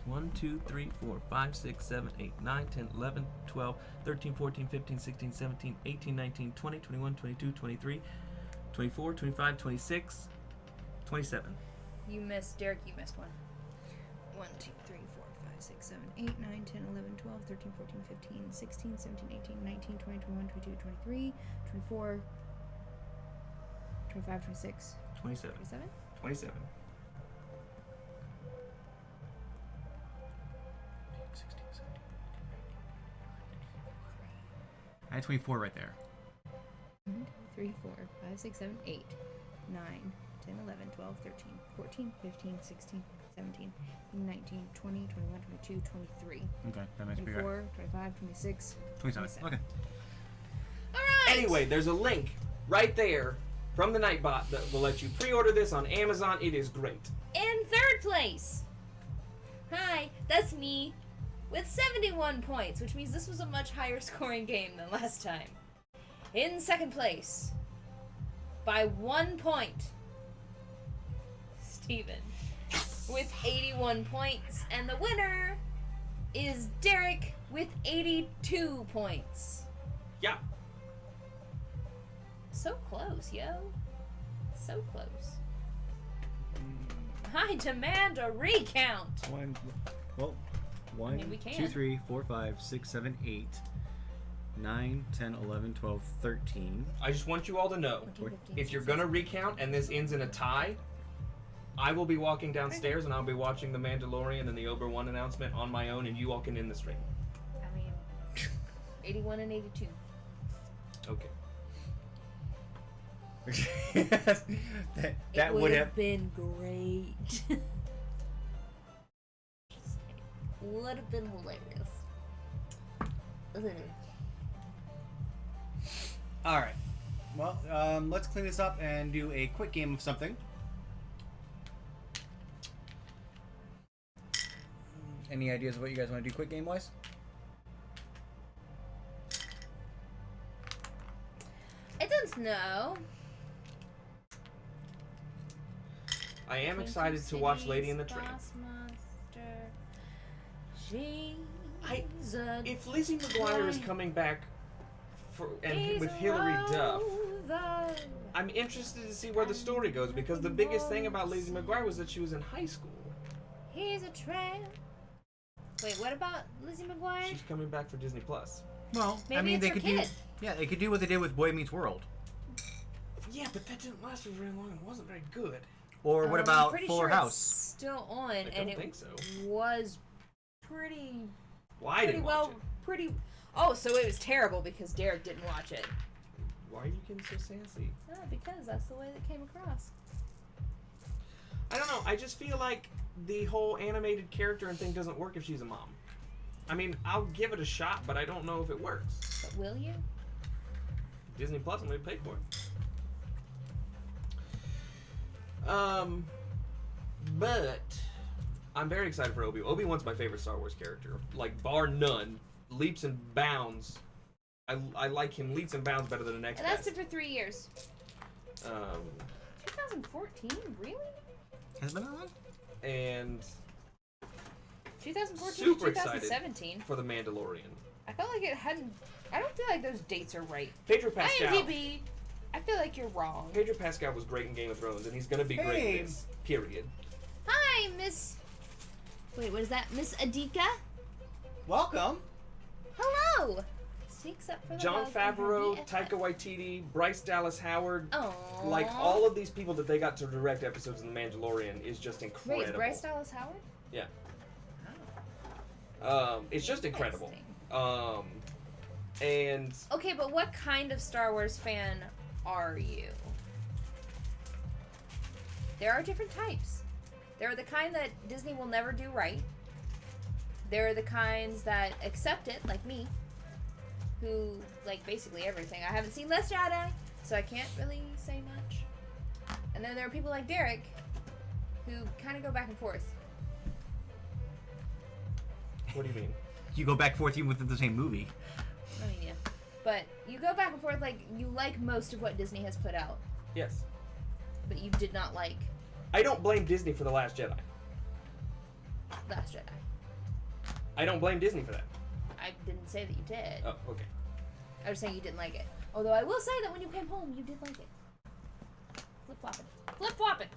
1, 2, 3, 4, 5, 6, 7, 8, 9, 10, 11, 12, 13, 14, 15, 16, 17, 18, 19, 20, 21, 22, 23, 24, 25, 26, 27. You missed, Derek, you missed one. 1, 2, 3, 4, 5, 6, 7, 8, 9, 10, 11, 12, 13, 14, 15, 16, 17, 18, 19, 20, 21, 22, 23, 24, 25, 26, 27. 27? 27. I had 24 right there. 1, 2, 3, 4, 5, 6, 7, 8, 9, 10, 11, 12, 13, 14, 15, 16, 17, 19, 20, 21, 22, 23, Okay, that makes me right. 24, 25, 26, 27. Okay. Alright! Anyway, there's a link right there from the Nightbot that will let you pre-order this on Amazon. It is great. In third place! Hi, that's me. With 71 points, which means this was a much higher scoring game than last time. In second place, by 1 point, Steven with 81 points. And the winner is Derek with 82 points. Yeah. So close, yo. So close. I demand a recount. One, we can. 2, 3, 4, 5, 6, 7, 8, 9, 10, 11, 12, 13. I just want you all to know, if you're gonna recount and this ends in a tie, I will be walking downstairs and I'll be watching The Mandalorian and the Obi-Wan announcement on my own, and you all can end the stream. I mean, 81 and 82. Okay. that would have been great. Would have been hilarious. All right. Well, let's clean this up and do a quick game of something. Any ideas of what you guys want to do quick game wise? I don't know. I am excited to watch Lady in the Tramp. If Lizzie McGuire is coming back with Hilary Duff, I'm interested to see where the story goes, because the biggest thing about Lizzie McGuire was that she was in high school. He's a tramp. Wait, what about Lizzie McGuire? She's coming back for Disney Plus. Well, Maybe I mean, it's they her could kid. they could do what they did with Boy Meets World. Yeah, but that didn't last for very long and it wasn't very good. Or what about Fuller sure House? It's still on, I and don't think so. was pretty. Well, I didn't watch it. Pretty. Oh, so it was terrible because Derek didn't watch it. Why are you getting so sassy? Oh, because that's the way that came across. I don't know. I just feel like the whole animated character and thing doesn't work if she's a mom. I mean, I'll give it a shot, but I don't know if it works. But will you? Disney Plus, I'm going to pay for it. But I'm very excited for Obi. Obi-Wan's my favorite Star Wars character. Like, bar none. Leaps and bounds. I like him leaps and bounds better than the next It lasted best. for 3 years. 2014? Really? Has it been that long? And 2014 super to 2017. excited for The Mandalorian. I felt like it hadn't. I don't feel like those dates are right. Pedro Pascal. IMDb, I feel like you're wrong. Pedro Pascal was great in Game of Thrones, and he's going to be great in this. Period. Hi, Miss. Wait, what is that? Miss Adika? Welcome. Hello! Sneaks up for the Jon love and her Favreau, BFF. Taika Waititi, Bryce Dallas Howard, Aww. like all of these people that they got to direct episodes in The Mandalorian is just incredible. Wait, Bryce Dallas Howard? Yeah. Oh. It's just incredible. Interesting. And Okay, but what kind of Star Wars fan are you? There are different types. There are the kind that Disney will never do right. There are the kinds that accept it, like me, who like basically everything. I haven't seen Last Jedi, so I can't really say much. And then there are people like Derek, who kind of go back and forth. what do you mean? You go back and forth even within the same movie. I mean, yeah. But you go back and forth, like, you like most of what Disney has put out, Yes. but you did not like I don't blame Disney for The Last Jedi. Last Jedi. I don't blame Disney for that. I didn't say that you did. Oh, okay. I was saying you didn't like it. Although I will say that when you came home, you did like it. Flip-flopping. Flip-flopping!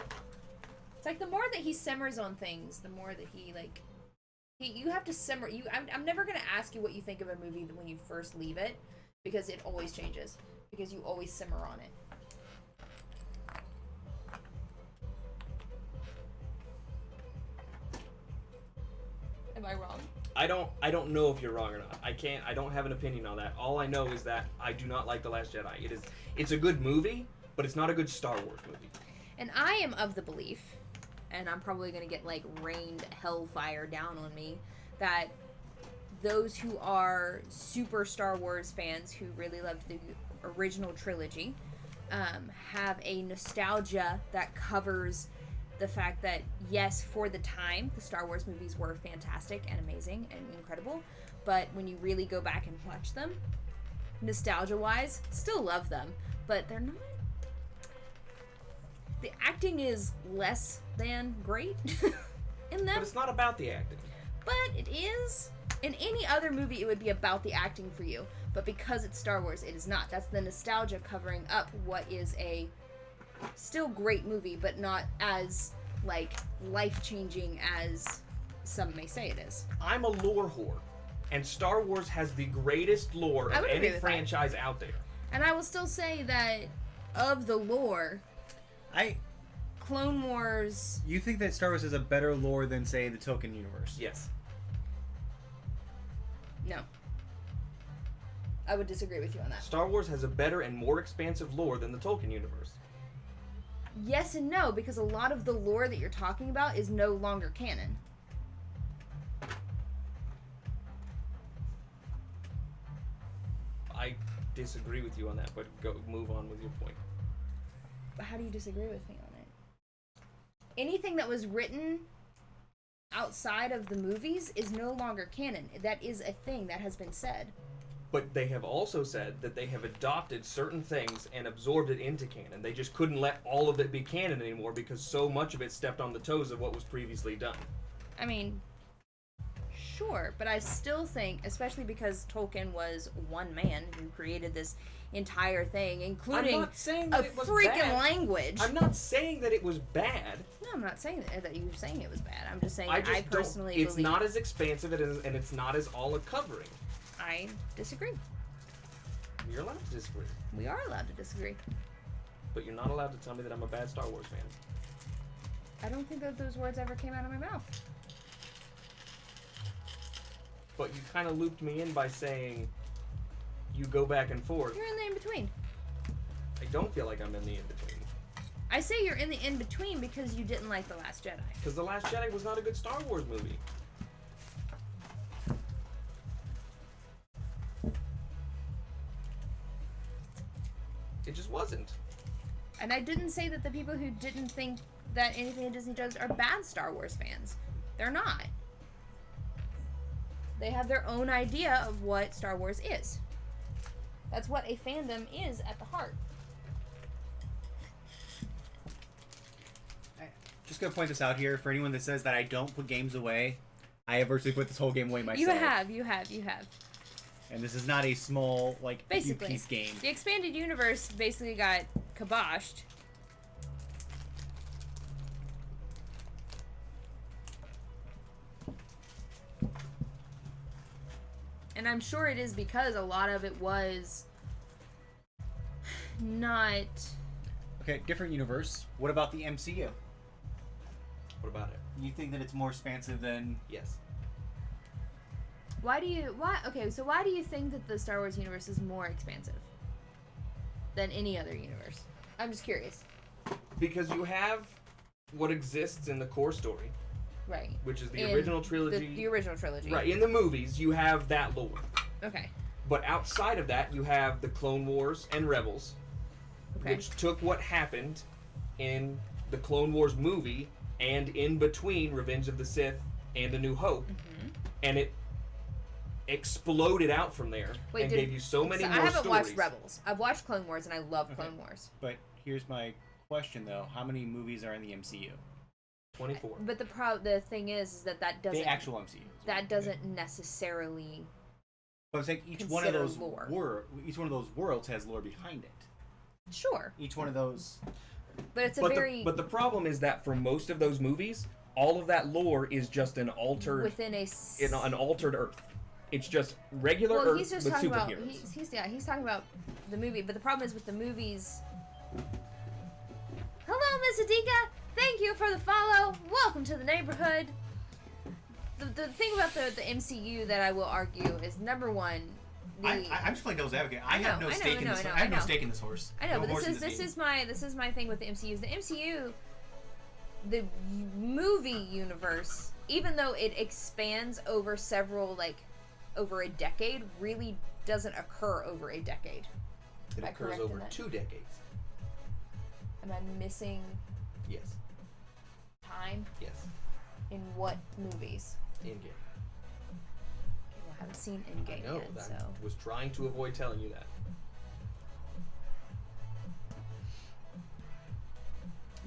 It's like the more that he simmers on things, the more that he, like... you have to simmer... I'm never going to ask you what you think of a movie when you first leave it, because it always changes. Because you always simmer on it. Am I wrong? I don't know if you're wrong or not. I don't have an opinion on that. All I know is that I do not like The Last Jedi. It's a good movie, but it's not a good Star Wars movie. And I am of the belief, and I'm probably going to get, like, rained hellfire down on me, that those who are super Star Wars fans who really loved the original trilogy have a nostalgia that covers the fact that, yes, for the time, the Star Wars movies were fantastic and amazing and incredible, but when you really go back and watch them, nostalgia-wise, still love them, but they're not... acting is less than great in them. But it's not about the acting. But it is. In any other movie, it would be about the acting for you. But because it's Star Wars, it is not. That's the nostalgia covering up what is a still great movie, but not as, like, life-changing as some may say it is. I'm a lore whore, and Star Wars has the greatest lore of any franchise out there. And I will still say that of the lore, Clone Wars... You think that Star Wars has a better lore than, say, the Tolkien universe? Yes. No. I would disagree with you on that. Star Wars has a better and more expansive lore than the Tolkien universe. Yes and no, because a lot of the lore that you're talking about is no longer canon. I disagree with you on that, but move on with your point. How do you disagree with me on it? Anything that was written outside of the movies is no longer canon. That is a thing that has been said. But they have also said that they have adopted certain things and absorbed it into canon. They just couldn't let all of it be canon anymore because so much of it stepped on the toes of what was previously done. I mean, sure, but I still think, especially because Tolkien was one man who created this entire thing, including a freaking language. I'm not saying that it was bad. No, I'm not saying that you're saying it was bad. I'm just saying I personally it's believe... not as expansive and it's not as all-covering. I disagree. You're allowed to disagree. We are allowed to disagree. But you're not allowed to tell me that I'm a bad Star Wars fan. I don't think that those words ever came out of my mouth. But you kind of looped me in by saying you go back and forth. You're in the in-between. I don't feel like I'm in the in-between. I say you're in the in-between because you didn't like The Last Jedi. Because The Last Jedi was not a good Star Wars movie. It just wasn't. And I didn't say that the people who didn't think that anything that Disney does are bad Star Wars fans. They're not. They have their own idea of what Star Wars is. That's what a fandom is at the heart. Just gonna point this out here for anyone that says that I don't put games away. I have virtually put this whole game away myself. You have. And this is not a small, like, Basically, few-piece game. The expanded universe basically got kiboshed. And I'm sure it is because a lot of it was not... Okay, different universe. What about the MCU? What about it? You think that it's more expansive than... Yes. Why do you think that the Star Wars universe is more expansive than any other universe? I'm just curious. Because you have what exists in the core story. Right. Which is the original trilogy. The original trilogy. Right. In the movies, you have that lore. Okay. But outside of that, you have the Clone Wars and Rebels, which took what happened in the Clone Wars movie and in between Revenge of the Sith and A New Hope, and it exploded out from there and gave you so many more stories. I haven't watched Rebels. I've watched Clone Wars, and I love Clone Wars. But here's my question, though. How many movies are in the MCU? 24. But the thing is that doesn't... The actual MCU. That doesn't necessarily... But I'm saying each one of those worlds has lore behind it. Sure. Each one of those... But it's But the problem is that for most of those movies, all of that lore is just an altered... Within an altered Earth. It's just regular Earth he's just with talking superheroes. About, he's talking about the movie, but the problem is with the movies... Hello, Miss Adika! Thank you for the follow! Welcome to the neighborhood! The thing about the MCU that I will argue is, number one... I'm just playing devil's advocate. I have no stake in this. I have no stake in this horse. I know, but this is my thing with the MCU. The MCU, the movie universe, even though it expands over over a decade, really doesn't occur over a decade. It occurs over 2 decades. Am I missing? Yes. Time? Yes. In what movies? Endgame. I haven't seen Endgame yet, so... I was trying to avoid telling you that.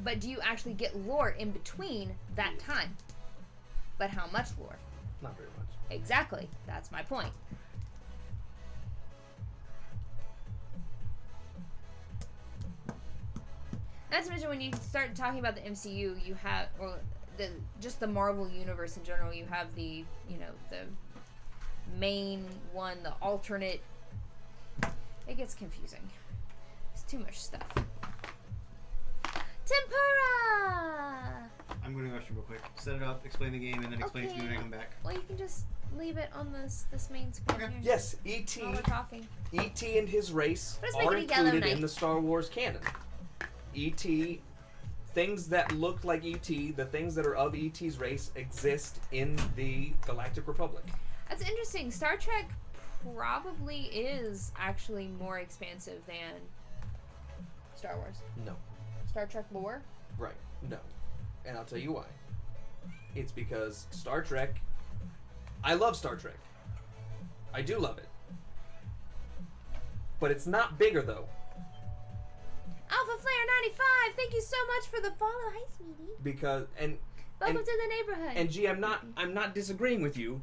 But do you actually get lore in between that time? But how much lore? Not very much. Exactly. That's my point. Not to mention when you start talking about the MCU, you have, or just the Marvel universe in general, you have the main one, the alternate. It gets confusing. It's too much stuff. Tempura! I'm going to the restroom real quick. Set it up, explain the game, and then explain it to me when I come back. Well, you can just leave it on this main screen here. Yes, E.T. While we're talking. E.T. and his race Let's make are it a Yellow included Knight. in the Star Wars canon. E.T. Things that look like E.T., the things that are of E.T.'s race, exist in the Galactic Republic. That's interesting. Star Trek probably is actually more expansive than Star Wars. No. Star Trek lore? Right. No. And I'll tell you why. It's because Star Trek... I love Star Trek. I do love it. But it's not bigger, though. Alpha Flare 95, thank you so much for the follow. Hi, sweetie. Because... Welcome to the neighborhood. And G, I'm not disagreeing with you.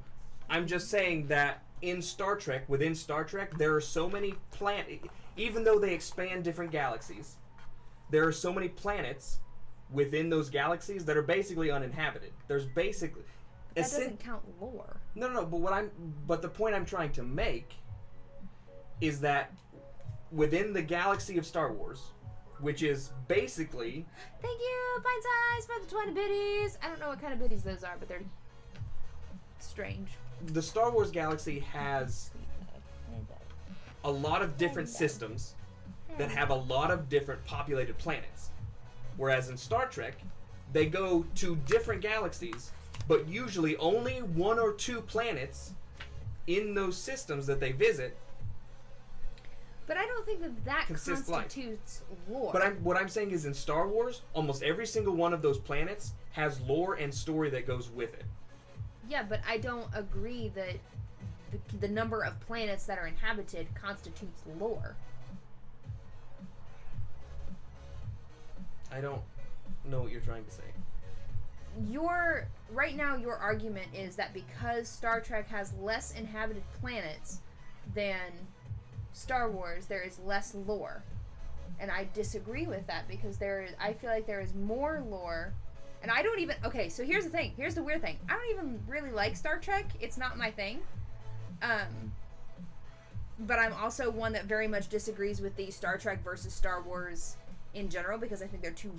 I'm just saying that in Star Trek, within Star Trek, there are so many planets... Even though they expand different galaxies, there are so many planets within those galaxies that are basically uninhabited. There's basically... That doesn't count lore. No, but the point I'm trying to make is that within the galaxy of Star Wars, which is basically... Thank you, Pint Size, for the 20 biddies. I don't know what kind of biddies those are, but they're strange. The Star Wars galaxy has a lot of different systems that have a lot of different populated planets. Whereas in Star Trek, they go to different galaxies, but usually only 1 or 2 planets in those systems that they visit. But I don't think that Consists life. constitutes lore. But what I'm saying is in Star Wars, almost every single one of those planets has lore and story that goes with it. Yeah, but I don't agree that the number of planets that are inhabited constitutes lore. I don't know what you're trying to say. Right now your argument is that because Star Trek has less inhabited planets than Star Wars, there is less lore. And I disagree with that because I feel like there is more lore. And I don't even... Okay, so here's the thing. Here's the weird thing. I don't even really like Star Trek. It's not my thing. But I'm also one that very much disagrees with the Star Trek versus Star Wars in general because I think they're two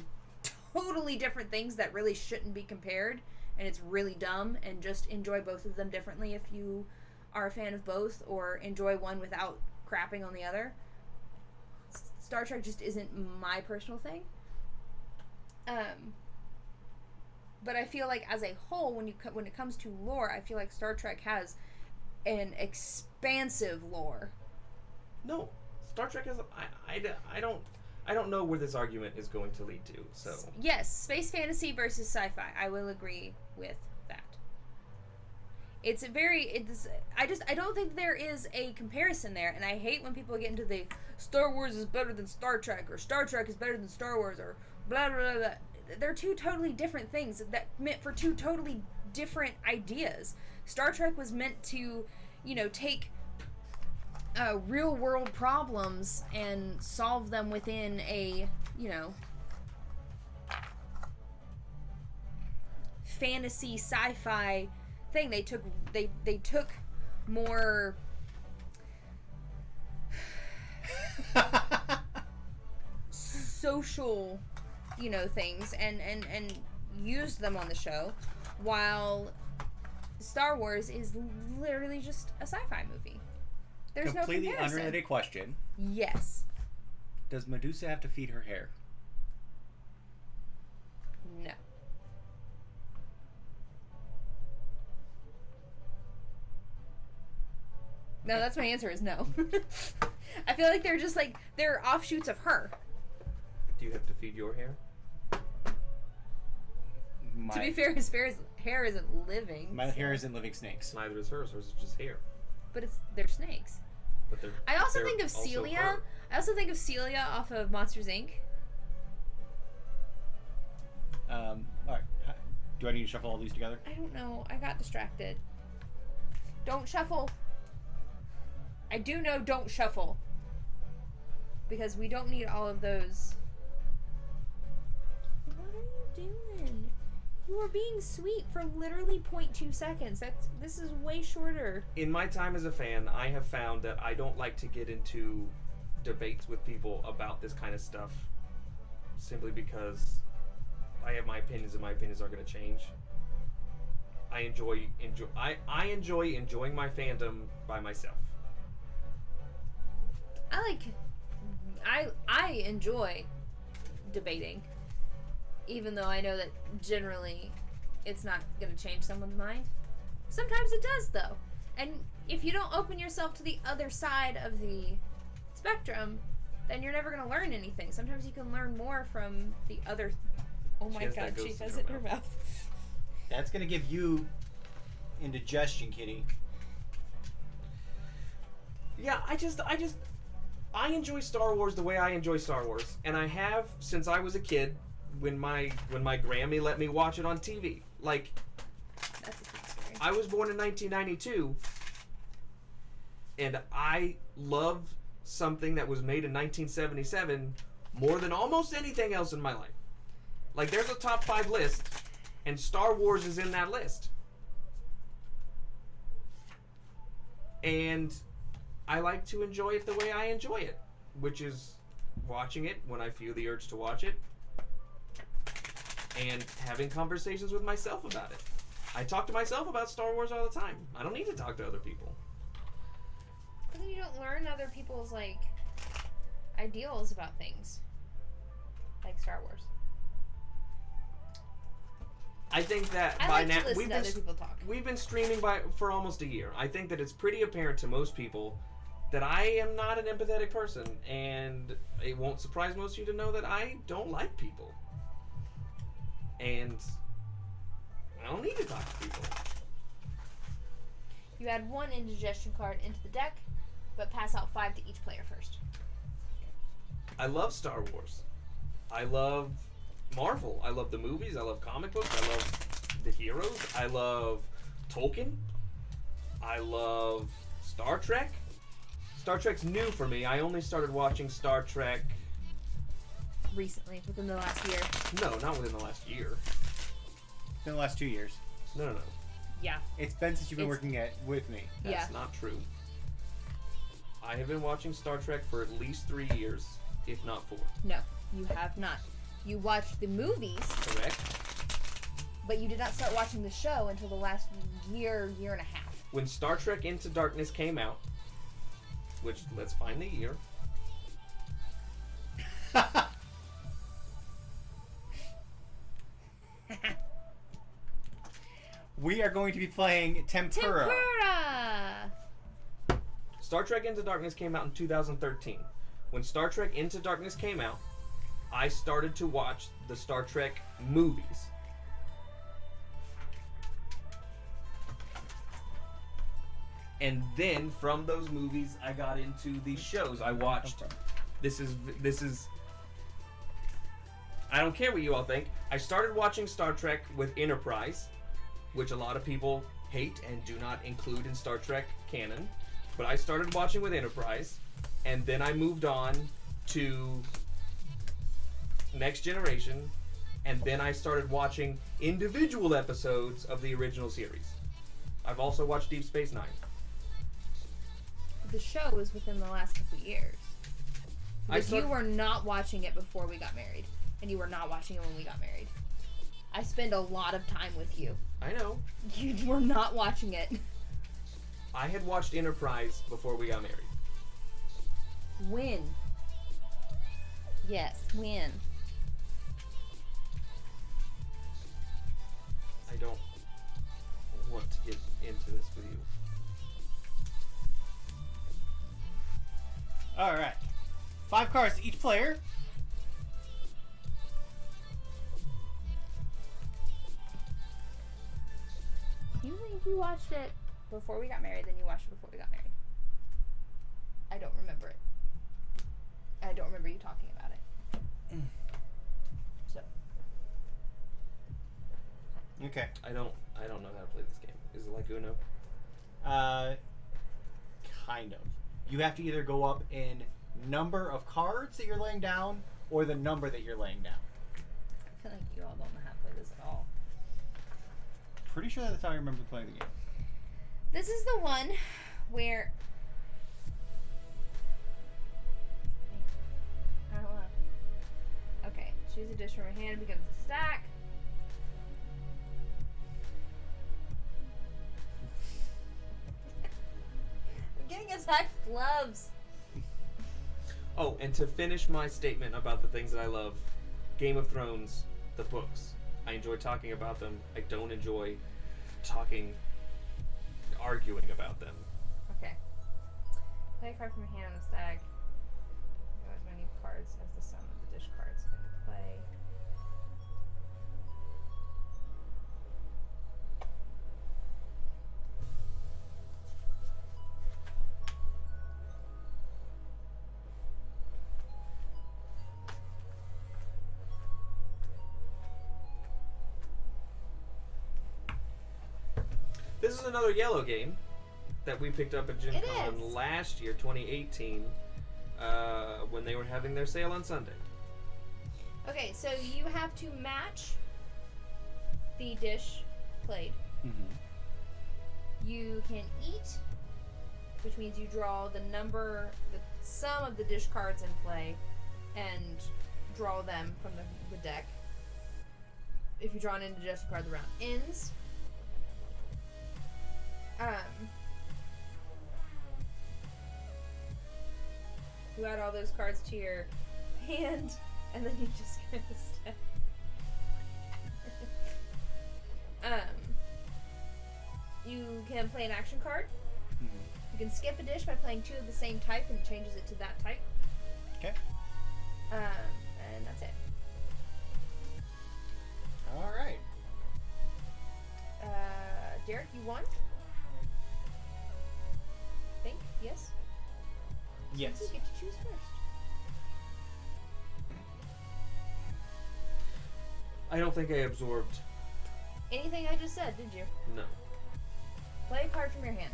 totally different things that really shouldn't be compared. And it's really dumb. And just enjoy both of them differently if you are a fan of both or enjoy one without crapping on the other. Star Trek just isn't my personal thing. But I feel like as a whole, when it comes to lore, I feel like Star Trek has an expansive lore. No, Star Trek is. I don't know where this argument is going to lead to. So yes, space fantasy versus sci-fi. I will agree with that. I don't think there is a comparison there, and I hate when people get into the Star Wars is better than Star Trek or Star Trek is better than Star Wars or blah blah blah. blah. They're two totally different things that meant for two totally different ideas. Star Trek was meant to, take real world problems and solve them within a, fantasy sci-fi thing. They took more social things and used them on the show, while Star Wars is literally just a sci-fi movie. There's completely no comparison. unrelated question. Yes. Does Medusa have to feed her hair? No. No, that's my answer is no. I feel like they're just they're offshoots of her. do you have to feed your hair? To be fair, his hair isn't living. My hair isn't living snakes. Neither is hers. Hers is just hair. But they're snakes. But I also they're think of also Celia. her. I also think of Celia off of Monsters Inc. do I need to shuffle all these together? I don't know. I got distracted. Don't shuffle. I do know don't shuffle. Because we don't need all of those. What are you doing? You are being sweet for literally 0.2 seconds. This is way shorter. In my time as a fan, I have found that I don't like to get into debates with people about this kind of stuff simply because I have my opinions and my opinions are going to change. I enjoy enjoying my fandom by myself. I enjoy debating, even though I know that generally it's not going to change someone's mind. Sometimes it does, though. And if you don't open yourself to the other side of the spectrum, then you're never going to learn anything. Sometimes you can learn more from the other... Oh my god, she has it in her mouth. That's going to give you indigestion, Kitty. Yeah, I enjoy Star Wars the way I enjoy Star Wars, and I have since I was a kid. When my Grammy let me watch it on TV, like That's a bit scary. I was born in 1992, and I love something that was made in 1977 more than almost anything else in my life. Like there's a top 5 list, and Star Wars is in that list, and I like to enjoy it the way I enjoy it, which is watching it when I feel the urge to watch it, and having conversations with myself about it. I talk to myself about Star Wars all the time. I don't need to talk to other people. But then you don't learn other people's, like, ideals about things. Like Star Wars. I think that I by like now to listen to other people talk. we've been streaming for almost a year. I think that it's pretty apparent to most people that I am not an empathetic person, and it won't surprise most of you to know that I don't like people. And I don't need to talk to people. You add 1 indigestion card into the deck, but pass out 5 to each player first. I love Star Wars. I love Marvel. I love the movies. I love comic books. I love the heroes. I love Tolkien. I love Star Trek. Star Trek's new for me. I only started watching Star Trek... Recently, within the last year. No, not within the last year. In the last 2 years. No. Yeah. It's been since you've been working with me. That's not true. I have been watching Star Trek for at least 3 years, if not 4. No, you have not. You watched the movies. Correct? But you did not start watching the show until the last year and a half. When Star Trek Into Darkness came out, which, let's find the year. We are going to be playing Tempura. Star Trek Into Darkness came out in 2013. When Star Trek Into Darkness came out, I started to watch the Star Trek movies. And then from those movies, I got into the shows. I watched. This is. I don't care what you all think. I started watching Star Trek with Enterprise, which a lot of people hate and do not include in Star Trek canon. But I started watching with Enterprise, and then I moved on to Next Generation, and then I started watching individual episodes of the original series. I've also watched Deep Space Nine. The show was within the last couple years. Because you were not watching it before we got married. And you were not watching it when we got married. I spend a lot of time with you. I know. You were not watching it. I had watched Enterprise before we got married. When? Yes, when? I don't want to get into this with you. Alright. 5 cards to each player. You think you watched it before we got married, then you watched it before we got married. I don't remember it. I don't remember you talking about it. So. Okay. I don't know how to play this game. Is it like Uno? Kind of. You have to either go up in number of cards that you're laying down or the number that you're laying down. I feel like you all don't know how to play this at all. Pretty sure that's how I remember playing the game. This is the one where... I don't know. Okay, choose a dish from your hand, becomes a stack. I'm getting attacked with gloves. Oh, and to finish my statement about the things that I love, Game of Thrones, the books. I enjoy talking about them. I don't enjoy arguing about them. Okay. Play a card from your hand on the stack. Draw as many cards as the sum of the dish cards into play. This is another Iello game that we picked up at It GenCon is. last year, 2018, when they were having their sale on Sunday. Okay, so you have to match the dish played. Mm-hmm. You can eat, which means you draw the sum of the dish cards in play and draw them from the deck. If you draw an indigestion card, the round ends. You add all those cards to your hand, and then you just kind of step. You can play an action card. Mm-hmm. You can skip a dish by playing 2 of the same type, and it changes it to that type. Okay. And that's it. All right. Derek, you won? Think? Yes? Yes. You get to choose first. I don't think I absorbed. Anything I just said, did you? No. Play a card from your hand.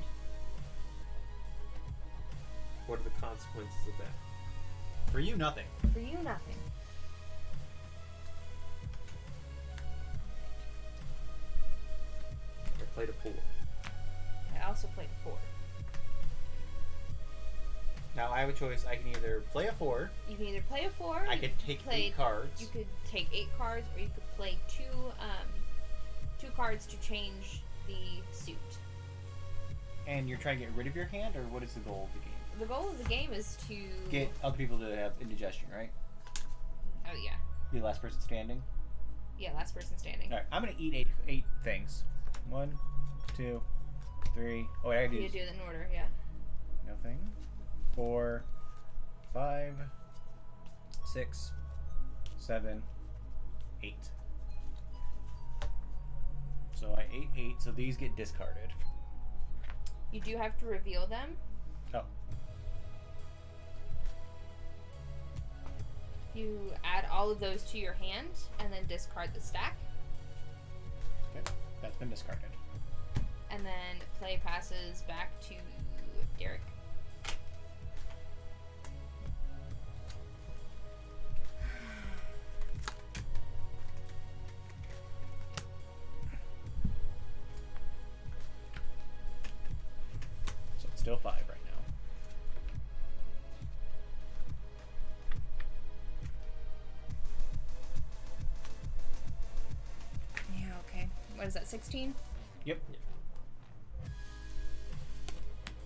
What are the consequences of that? For you, nothing. For you, nothing. I played a 4. I also played a 4. Now I have a choice. I can either play a 4. You can either play a 4. I could take 8 cards. You could take 8 cards, or you could play 2 cards to change the suit. And you're trying to get rid of your hand, or what is the goal of the game? The goal of the game is to Get other people to have indigestion, right? Oh yeah. Be the last person standing. Yeah, last person standing. All right, I'm gonna eat eight things. 1, 2, 3. Oh, wait, I gotta You do it in order, yeah. nothing. 4, 5, 6, 7, 8. So I ate 8. So these get discarded. You do have to reveal them. Oh. You add all of those to your hand and then discard the stack. Okay, that's been discarded. And then play passes back to Derek. So it's still 5 right now. Yeah, okay. What is that, 16? Yep.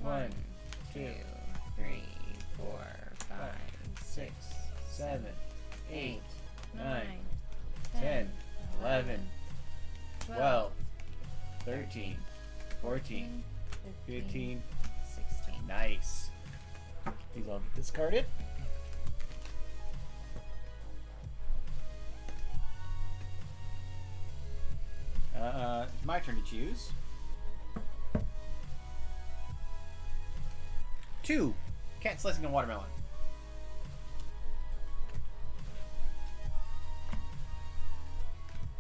1, 2, 3, 4, 5, 6, 7, 8, 9, 10, 10, 11, 12, 13, 14, 15. 16. Nice. These all get discarded. It's my turn to choose. 2. Cat slicing a watermelon.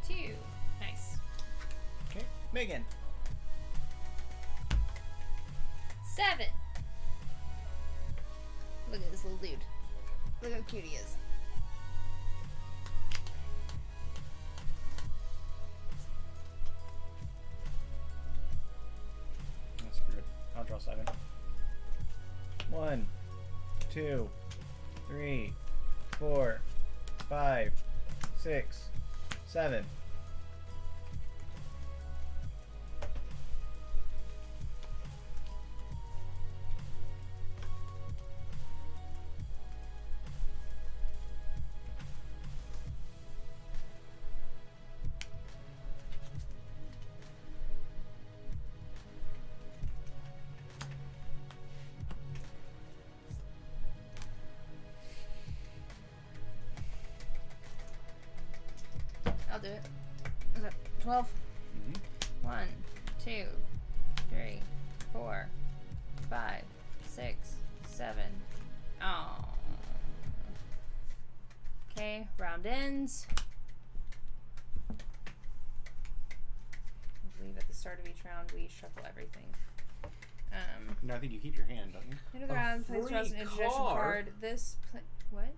2. Nice. Megan. 7. Look at this little dude. Look how cute he is. That's screwed. I'll draw 7. 1, 2, 3, 4, 5, 6, 7. I'll do it. Okay, 12. 1, 2, 3, 4, 5, 6, 7. Oh. Okay, round ends. I believe at the start of each round we shuffle everything. No, I think you keep your hand, don't you? End of the round, place draws an indigestion card. This what?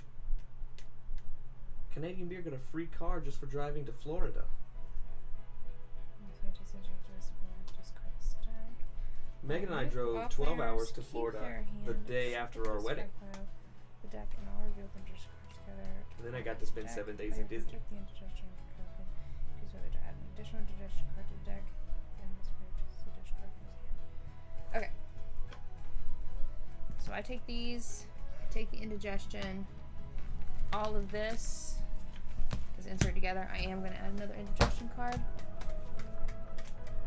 Canadian Beer got a free car just for driving to Florida. Megan and I drove 12 hours to Florida the day after our wedding. The deck and all reveal them just together. And then I got to spend 7 days in Disney. Choose whether to add an additional indigestion card to the deck. And this way choose the dish card from his hand. Okay. So I take these, I take the indigestion, all of this is inserted together. I am going to add another indigestion card.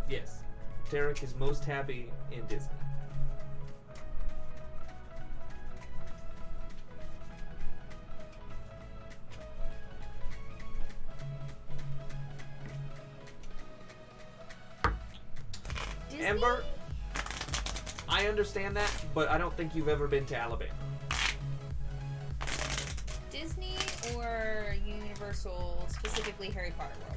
Yes. Derek is most happy in Disney. Disney? Amber, I understand that, but I don't think you've ever been to Alabama. Disney or Universal, specifically Harry Potter World?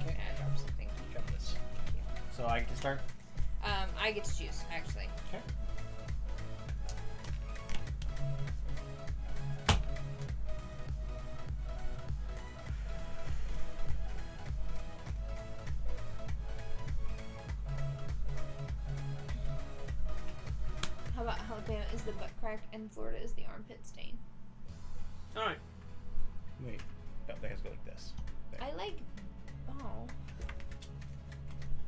Okay. I dropped something. Drop this. So I get to start? I get to choose, actually. Okay. How about Alabama is the butt crack and Florida is the armpit stain? Alright. Wait. No, they has to go like this. There. I like... Oh.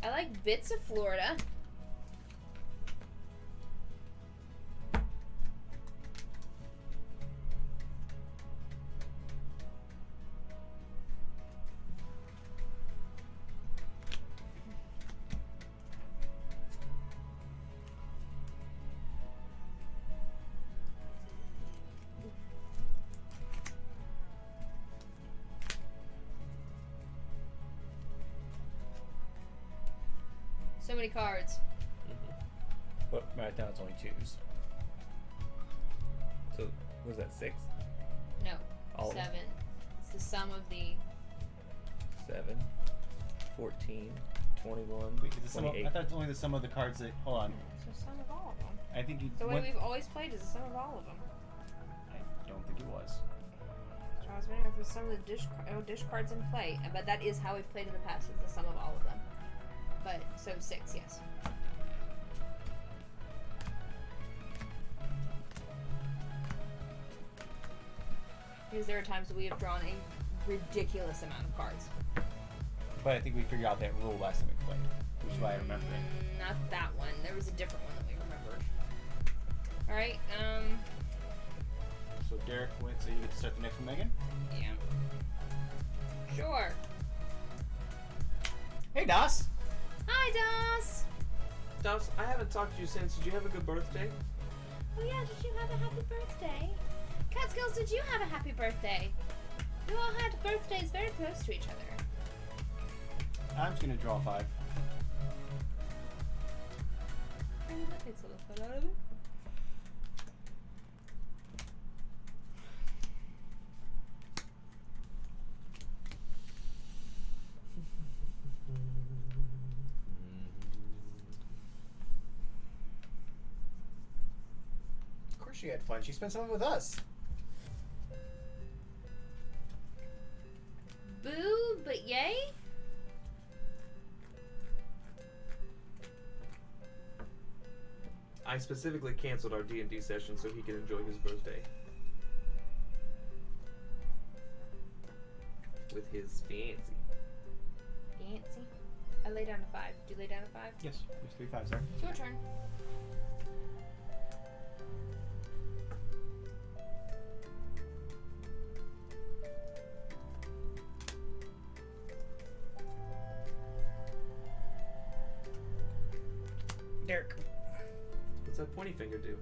I like bits of Florida. So many cards. But right now it's only 2s. So, was that 6? No. All 7. It's the sum of the... 7, 14, 21, Wait, is the sum of, 28. I thought it's only the sum of the cards that... Hold on. It's the sum of all of them. I think you... The way we've always played is the sum of all of them. I don't think it was. Draws winner with the sum of the dish cards in play. But that is how we've played in the past, is the sum of all of them. But, so 6, yes. Because there are times that we have drawn a ridiculous amount of cards. But I think we figured out that rule last time we played, which is why I remember it. Not that one. There was a different one that we remembered. Alright, So Derek went, so you get to start the next one, Megan? yeah. Sure. Hey, Das! Hi, Das! Dubs, I haven't talked to you since. Did you have a good birthday? Oh yeah, did you have a happy birthday? Catskills, did you have a happy birthday? You all had birthdays very close to each other. I'm just gonna draw 5. That takes a little fun out of it. She had fun. She spent some of it with us. Boo, but yay? I specifically canceled our D&D session so he could enjoy his birthday. With his fancy. Fancy. I lay down a 5. Do you lay down a 5? Yes, there's 3 5s there. It's your turn. Derek. What's that pointy finger do?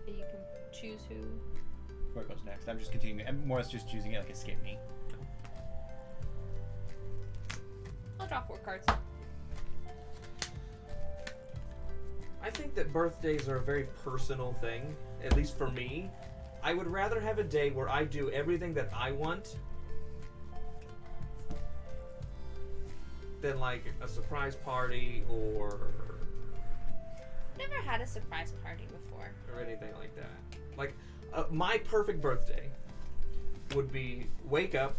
You can choose who. Where it goes next. I'm just continuing. I'm more or less just choosing it like escape me. I'll draw 4 cards. I think that birthdays are a very personal thing, at least for me. I would rather have a day where I do everything that I want than like a surprise party or Never had a surprise party before. anything like that. Like my perfect birthday would be wake up.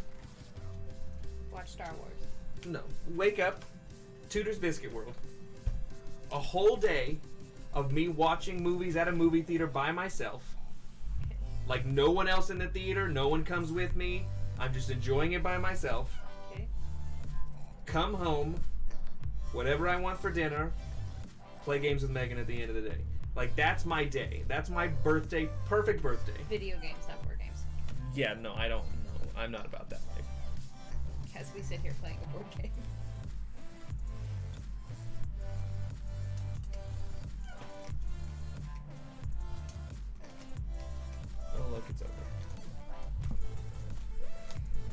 Watch Star Wars. No, wake up, Tudor's Biscuit World. A whole day of me watching movies at a movie theater by myself. Like no one else in the theater, no one comes with me. I'm just enjoying it by myself. Okay. Come home, whatever I want for dinner, play games with Megan at the end of the day. Like that's my day. That's my birthday, perfect birthday. Video games, not board games. Yeah, no, I don't know. I'm not about that life. As we sit here playing a board game. Oh, look, it's over.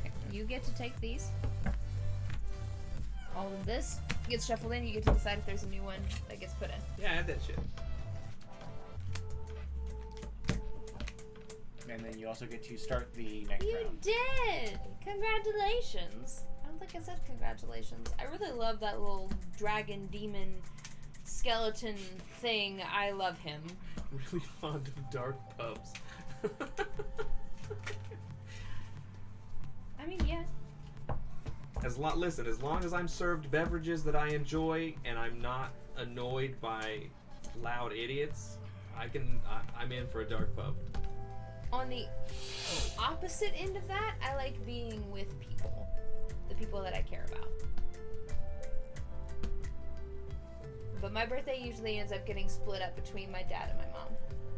Okay, you get to take these. All of this gets shuffled in. You get to decide if there's a new one that gets put in. Yeah, add that shit. And then you also get to start the next You round. did! Congratulations! I don't think I said congratulations. I really love that little dragon demon skeleton thing. I love him. Really fond of dark pubs. I mean, yeah. Listen, as long as I'm served beverages that I enjoy and I'm not annoyed by loud idiots, I'm in for a dark pub. On the opposite end of that, I like being with people. The people that I care about. But my birthday usually ends up getting split up between my dad and my mom.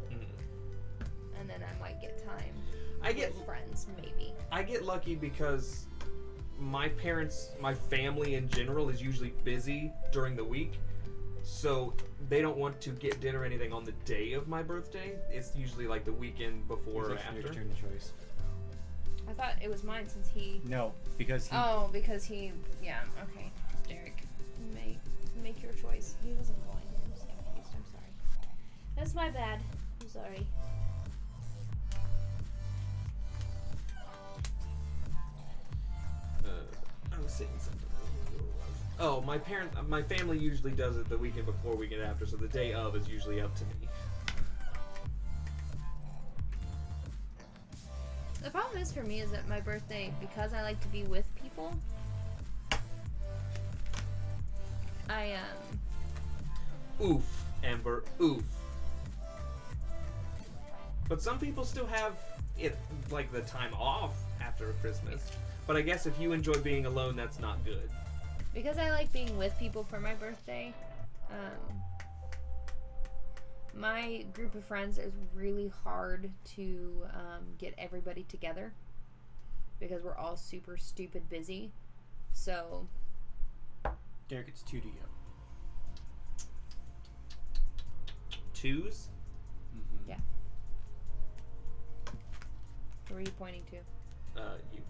Mm. And then I might get time I get with friends, maybe. I get lucky because my parents, my family in general is usually busy during the week. So they don't want to get dinner or anything on the day of my birthday. It's usually like the weekend before or after. Your turn to choice. I thought it was mine since he... No, because he... Oh, because he... Yeah, okay. Derek, make your choice. He wasn't going. I'm just confused. I'm sorry. That's my bad. I'm sorry. I was saying something. Oh, my family usually does it the weekend before, weekend after, so the day of is usually up to me. The problem is for me is that my birthday, because I like to be with people, I Oof, Amber, oof. But some people still have it, like, the time off after Christmas. But I guess if you enjoy being alone, that's not good. because I like being with people for my birthday, my group of friends is really hard to get everybody together because we're all super stupid busy. So Derek, it's 2 to you. 2s? Mm-hmm. Yeah. Who are you pointing to? You.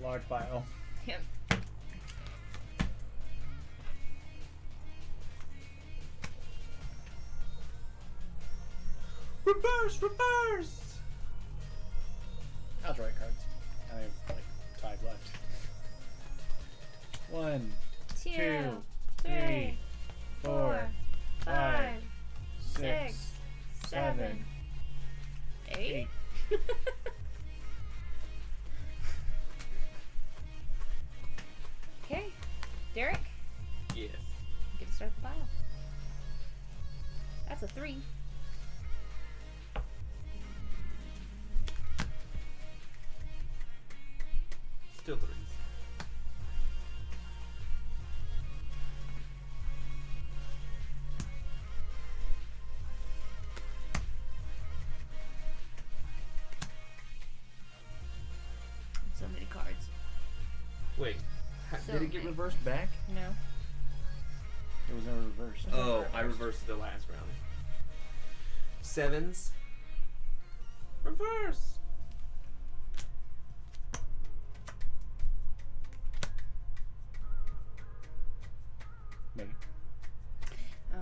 large pile. Yep. Reverse! I'll draw cards. I have like 5 left. 1, 2, 3, 4, 5, 6, 7, 8. Okay, Derek, Yes. you get to start the pile. That's a 3. Still 3s. So many cards. Wait. So Did it get many. reversed back? No. It was never reversed. Oh, I reversed it the last round. 7s. Reverse! Maybe. Oh.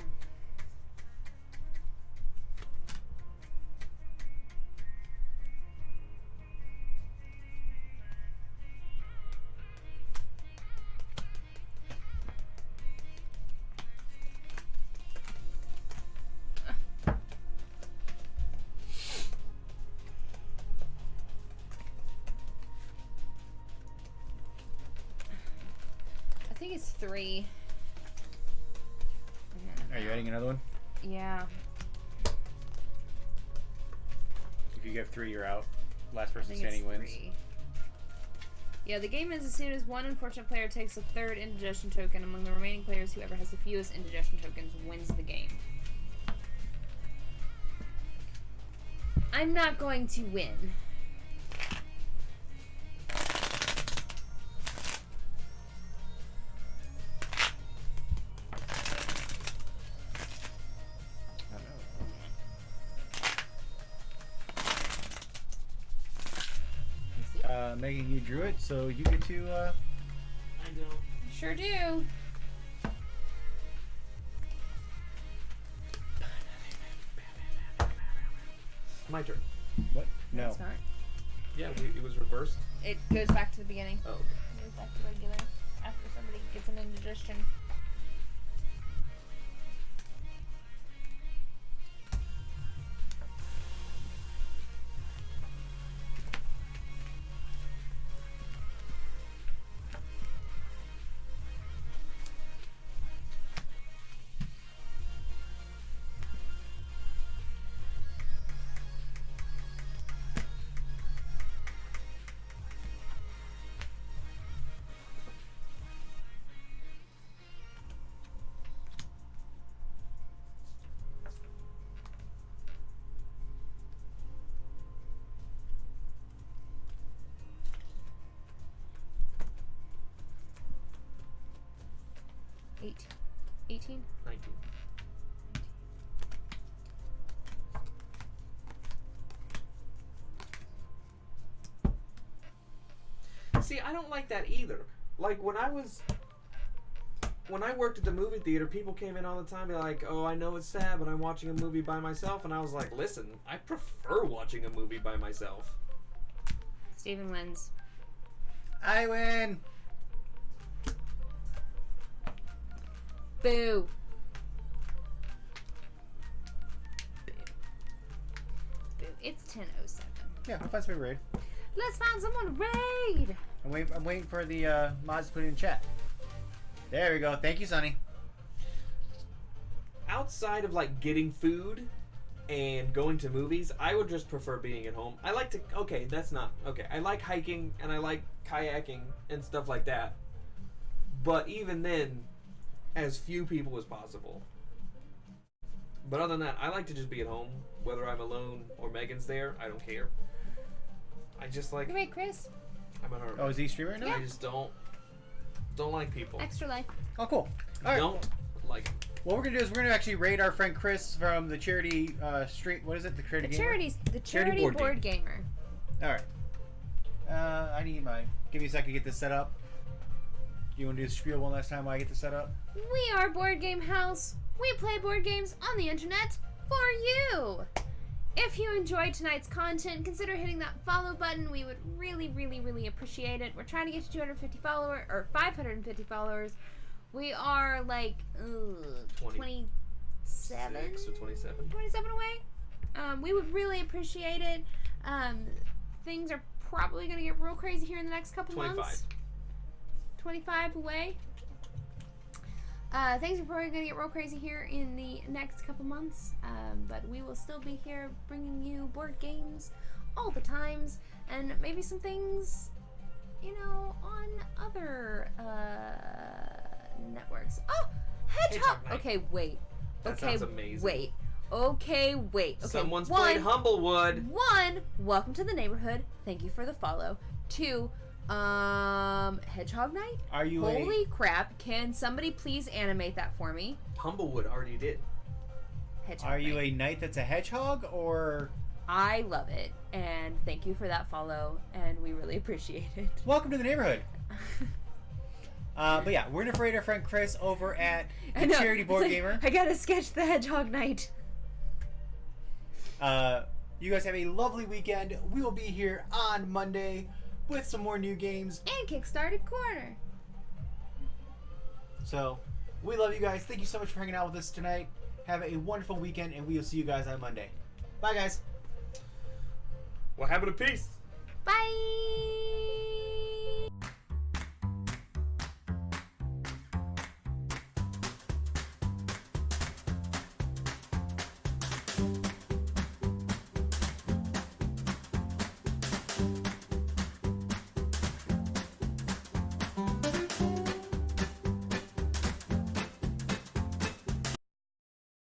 I think it's 3. Are you adding another one? Yeah. If you get 3, you're out. Last I person think it's standing wins. 3. Yeah, the game ends as soon as one unfortunate player takes a 3rd indigestion token. Among the remaining players, whoever has the fewest indigestion tokens wins the game. I'm not going to win. Megan, you drew it, so you get to. I don't. Sure do. My turn. What? No. It's not. Yeah, it was reversed. It goes back to the beginning. Oh, okay. It goes back to regular after somebody gets an indigestion. Eight. 18? 19. See, I don't like that either. Like when I worked at the movie theater, people came in all the time and be like, "Oh, I know it's sad, but I'm watching a movie by myself." And I was like, "Listen, I prefer watching a movie by myself." Steven wins. I win. Boo. Boo. It's 10:07. Yeah, I'll find some raid. Let's find someone to raid. I'm waiting for the mods to put it in chat. There we go. Thank you, Sonny. Outside of like getting food and going to movies, I would just prefer being at home. I like to. Okay, that's not okay. I like hiking and I like kayaking and stuff like that. But even then, as few people as possible. But other than that, I like to just be at home, whether I'm alone or Megan's there. I don't care. I just like. Wait, Chris. I'm a hermit. Oh, is he streaming right now? Yeah. I just don't like people. Extra life. Oh, cool. All right. Don't like. What we're gonna do is we're gonna actually raid our friend Chris from the charity street. What is it? The charity. The Gamer? charities. The charity board board gamer. All right. I need my... Give me a second to get this set up. You want to do the spiel one last time while I get this set up? We are Board Game House. We play board games on the internet for you. If you enjoyed tonight's content, consider hitting that follow button. We would really, really, really appreciate it. We're trying to get to 250 followers, or 550 followers. We are like 27? 6 or 27. 27 away. We would really appreciate it. Things are probably going to get real crazy here in the next couple 25. months. 25 away. Things are probably going to get real crazy here in the next couple months. But we will still be here bringing you board games all the times. And maybe some things, you know, on other networks. Oh! Hedgehog! Okay, wait. That okay, sounds amazing. Wait. Okay, wait. Okay, Someone's played Humblewood. 1, welcome to the neighborhood. Thank you for the follow. 2, Hedgehog Night? Are you Holy crap. Can somebody please animate that for me? Humblewood already did. Hedgehog Are you Night. a knight that's a hedgehog, or... I love it. And thank you for that follow. And we really appreciate it. Welcome to the neighborhood. But yeah, we're gonna afraid our friend Chris over at the Charity Board Gamer. I gotta sketch the Hedgehog Night. You guys have a lovely weekend. We will be here on Monday with some more new games. And Kickstarted Corner. So, we love you guys. Thank you so much for hanging out with us tonight. Have a wonderful weekend, and we will see you guys on Monday. Bye, guys. What happened to peace? Bye.